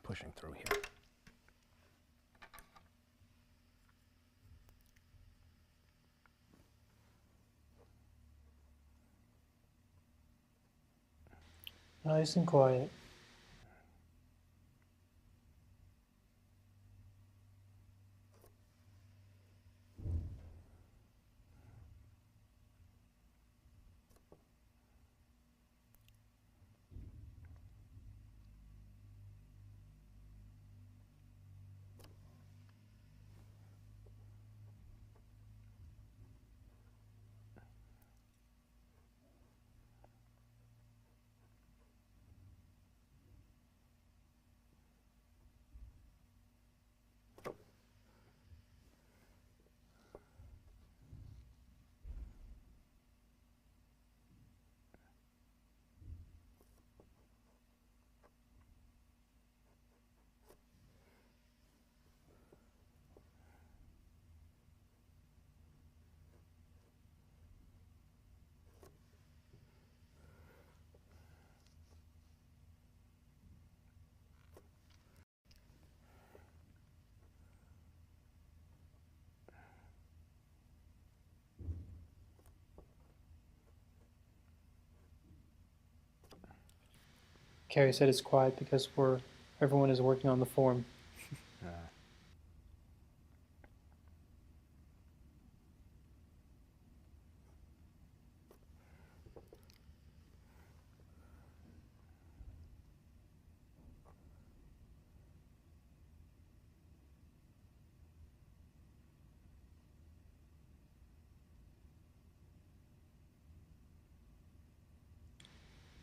pushing through here? Nice and quiet. Carrie said it's quiet because everyone is working on the form.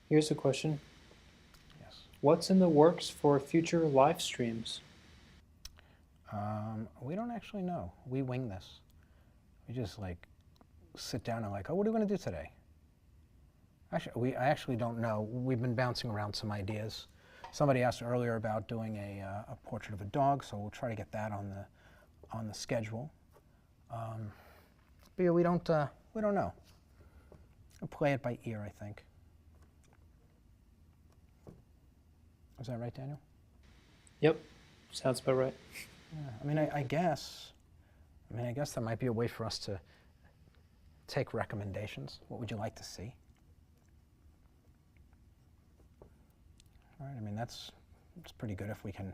Here's a question. Yes. What's in the works for future live streams? We don't actually know. We wing this. We just like sit down and like, oh, what are we going to do today? Actually, I actually don't know. We've been bouncing around some ideas. Somebody asked earlier about doing a portrait of a dog, so we'll try to get that on the schedule. But yeah, we don't know. We'll play it by ear, I think. Is that right, Daniel? Yep, sounds about right. Yeah, I mean, I guess there might be a way for us to take recommendations. What would you like to see? All right, I mean, it's pretty good if we can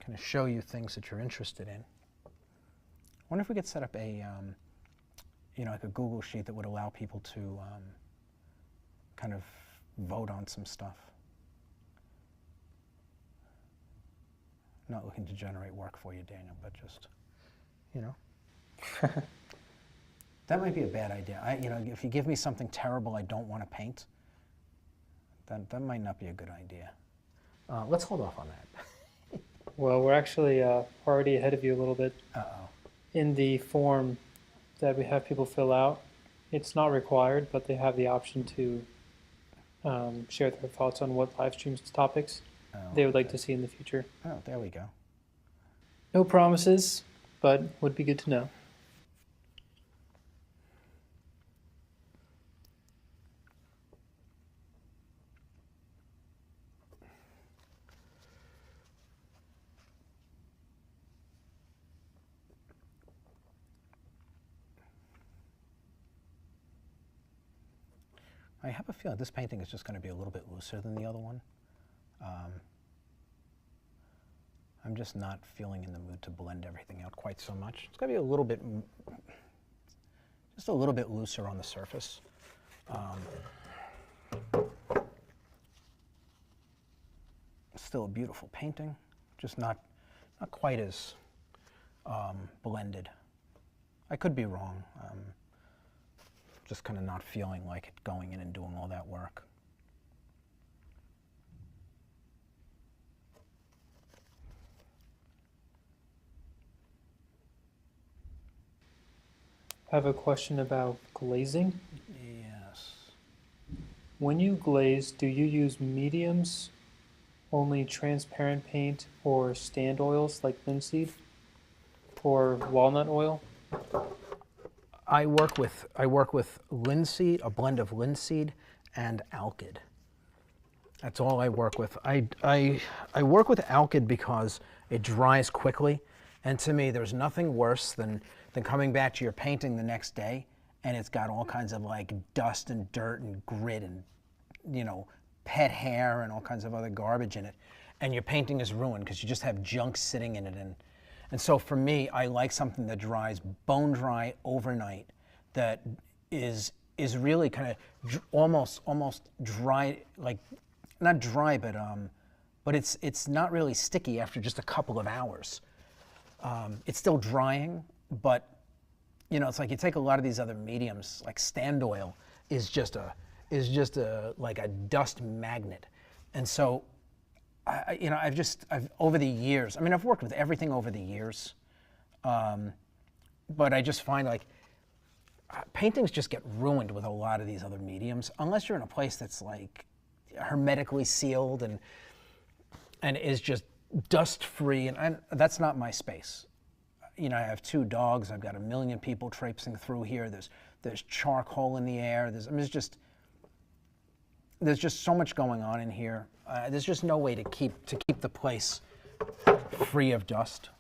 kind of show you things that you're interested in. I wonder if we could set up a, like a Google sheet that would allow people to kind of vote on some stuff. Not looking to generate work for you, Daniel, but just, That might be a bad idea. If you give me something terrible I don't want to paint, that might not be a good idea. Let's hold off on that. Well, we're actually already ahead of you a little bit. Uh-oh. In the form that we have people fill out, it's not required, but they have the option to share their thoughts on what live streams topics they would like to see in the future. Oh, there we go. No promises, but would be good to know. I have a feeling this painting is just going to be a little bit looser than the other one. I'm just not feeling in the mood to blend everything out quite so much. It's going to be a little bit, just a little bit looser on the surface. Still a beautiful painting, just not quite as blended. I could be wrong. Just kind of not feeling like it going in and doing all that work. I have a question about glazing. Yes. When you glaze, do you use mediums, only transparent paint, or stand oils like linseed or walnut oil? I work with linseed, a blend of linseed and alkyd. That's all I work with. I work with alkyd because it dries quickly, and to me there's nothing worse than coming back to your painting the next day and it's got all kinds of like dust and dirt and grit and, you know, pet hair and all kinds of other garbage in it, and your painting is ruined because you just have junk sitting in it. And so for me, I like something that dries bone dry overnight, that is really kind of almost dry, like not dry, but it's not really sticky after just a couple of hours. It's still drying, but you know, it's like you take a lot of these other mediums, like stand oil is just like a dust magnet. And so I've over the years, I mean, I've worked with everything over the years, but I just find like paintings just get ruined with a lot of these other mediums, unless you're in a place that's like hermetically sealed and is just dust free, and that's not my space. You know, I have 2 dogs. I've got 1 million people traipsing through here. There's charcoal in the air. There's just so much going on in here. There's just no way to keep the place free of dust.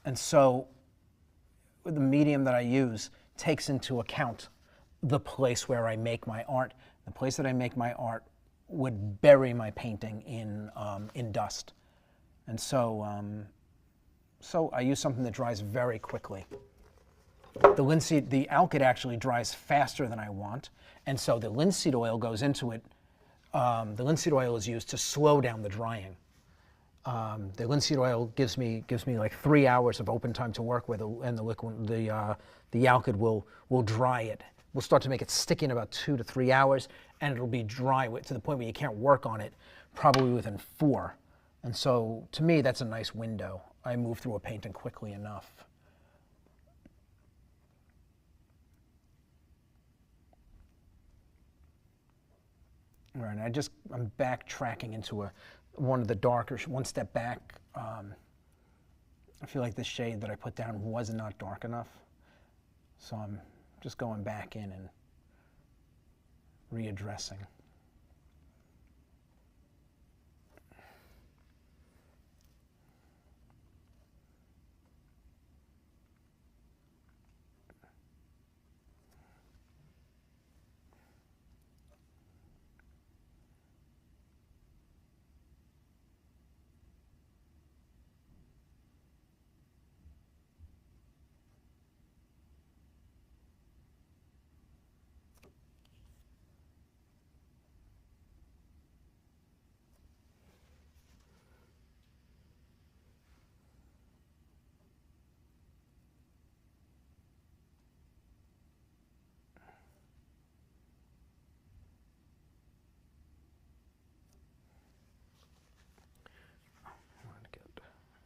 And so the medium that I use takes into account the place where I make my art. The place that I make my art would bury my painting in dust. And so I use something that dries very quickly. The alkyd actually dries faster than I want, and so the linseed oil goes into it. The linseed oil is used to slow down the drying. The linseed oil gives me like 3 hours of open time to work with, and the alkyd will dry it. We'll start to make it sticky in about 2 to 3 hours, and it'll be dry to the point where you can't work on it probably within 4. And so to me, that's a nice window. I move through a painting quickly enough. All right, I'm backtracking into one of the darker, one step back. I feel like the shade that I put down was not dark enough. So I'm just going back in and readdressing.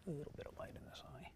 A little bit of light in this eye.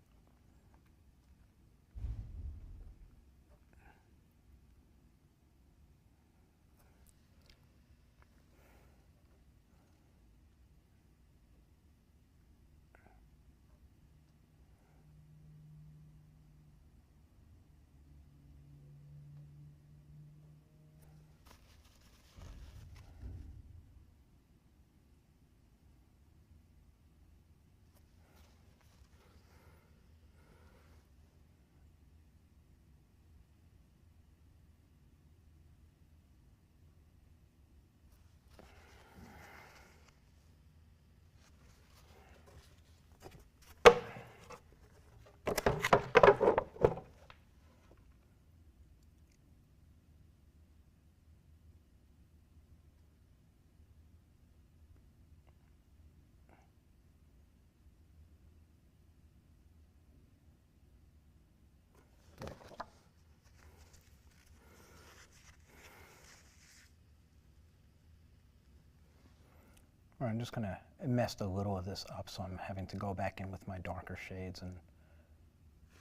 All right, I'm just gonna mess a little of this up, so I'm having to go back in with my darker shades and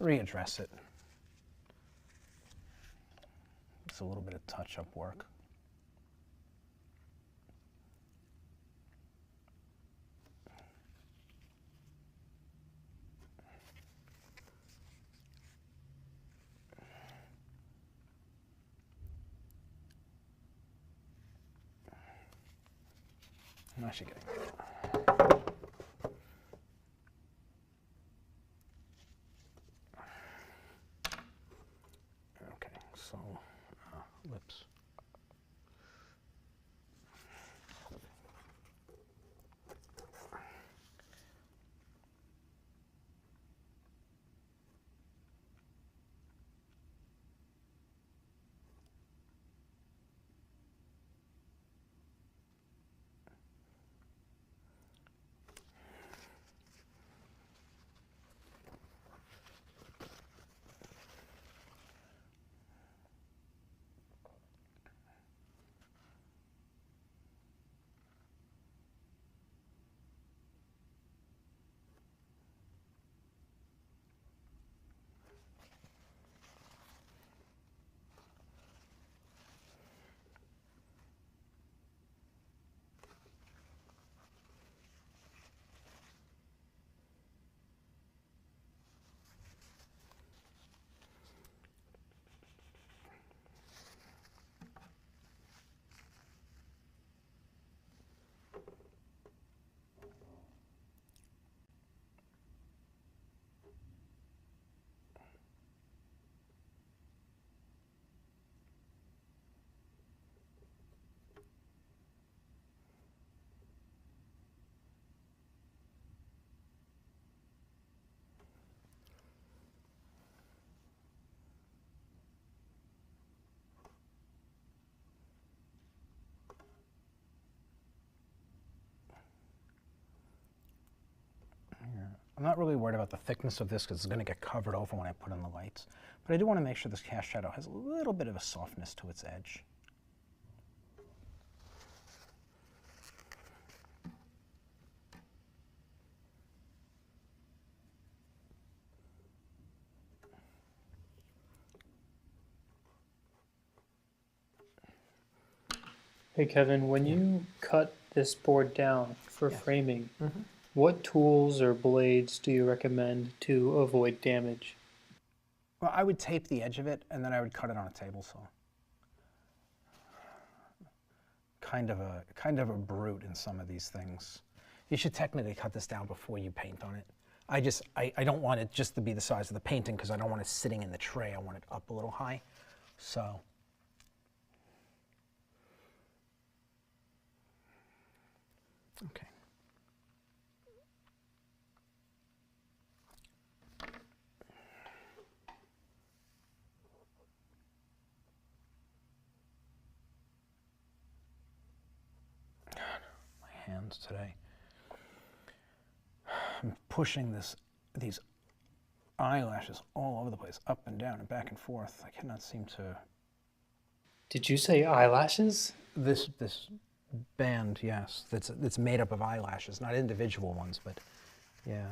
readdress it. It's a little bit of touch-up work. I'm actually getting it. Okay, so lips. I'm not really worried about the thickness of this because it's going to get covered over when I put in the lights. But I do want to make sure this cast shadow has a little bit of a softness to its edge. Hey Kevin, when you cut this board down for framing, what tools or blades do you recommend to avoid damage? Well, I would tape the edge of it and then I would cut it on a table saw. Kind of a brute in some of these things. You should technically cut this down before you paint on it. I don't want it just to be the size of the painting because I don't want it sitting in the tray. I want it up a little high. So. Okay. God, my hands today. I'm pushing these eyelashes all over the place, up and down and back and forth. I cannot seem to. Did you say eyelashes? This band, yes, that's made up of eyelashes, not individual ones, but yeah.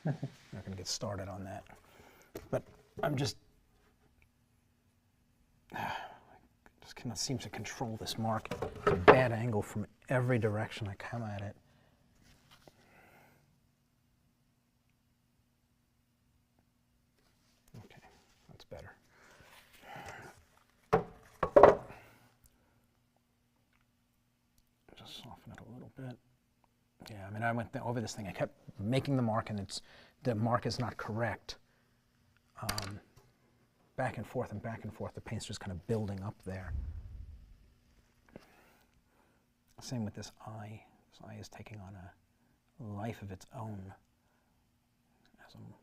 I'm not going to get started on that. But I'm just cannot seem to control this mark. It's a bad angle from every direction I come at it. Okay, that's better. Just soften it a little bit. Yeah, I mean, I went over this thing. I kept making the mark, and the mark is not correct. Back and forth and back and forth. The paint's just kind of building up there. Same with this eye. This eye is taking on a life of its own. As I'm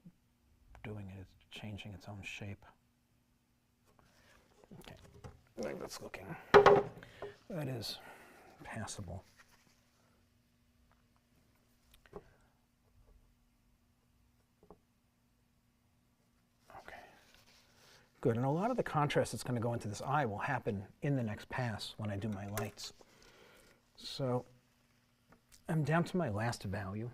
doing it, it's changing its own shape. Okay, I think that's looking. That is passable. Good, and a lot of the contrast that's going to go into this eye will happen in the next pass when I do my lights. So I'm down to my last value.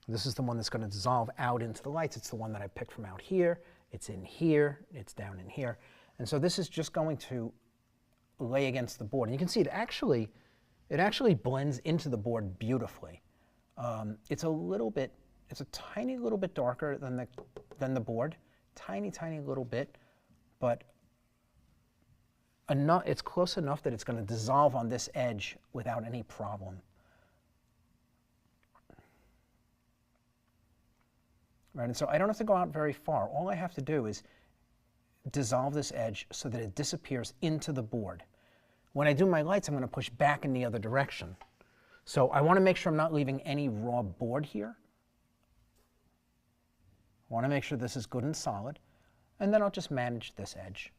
This is the one that's going to dissolve out into the lights. It's the one that I picked from out here. It's in here. It's down in here. And so this is just going to lay against the board. And you can see it actually blends into the board beautifully. It's a tiny little bit darker than the board. Tiny little bit, but it's close enough that it's going to dissolve on this edge without any problem. Right, and so I don't have to go out very far. All I have to do is dissolve this edge so that it disappears into the board. When I do my lights, I'm going to push back in the other direction. So I want to make sure I'm not leaving any raw board here. I want to make sure this is good and solid, and then I'll just manage this edge.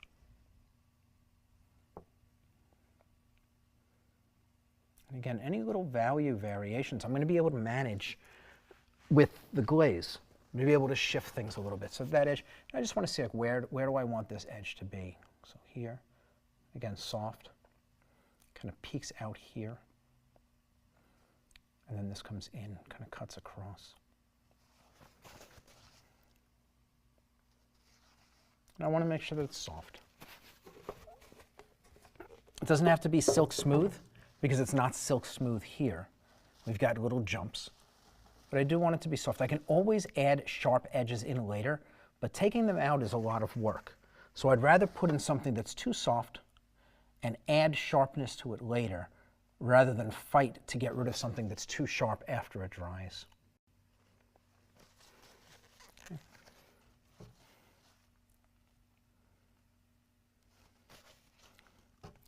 And again, any little value variations I'm going to be able to manage with the glaze. I'm going to be able to shift things a little bit. So that edge, I just want to see like where do I want this edge to be. So here, again, soft, kind of peeks out here. And then this comes in, kind of cuts across. And I want to make sure that it's soft. It doesn't have to be silk smooth because it's not silk smooth here. We've got little jumps. But I do want it to be soft. I can always add sharp edges in later, but taking them out is a lot of work. So I'd rather put in something that's too soft and add sharpness to it later, rather than fight to get rid of something that's too sharp after it dries. Okay.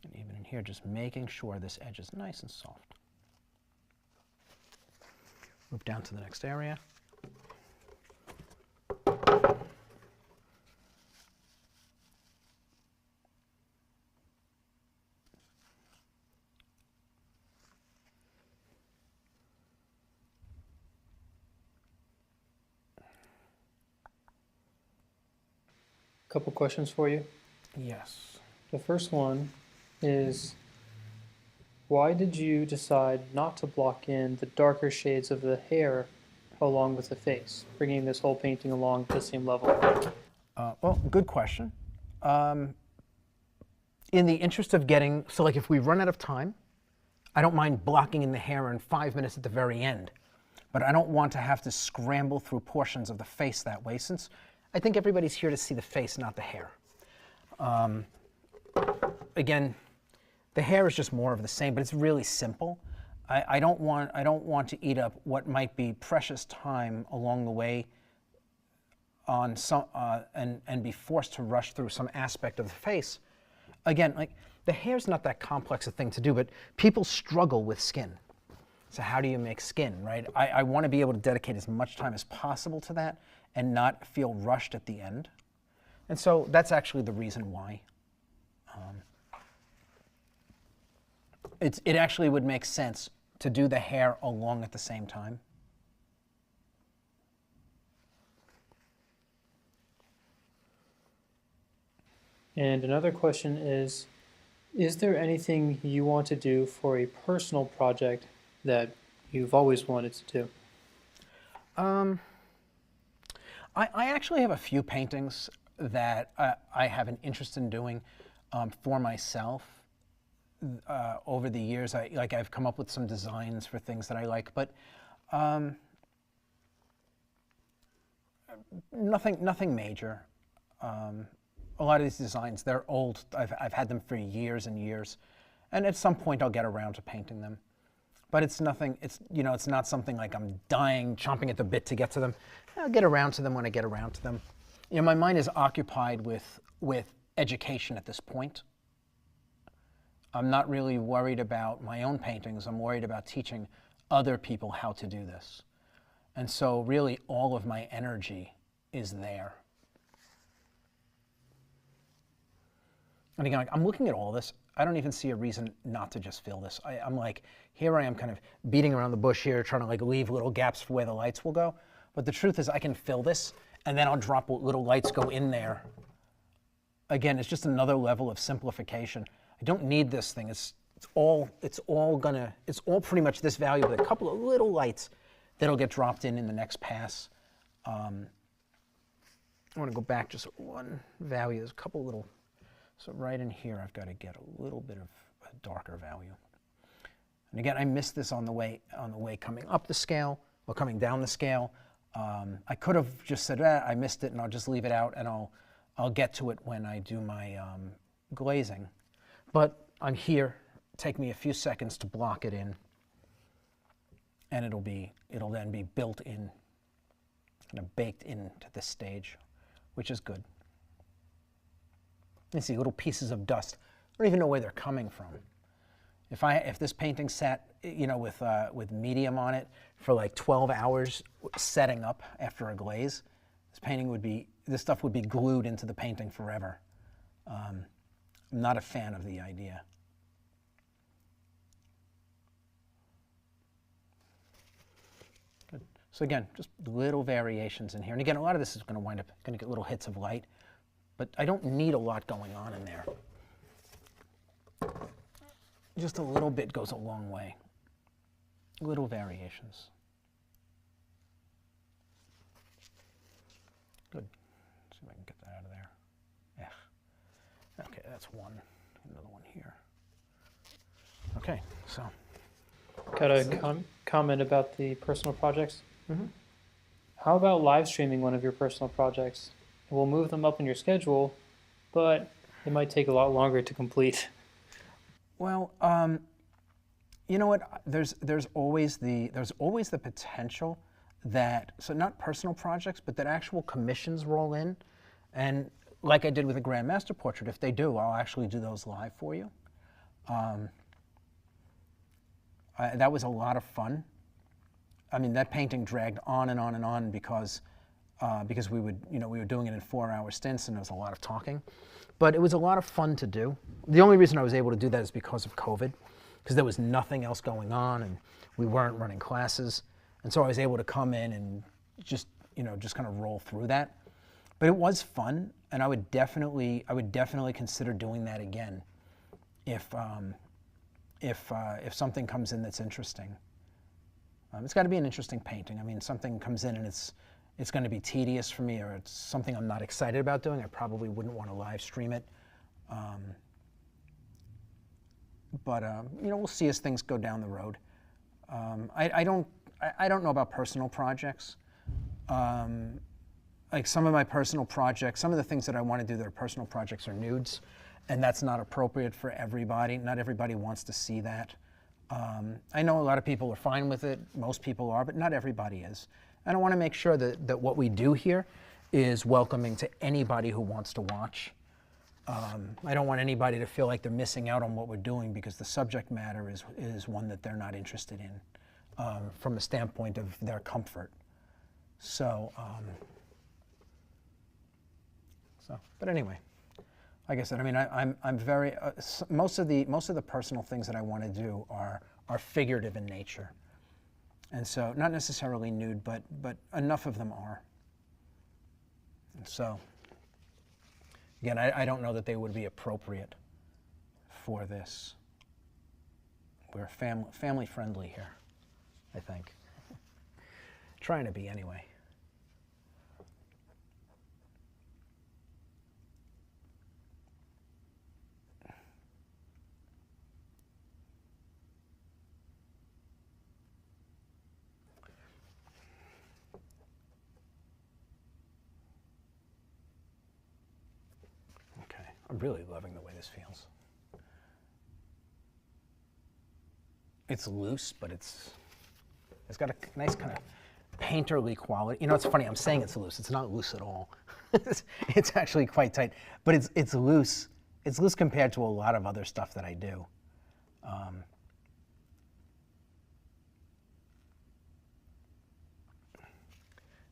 And even in here, just making sure this edge is nice and soft. Move down to the next area. Couple questions for you. Yes. The first one is, why did you decide not to block in the darker shades of the hair along with the face, bringing this whole painting along to the same level? Well, good question. In the interest of getting, so like if we run out of time, I don't mind blocking in the hair in 5 minutes at the very end, but I don't want to have to scramble through portions of the face that way, since I think everybody's here to see the face, not the hair. Again, the hair is just more of the same, but it's really simple. I don't want to eat up what might be precious time along the way on some, and be forced to rush through some aspect of the face. Again, like the hair's not that complex a thing to do, but people struggle with skin. So how do you make skin, right? I want to be able to dedicate as much time as possible to that and not feel rushed at the end. And so that's actually the reason why. It actually would make sense to do the hair along at the same time. And another question is there anything you want to do for a personal project that you've always wanted to do? I actually have a few paintings that I have an interest in doing for myself. Over the years, I've come up with some designs for things that I like, but nothing major. A lot of these designs, they're old. I've had them for years and years, and at some point I'll get around to painting them. But it's nothing. It's not something like I'm dying, chomping at the bit to get to them. I'll get around to them when I get around to them. My mind is occupied with education at this point. I'm not really worried about my own paintings. I'm worried about teaching other people how to do this. And so really all of my energy is there. And again, I'm looking at all this. I don't even see a reason not to just fill this. I'm like, here I am kind of beating around the bush here, trying to like leave little gaps for where the lights will go. But the truth is I can fill this, and then I'll drop what little lights go in there. Again, it's just another level of simplification. I don't need this thing. It's all pretty much this value with a couple of little lights that'll get dropped in the next pass. I want to go back just one value. There's a couple little, so right in here I've got to get a little bit of a darker value. And again, I missed this on the way coming up the scale or coming down the scale. I could have just said, I missed it, and I'll just leave it out, and I'll get to it when I do my glazing. But I'm here. Take me a few seconds to block it in, and it'll then be built in, kind of baked into this stage, which is good. You see little pieces of dust. I don't even know where they're coming from. If this painting sat, with medium on it for like 12 hours setting up after a glaze, this stuff would be glued into the painting forever. I'm not a fan of the idea. Good. So again, just little variations in here. And again, a lot of this is going to get little hits of light, but I don't need a lot going on in there. Just a little bit goes a long way. Little variations. Good. See if I can get that out of there. Yeah. Okay, that's one. Another one here. Okay, so. Got a comment about the personal projects. Mm-hmm. How about live streaming one of your personal projects? We'll move them up in your schedule, but it might take a lot longer to complete. Well, you know what? There's always the potential that, so not personal projects, but that actual commissions roll in, and like I did with the Grand Master portrait, if they do, I'll actually do those live for you. That was a lot of fun. I mean, that painting dragged on and on and on because we were doing it in 4-hour stints, and there was a lot of talking. But it was a lot of fun to do. The only reason I was able to do that is because of COVID, because there was nothing else going on, and we weren't running classes. And so I was able to come in and just kind of roll through that. But it was fun, and I would definitely consider doing that again if something comes in that's interesting. It's got to be an interesting painting. I mean, something comes in and it's going to be tedious for me, or it's something I'm not excited about doing, I probably wouldn't want to live stream it. But we'll see as things go down the road. I don't know about personal projects. Like some of my personal projects, some of the things that I want to do that are personal projects are nudes, and that's not appropriate for everybody. Not everybody wants to see that. I know a lot of people are fine with it, most people are, but not everybody is. And I want to make sure that what we do here is welcoming to anybody who wants to watch. I don't want anybody to feel like they're missing out on what we're doing because the subject matter is one that they're not interested in from the standpoint of their comfort. So, but anyway, like I said, I mean, I'm very most of the personal things that I want to do are figurative in nature, and so not necessarily nude, but enough of them are. And so, again, I don't know that they would be appropriate for this. We're family friendly here, I think. Trying to be anyway. I'm really loving the way this feels. It's loose, but it's got a nice kind of painterly quality. You know, it's funny, I'm saying it's loose. It's not loose at all. It's actually quite tight, but it's loose. It's loose compared to a lot of other stuff that I do. I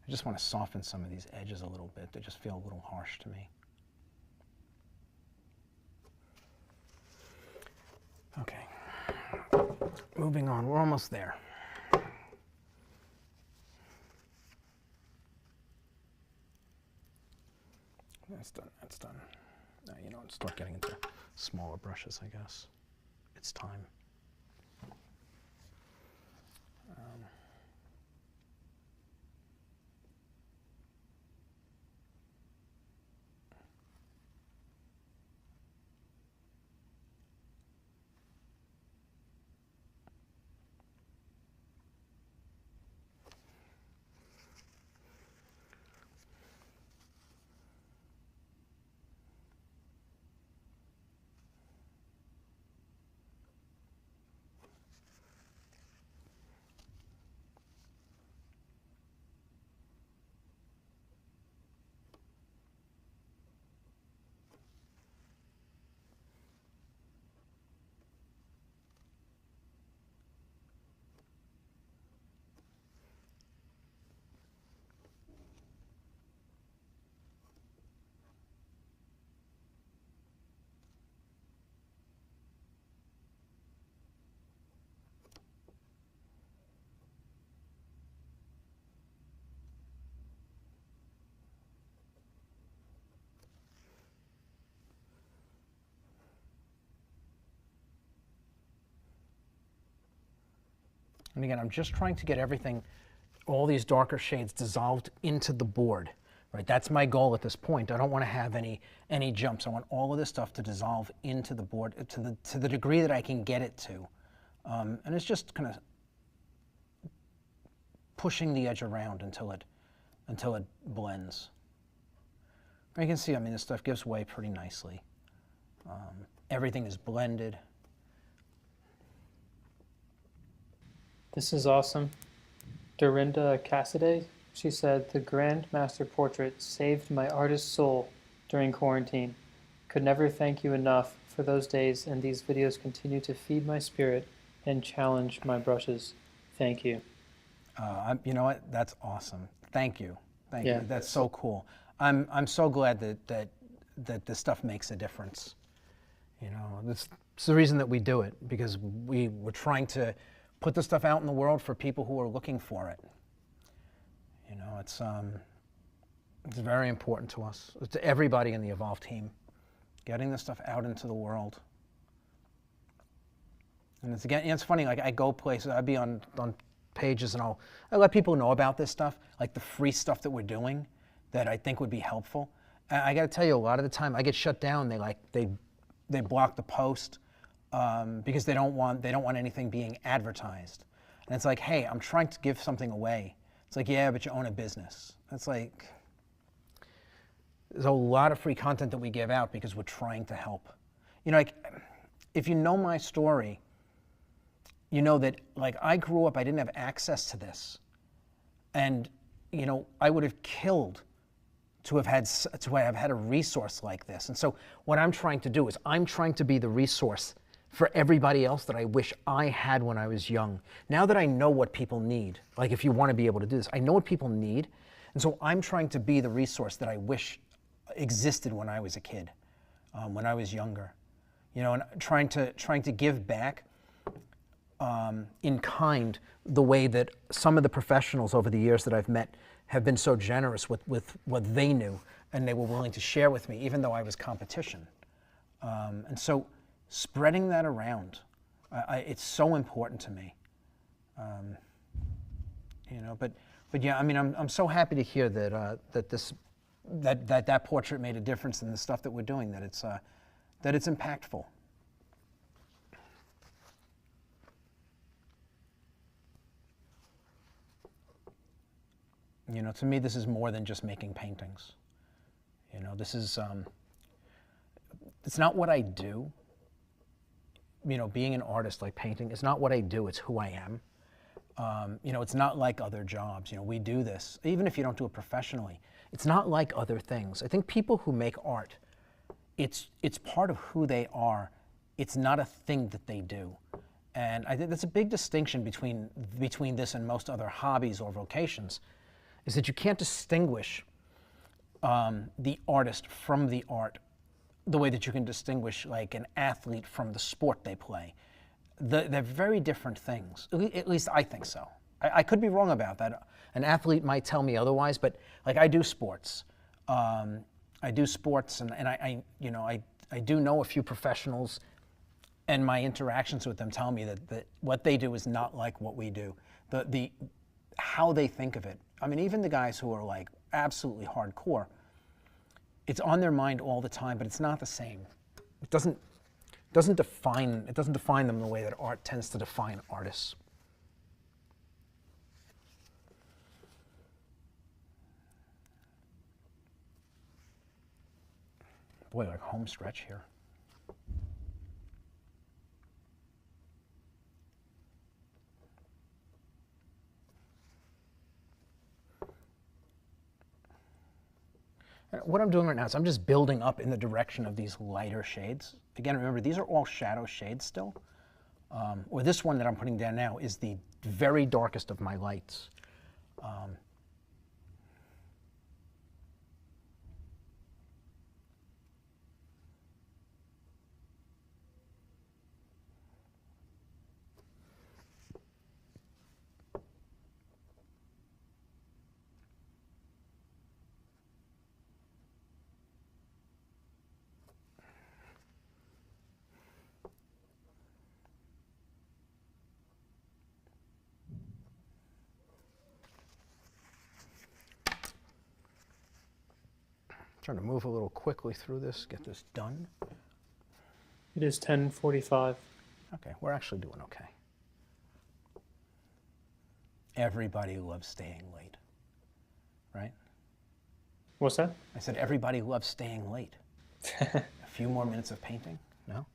just want to soften some of these edges a little bit. They just feel a little harsh to me. Okay, moving on, we're almost there. That's done, that's done. Now, start getting into smaller brushes, I guess. It's time. And again, I'm just trying to get everything, all these darker shades dissolved into the board, right? That's my goal at this point. I don't want to have any jumps. I want all of this stuff to dissolve into the board to the degree that I can get it to. And it's just kind of pushing the edge around until it blends. And you can see, I mean, this stuff gives way pretty nicely. Everything is blended. This is awesome. Dorinda Cassidy, she said, the Grand Master Portrait saved my artist's soul during quarantine. Could never thank you enough for those days, and these videos continue to feed my spirit and challenge my brushes. Thank you. You know what? That's awesome. Thank you. Thank you. That's so cool. I'm so glad that this stuff makes a difference. You know, it's the reason that we do it, because we're trying to put the stuff out in the world for people who are looking for it. You know, it's very important to us, to everybody in the Evolve team, getting this stuff out into the world. And it's funny, like I go places, I'd be on pages and I let people know about this stuff, like the free stuff that we're doing that I think would be helpful. And I got to tell you, a lot of the time I get shut down. They block the post because they don't want anything being advertised. And it's like, hey, I'm trying to give something away. It's like, yeah, but you own a business. It's like, there's a lot of free content that we give out because we're trying to help. You know, like, if you know my story, you know that, like, I grew up, I didn't have access to this. And, you know, I would have killed to have had a resource like this. And so what I'm trying to do is I'm trying to be the resource for everybody else that I wish I had when I was young. Now that I know what people need, like if you want to be able to do this, I know what people need. And so I'm trying to be the resource that I wish existed when I was a kid, when I was younger. You know, and trying to give back in kind, the way that some of the professionals over the years that I've met have been so generous with what they knew, and they were willing to share with me, even though I was competition. And so spreading that around, it's so important to me. You know, but yeah, I mean, I'm so happy to hear that that portrait made a difference in the stuff that we're doing, that it's impactful. You know, to me, this is more than just making paintings. You know, this is, it's not what I do. You know, being an artist, like painting, it's not what I do, it's who I am. You know, it's not like other jobs. You know, we do this, even if you don't do it professionally. It's not like other things. I think people who make art, it's part of who they are. It's not a thing that they do. And I think that's a big distinction between this and most other hobbies or vocations, is that you can't distinguish the artist from the art the way that you can distinguish, like, an athlete from the sport they play. They're very different things. At least I think so. I could be wrong about that. An athlete might tell me otherwise, but like, I do sports. I do sports, and I you know, I do know a few professionals, and my interactions with them tell me that what they do is not like what we do. How they think of it. I mean, even the guys who are like absolutely hardcore, it's on their mind all the time, but it's not the same. It doesn't define them the way that art tends to define artists. Boy, like home stretch here. What I'm doing right now is I'm just building up in the direction of these lighter shades. Again, remember, these are all shadow shades still. Or this one that I'm putting down now is the very darkest of my lights. Trying to move a little quickly through this, get this done. It is 10:45. Okay, we're actually doing okay. Everybody loves staying late, right? What's that? I said everybody loves staying late. A few more minutes of painting, no?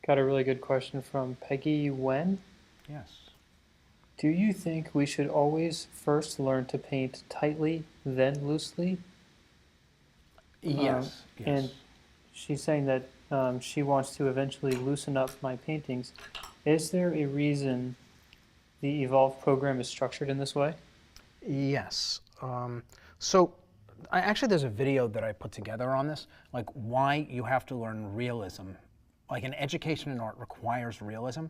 Got a really good question from Peggy Wen. Yes. Do you think we should always first learn to paint tightly, then loosely? Yes. Yes. And she's saying that she wants to eventually loosen up my paintings. Is there a reason the Evolve program is structured in this way? Yes. So actually there's a video that I put together on this, like why you have to learn realism. Like an education in art requires realism.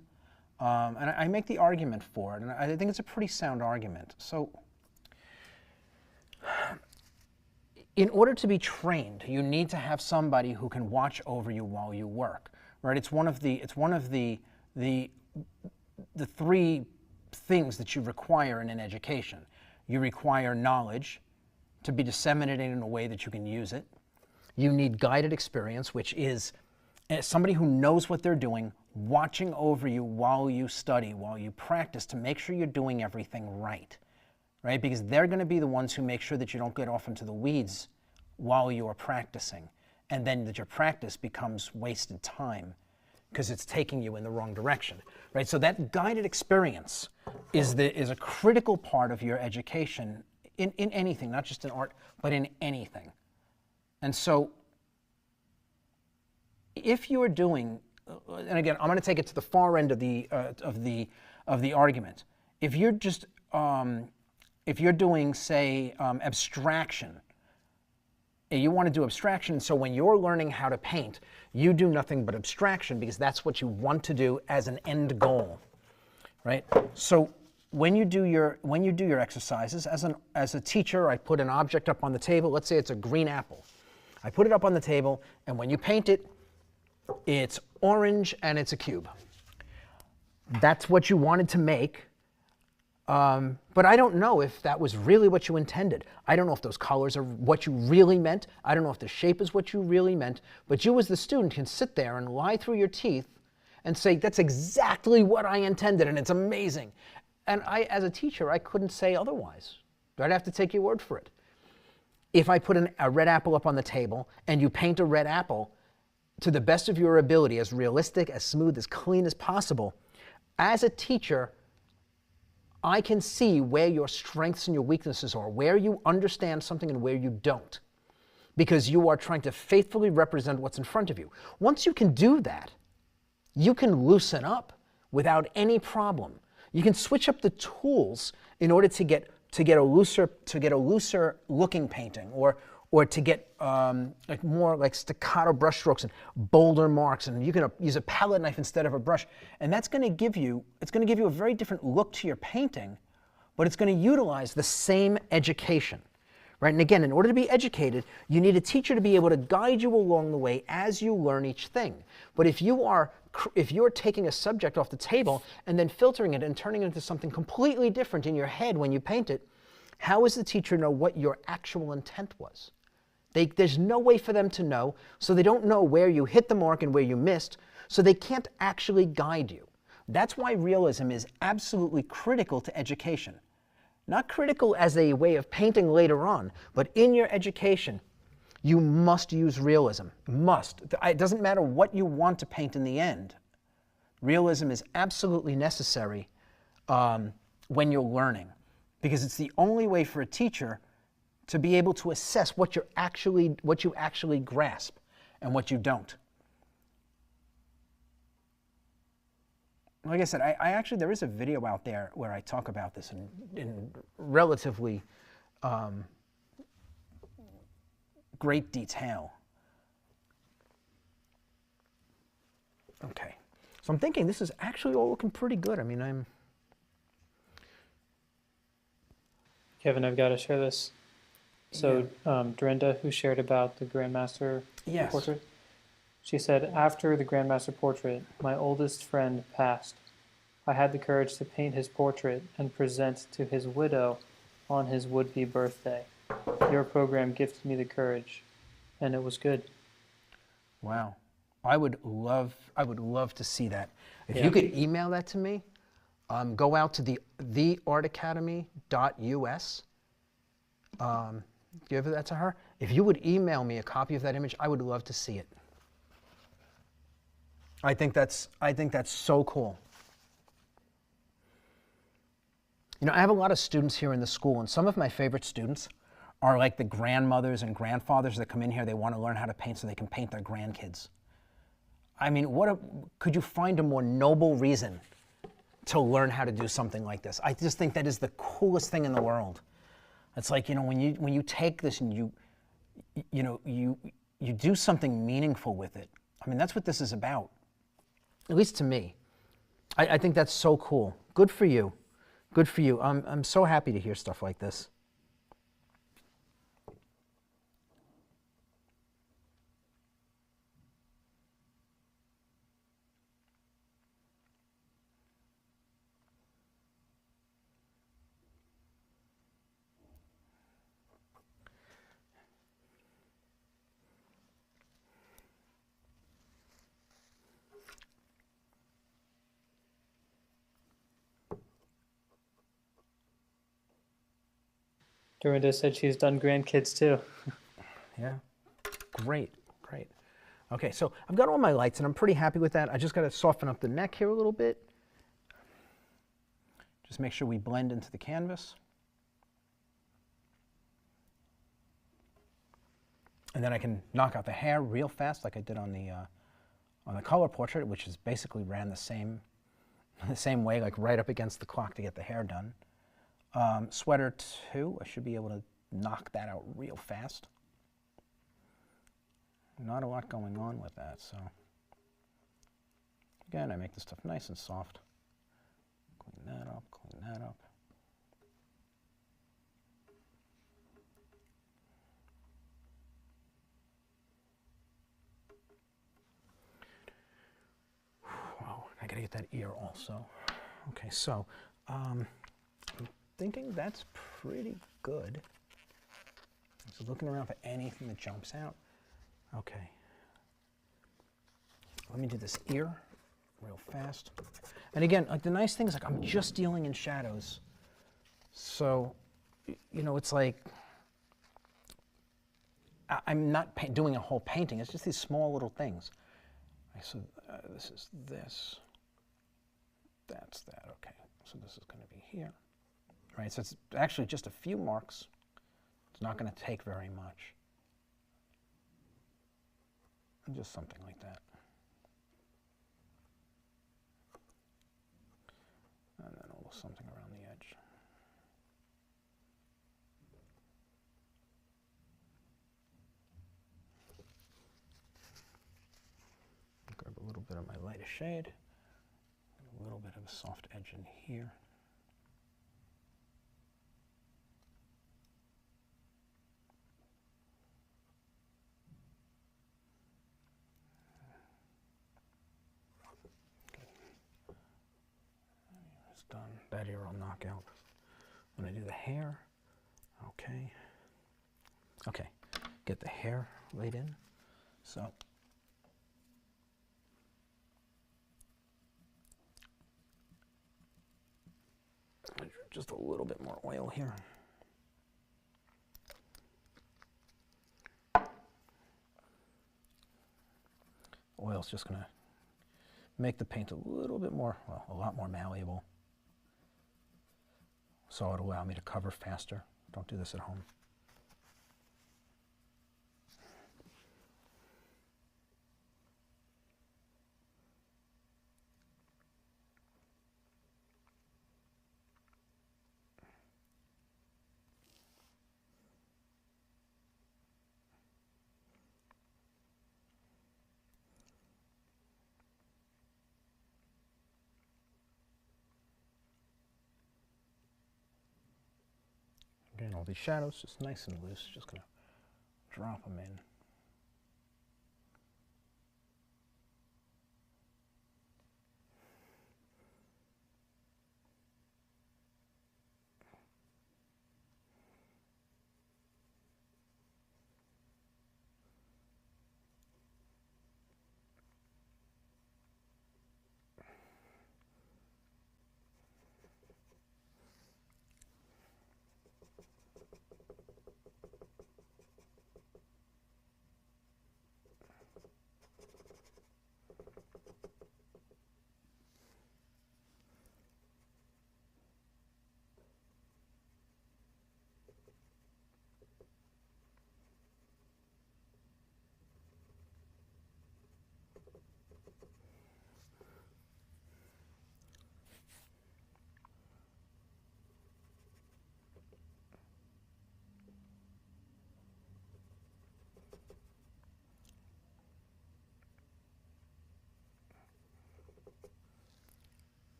And I make the argument for it, and I think it's a pretty sound argument. So in order to be trained, you need to have somebody who can watch over you while you work, right? It's one of the three things that you require in an education. You require knowledge to be disseminated in a way that you can use it. You need guided experience, which is somebody who knows what they're doing, watching over you while you study, while you practice, to make sure you're doing everything right, right? Because they're going to be the ones who make sure that you don't get off into the weeds while you're practicing, and then that your practice becomes wasted time because it's taking you in the wrong direction, right? So that guided experience is a critical part of your education in anything, not just in art, but in anything. And so if you are doing, and again, I'm going to take it to the far end of the argument. If you're just if you're doing, say, abstraction, and you want to do abstraction, so when you're learning how to paint, you do nothing but abstraction because that's what you want to do as an end goal, right? So when you do your exercises, as a teacher, I put an object up on the table. Let's say it's a green apple. I put it up on the table, and when you paint it, it's orange and it's a cube. That's what you wanted to make, but I don't know if that was really what you intended. I don't know if those colors are what you really meant. I don't know if the shape is what you really meant, but you as the student can sit there and lie through your teeth and say, that's exactly what I intended and it's amazing. And I, as a teacher, I couldn't say otherwise. I'd have to take your word for it. If I put a red apple up on the table and you paint a red apple, to the best of your ability, as realistic, as smooth, as clean as possible, as a teacher, I can see where your strengths and your weaknesses are, where you understand something and where you don't, because you are trying to faithfully represent what's in front of you. Once you can do that, you can loosen up without any problem. You can switch up the tools in order to get a looser looking painting, or to get like more like staccato brush strokes and bolder marks, and you can use a palette knife instead of a brush, and that's going to give you a very different look to your painting, but it's going to utilize the same education, right? And again, in order to be educated, you need a teacher to be able to guide you along the way as you learn each thing. But if you're taking a subject off the table and then filtering it and turning it into something completely different in your head when you paint it, how does the teacher know what your actual intent was? There's no way for them to know, so they don't know where you hit the mark and where you missed, so they can't actually guide you. That's why realism is absolutely critical to education. Not critical as a way of painting later on, but in your education, you must use realism. Must. It doesn't matter what you want to paint in the end. Realism is absolutely necessary when you're learning, because it's the only way for a teacher to be able to assess what you actually grasp and what you don't. Like I said, I actually, there is a video out there where I talk about this in relatively great detail. Okay, So I'm thinking this is actually all looking pretty good. I mean, Kevin, I've got to share this. So Dorinda, who shared about the Grandmaster Yes. portrait, she said, after the Grandmaster portrait, my oldest friend passed. I had the courage to paint his portrait and present to his widow on his would-be birthday. Your program gifted me the courage, and it was good. Wow. I would love to see that. If Yeah. you could email that to me, go out to theartacademy.us. Give that to her. If you would email me a copy of that image, I would love to see it. I think that's so cool. You know, I have a lot of students here in the school, and some of my favorite students are like the grandmothers and grandfathers that come in here. They want to learn how to paint so they can paint their grandkids. I mean, could you find a more noble reason to learn how to do something like this? I just think that is the coolest thing in the world. It's like, you know, when you take this and you do something meaningful with it. I mean, that's what this is about. At least to me. I think that's so cool. Good for you. Good for you. I'm so happy to hear stuff like this. Dorinda said she's done grandkids too. Yeah, great, great. Okay, so I've got all my lights and I'm pretty happy with that. I just got to soften up the neck here a little bit. Just make sure we blend into the canvas. And then I can knock out the hair real fast like I did on the color portrait, which is basically ran the same way, like right up against the clock to get the hair done. Sweater 2, I should be able to knock that out real fast. Not a lot going on with that, so. Again, I make this stuff nice and soft. Clean that up, clean that up. Wow, I gotta get that ear also. Okay, so I'm thinking that's pretty good. Just looking around for anything that jumps out. Okay. Let me do this ear real fast. And again, like the nice thing is like I'm just dealing in shadows. So, you know, it's like I'm not doing a whole painting. It's just these small little things. Okay, so this is this. That's that. Okay. So this is going to be here. Right. So it's actually just a few marks. It's not going to take very much. And just something like that. And then a little something around the edge. Grab a little bit of my lightest shade. A little bit of a soft edge in here. Done. That ear I'll knock out. When I do the hair, okay. Okay, get the hair laid in. So, just a little bit more oil here. Oil's just gonna make the paint a little bit more, well, a lot more malleable. So it'll allow me to cover faster. Don't do this at home. And all these shadows just nice and loose, just gonna drop them in.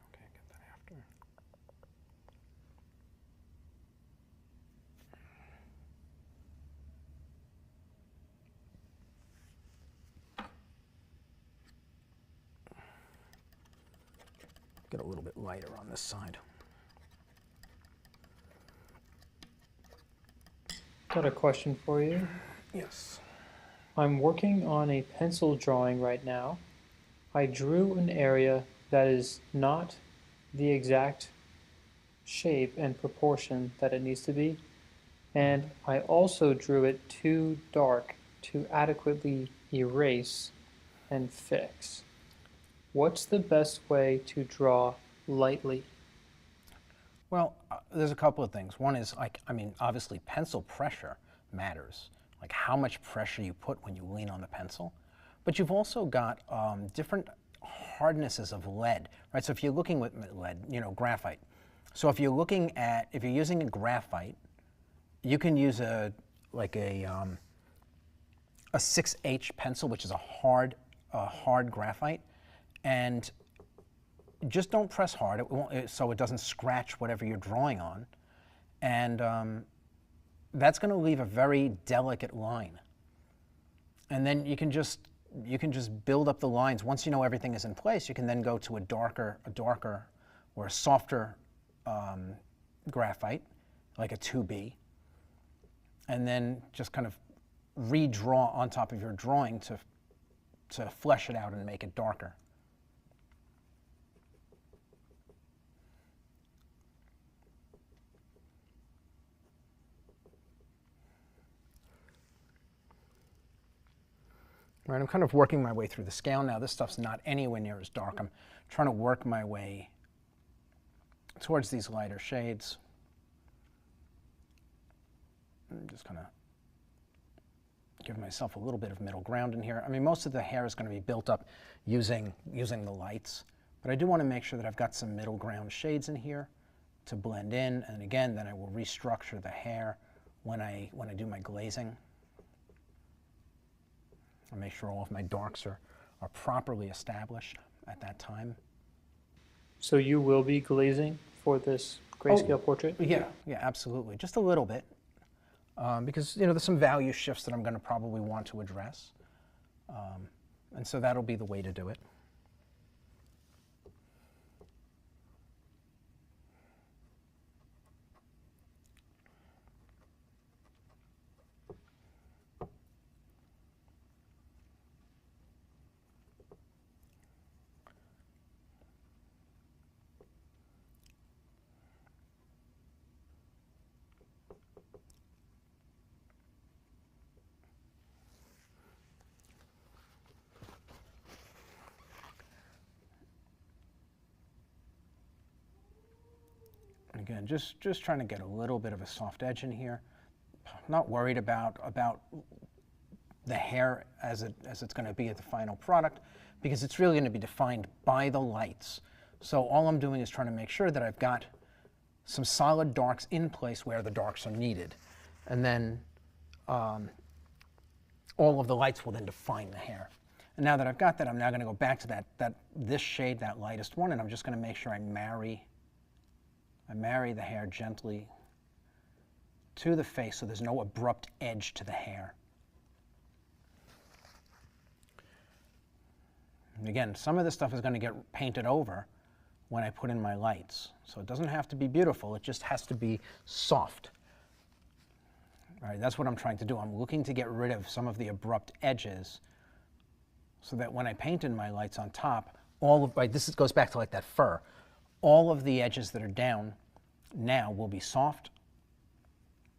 Okay, get that after. Get a little bit lighter on this side. Got a question for you. Yes. I'm working on a pencil drawing right now. I drew an area that is not the exact shape and proportion that it needs to be, and I also drew it too dark to adequately erase and fix. What's the best way to draw lightly? Well, there's a couple of things. One is, like, I mean, obviously pencil pressure matters, like how much pressure you put when you lean on the pencil. But you've also got different hardnesses of lead, right? So if you're looking with lead, you know, graphite. So if you're looking at, if you're using a graphite, you can use a 6H pencil, which is a hard graphite, and just don't press hard, so it doesn't scratch whatever you're drawing on, and that's going to leave a very delicate line. And then you can just build up the lines. Once you know everything is in place, you can then go to a darker or a softer graphite, like a 2B, and then just kind of redraw on top of your drawing to flesh it out and make it darker. Right, I'm kind of working my way through the scale now. This stuff's not anywhere near as dark. I'm trying to work my way towards these lighter shades. I'm just kind of give myself a little bit of middle ground in here. I mean, most of the hair is going to be built up using the lights, but I do want to make sure that I've got some middle ground shades in here to blend in, and again, then I will restructure the hair when I do my glazing. I'll make sure all of my darks are properly established at that time. So you will be glazing for this grayscale portrait? Yeah, absolutely. Just a little bit. Because, you know, there's some value shifts that I'm going to probably want to address. And so that'll be the way to do it. Again, just trying to get a little bit of a soft edge in here. I'm not worried about the hair as it's going to be at the final product, because it's really going to be defined by the lights. So all I'm doing is trying to make sure that I've got some solid darks in place where the darks are needed. And then all of the lights will then define the hair. And now that I've got that, I'm now going to go back to this shade, that lightest one, and I'm just going to make sure I marry the hair gently to the face so there's no abrupt edge to the hair. And again, some of this stuff is going to get painted over when I put in my lights. So it doesn't have to be beautiful, it just has to be soft. All right, that's what I'm trying to do. I'm looking to get rid of some of the abrupt edges so that when I paint in my lights on top, this goes back to like that fur. All of the edges that are down now will be soft,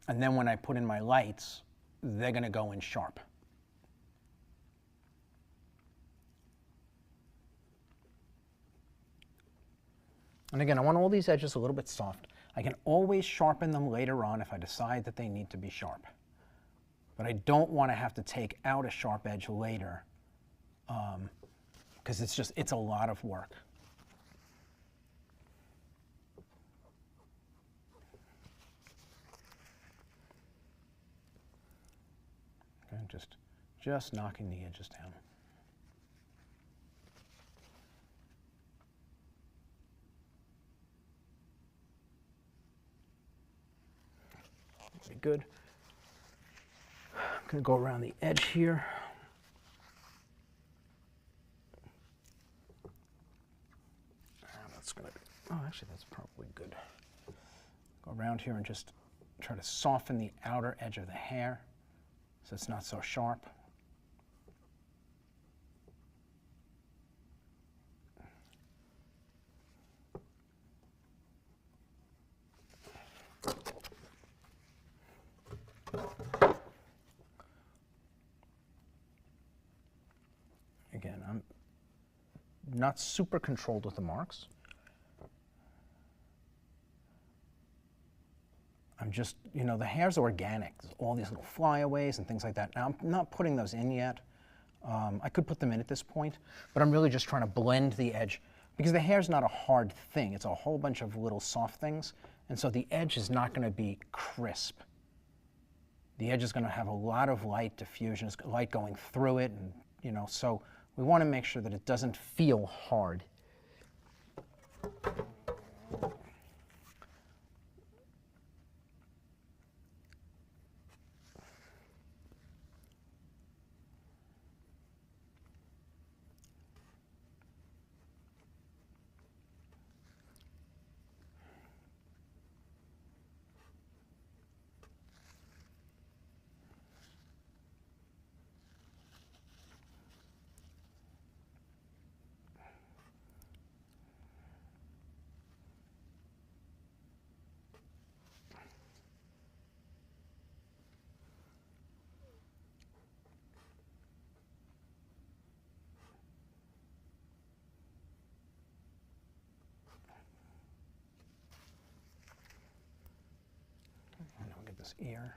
and then when I put in my lights, they're going to go in sharp. And again, I want all these edges a little bit soft. I can always sharpen them later on if I decide that they need to be sharp. But I don't want to have to take out a sharp edge later, because it's a lot of work. Okay, just knocking the edges down. Be good. I'm going to go around the edge here. That's going to be, oh, actually, that's probably good. Go around here and just try to soften the outer edge of the hair so it's not so sharp. Again, I'm not super controlled with the marks. I'm just, the hair's organic. There's all these little flyaways and things like that. Now, I'm not putting those in yet. I could put them in at this point, but I'm really just trying to blend the edge, because the hair's not a hard thing. It's a whole bunch of little soft things, and so the edge is not going to be crisp. The edge is going to have a lot of light diffusion, light going through it, and so we want to make sure that it doesn't feel hard. And then we'll get this ear.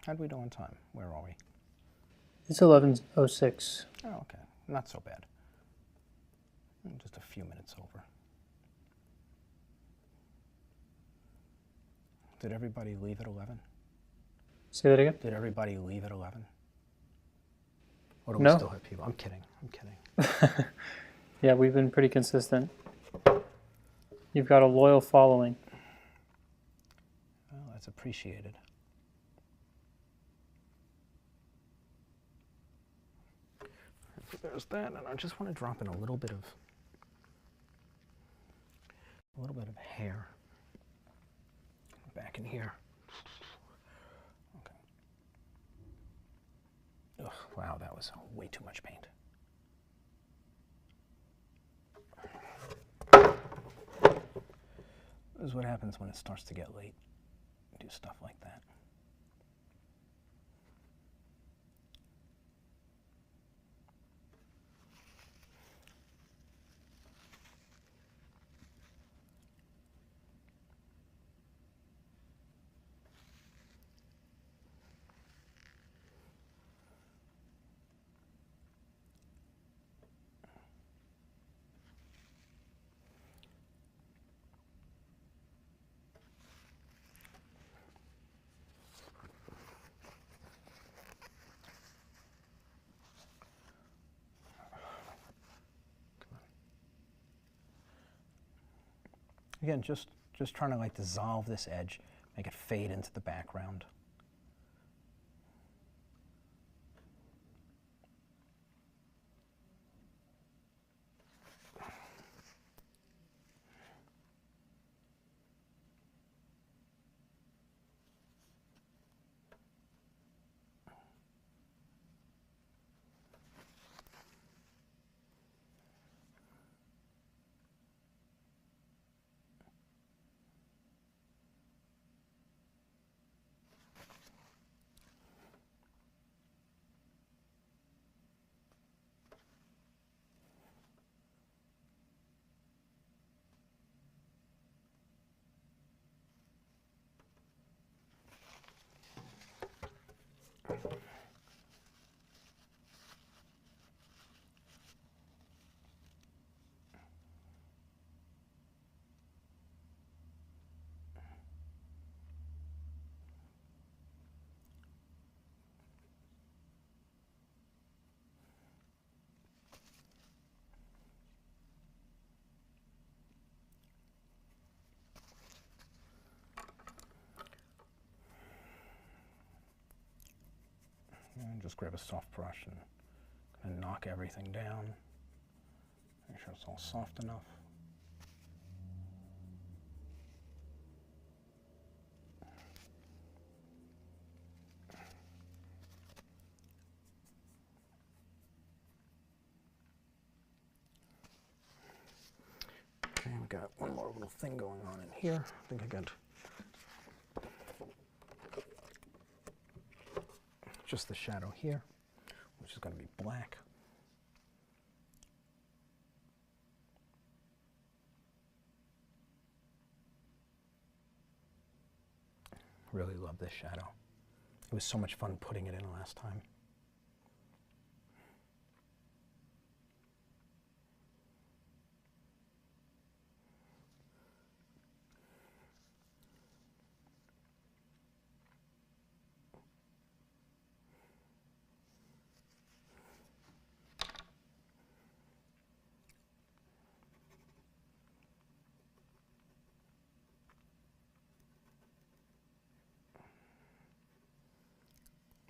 How'd we do on time? Where are we? It's 11:06. Oh, okay. Not so bad. Just a few minutes over. Did everybody leave at 11? Say that again? Did everybody leave at 11? Or do No. we still have people? I'm kidding. I'm kidding. Yeah, we've been pretty consistent. You've got a loyal following. Well, that's appreciated. There's that, and I just want to drop in a little bit of hair back in here. Okay. Ugh, wow, that was way too much paint. This is what happens when it starts to get late. Do stuff like that. Again, just trying to like dissolve this edge, make it fade into the background. And just grab a soft brush and knock everything down. Make sure it's all soft enough. Okay, we got one more little thing going on in here. I think I got just the shadow here, which is going to be black. Really love this shadow. It was so much fun putting it in last time.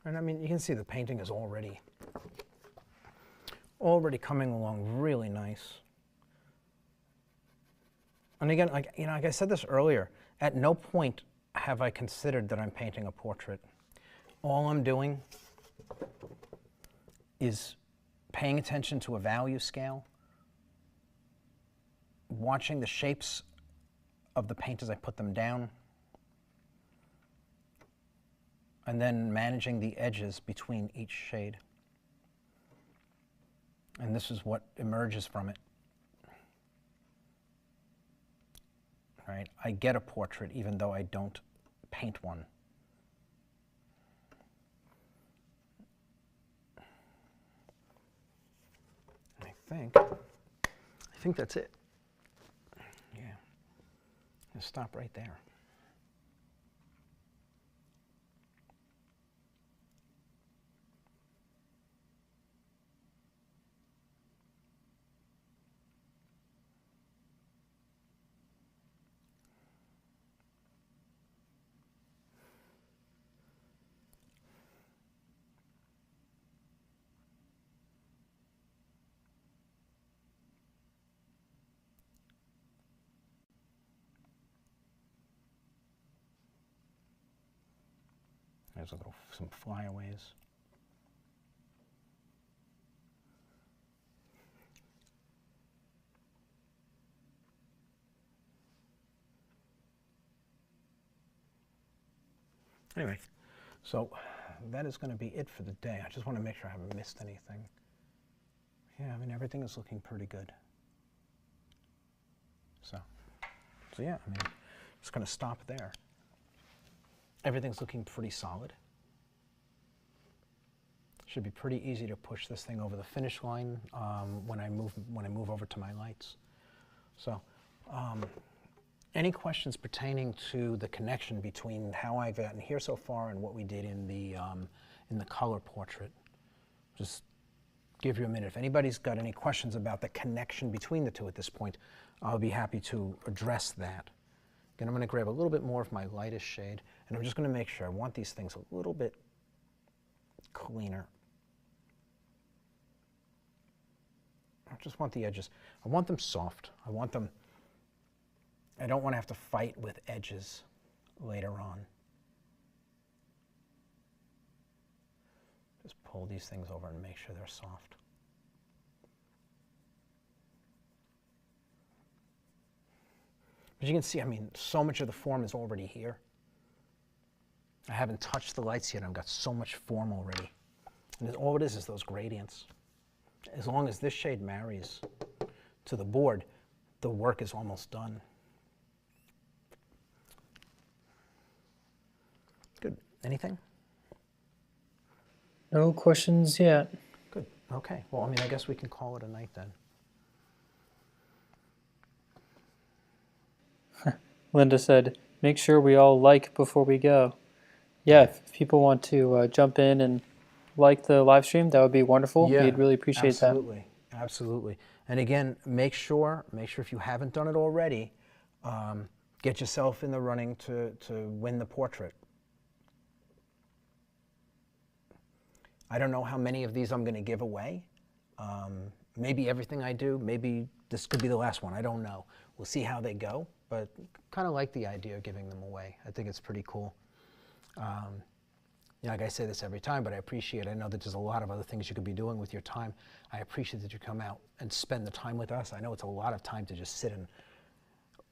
And I mean, you can see the painting is already coming along really nice. And again, like I said this earlier, at no point have I considered that I'm painting a portrait. All I'm doing is paying attention to a value scale, watching the shapes of the paint as I put them down, and then managing the edges between each shade. And this is what emerges from it. Right? I get a portrait even though I don't paint one. I think that's it. Yeah. Just stop right there. There's some flyaways. Anyway, so that is going to be it for the day. I just want to make sure I haven't missed anything. Yeah, I mean, everything is looking pretty good. So yeah, I mean, just going to stop there. Everything's looking pretty solid. Should be pretty easy to push this thing over the finish line when I move over to my lights. So, any questions pertaining to the connection between how I've gotten here so far and what we did in the color portrait? Just give you a minute. If anybody's got any questions about the connection between the two at this point, I'll be happy to address that. Again, I'm going to grab a little bit more of my lightest shade, and I'm just going to make sure I want these things a little bit cleaner. I just want the edges. I want them soft. I don't want to have to fight with edges later on. Just pull these things over and make sure they're soft. As you can see, I mean, so much of the form is already here. I haven't touched the lights yet. I've got so much form already. And all it is those gradients. As long as this shade marries to the board, the work is almost done. Good. Anything? No questions yet. Good. Okay. Well, I mean, I guess we can call it a night then. Linda said, make sure we all like before we go. Yeah, if people want to jump in and like the live stream, that would be wonderful. Yeah, We'd really appreciate absolutely. Absolutely. And again, make sure if you haven't done it already, get yourself in the running to win the portrait. I don't know how many of these I'm going to give away. Maybe everything I do, maybe this could be the last one. I don't know. We'll see how they go, but kind of like the idea of giving them away. I think it's pretty cool. You know, like I say this every time, but I know that there's a lot of other things you could be doing with your time. I appreciate that you come out and spend the time with us. I know it's a lot of time to just sit and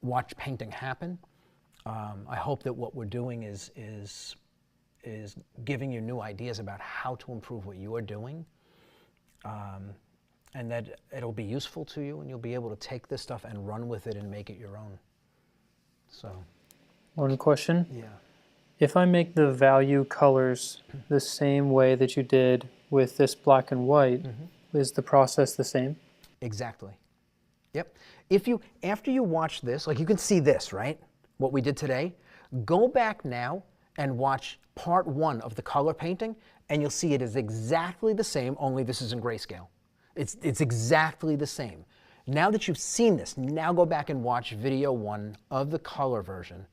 watch painting happen. I hope that what we're doing is giving you new ideas about how to improve what you are doing, and that it'll be useful to you, and you'll be able to take this stuff and run with it and make it your own. So, one question. Yeah. If I make the value colors the same way that you did with this black and white, is the process the same? Exactly. Yep. After you watch this, like you can see this, right? What we did today, go back now and watch part 1 of the color painting, and you'll see it is exactly the same, only this is in grayscale. It's exactly the same. Now that you've seen this, now go back and watch video 1 of the color version,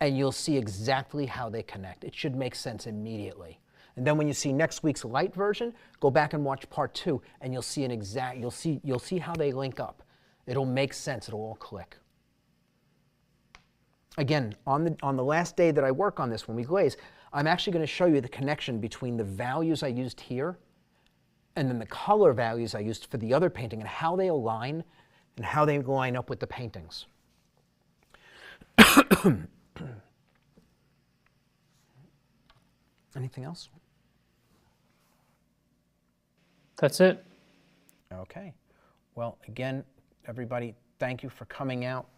and you'll see exactly how they connect. It should make sense immediately. And then when you see next week's light version, go back and watch part 2, and you'll see you'll see how they link up. It'll make sense. It'll all click. Again, on the last day that I work on this when we glaze, I'm actually going to show you the connection between the values I used here and then the color values I used for the other painting and how they align and how they line up with the paintings. Anything else? That's it. Okay. Well, again, everybody, thank you for coming out.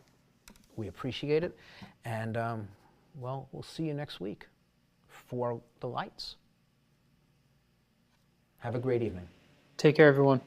We appreciate it. And, well, we'll see you next week for the lights. Have a great evening. Take care, everyone.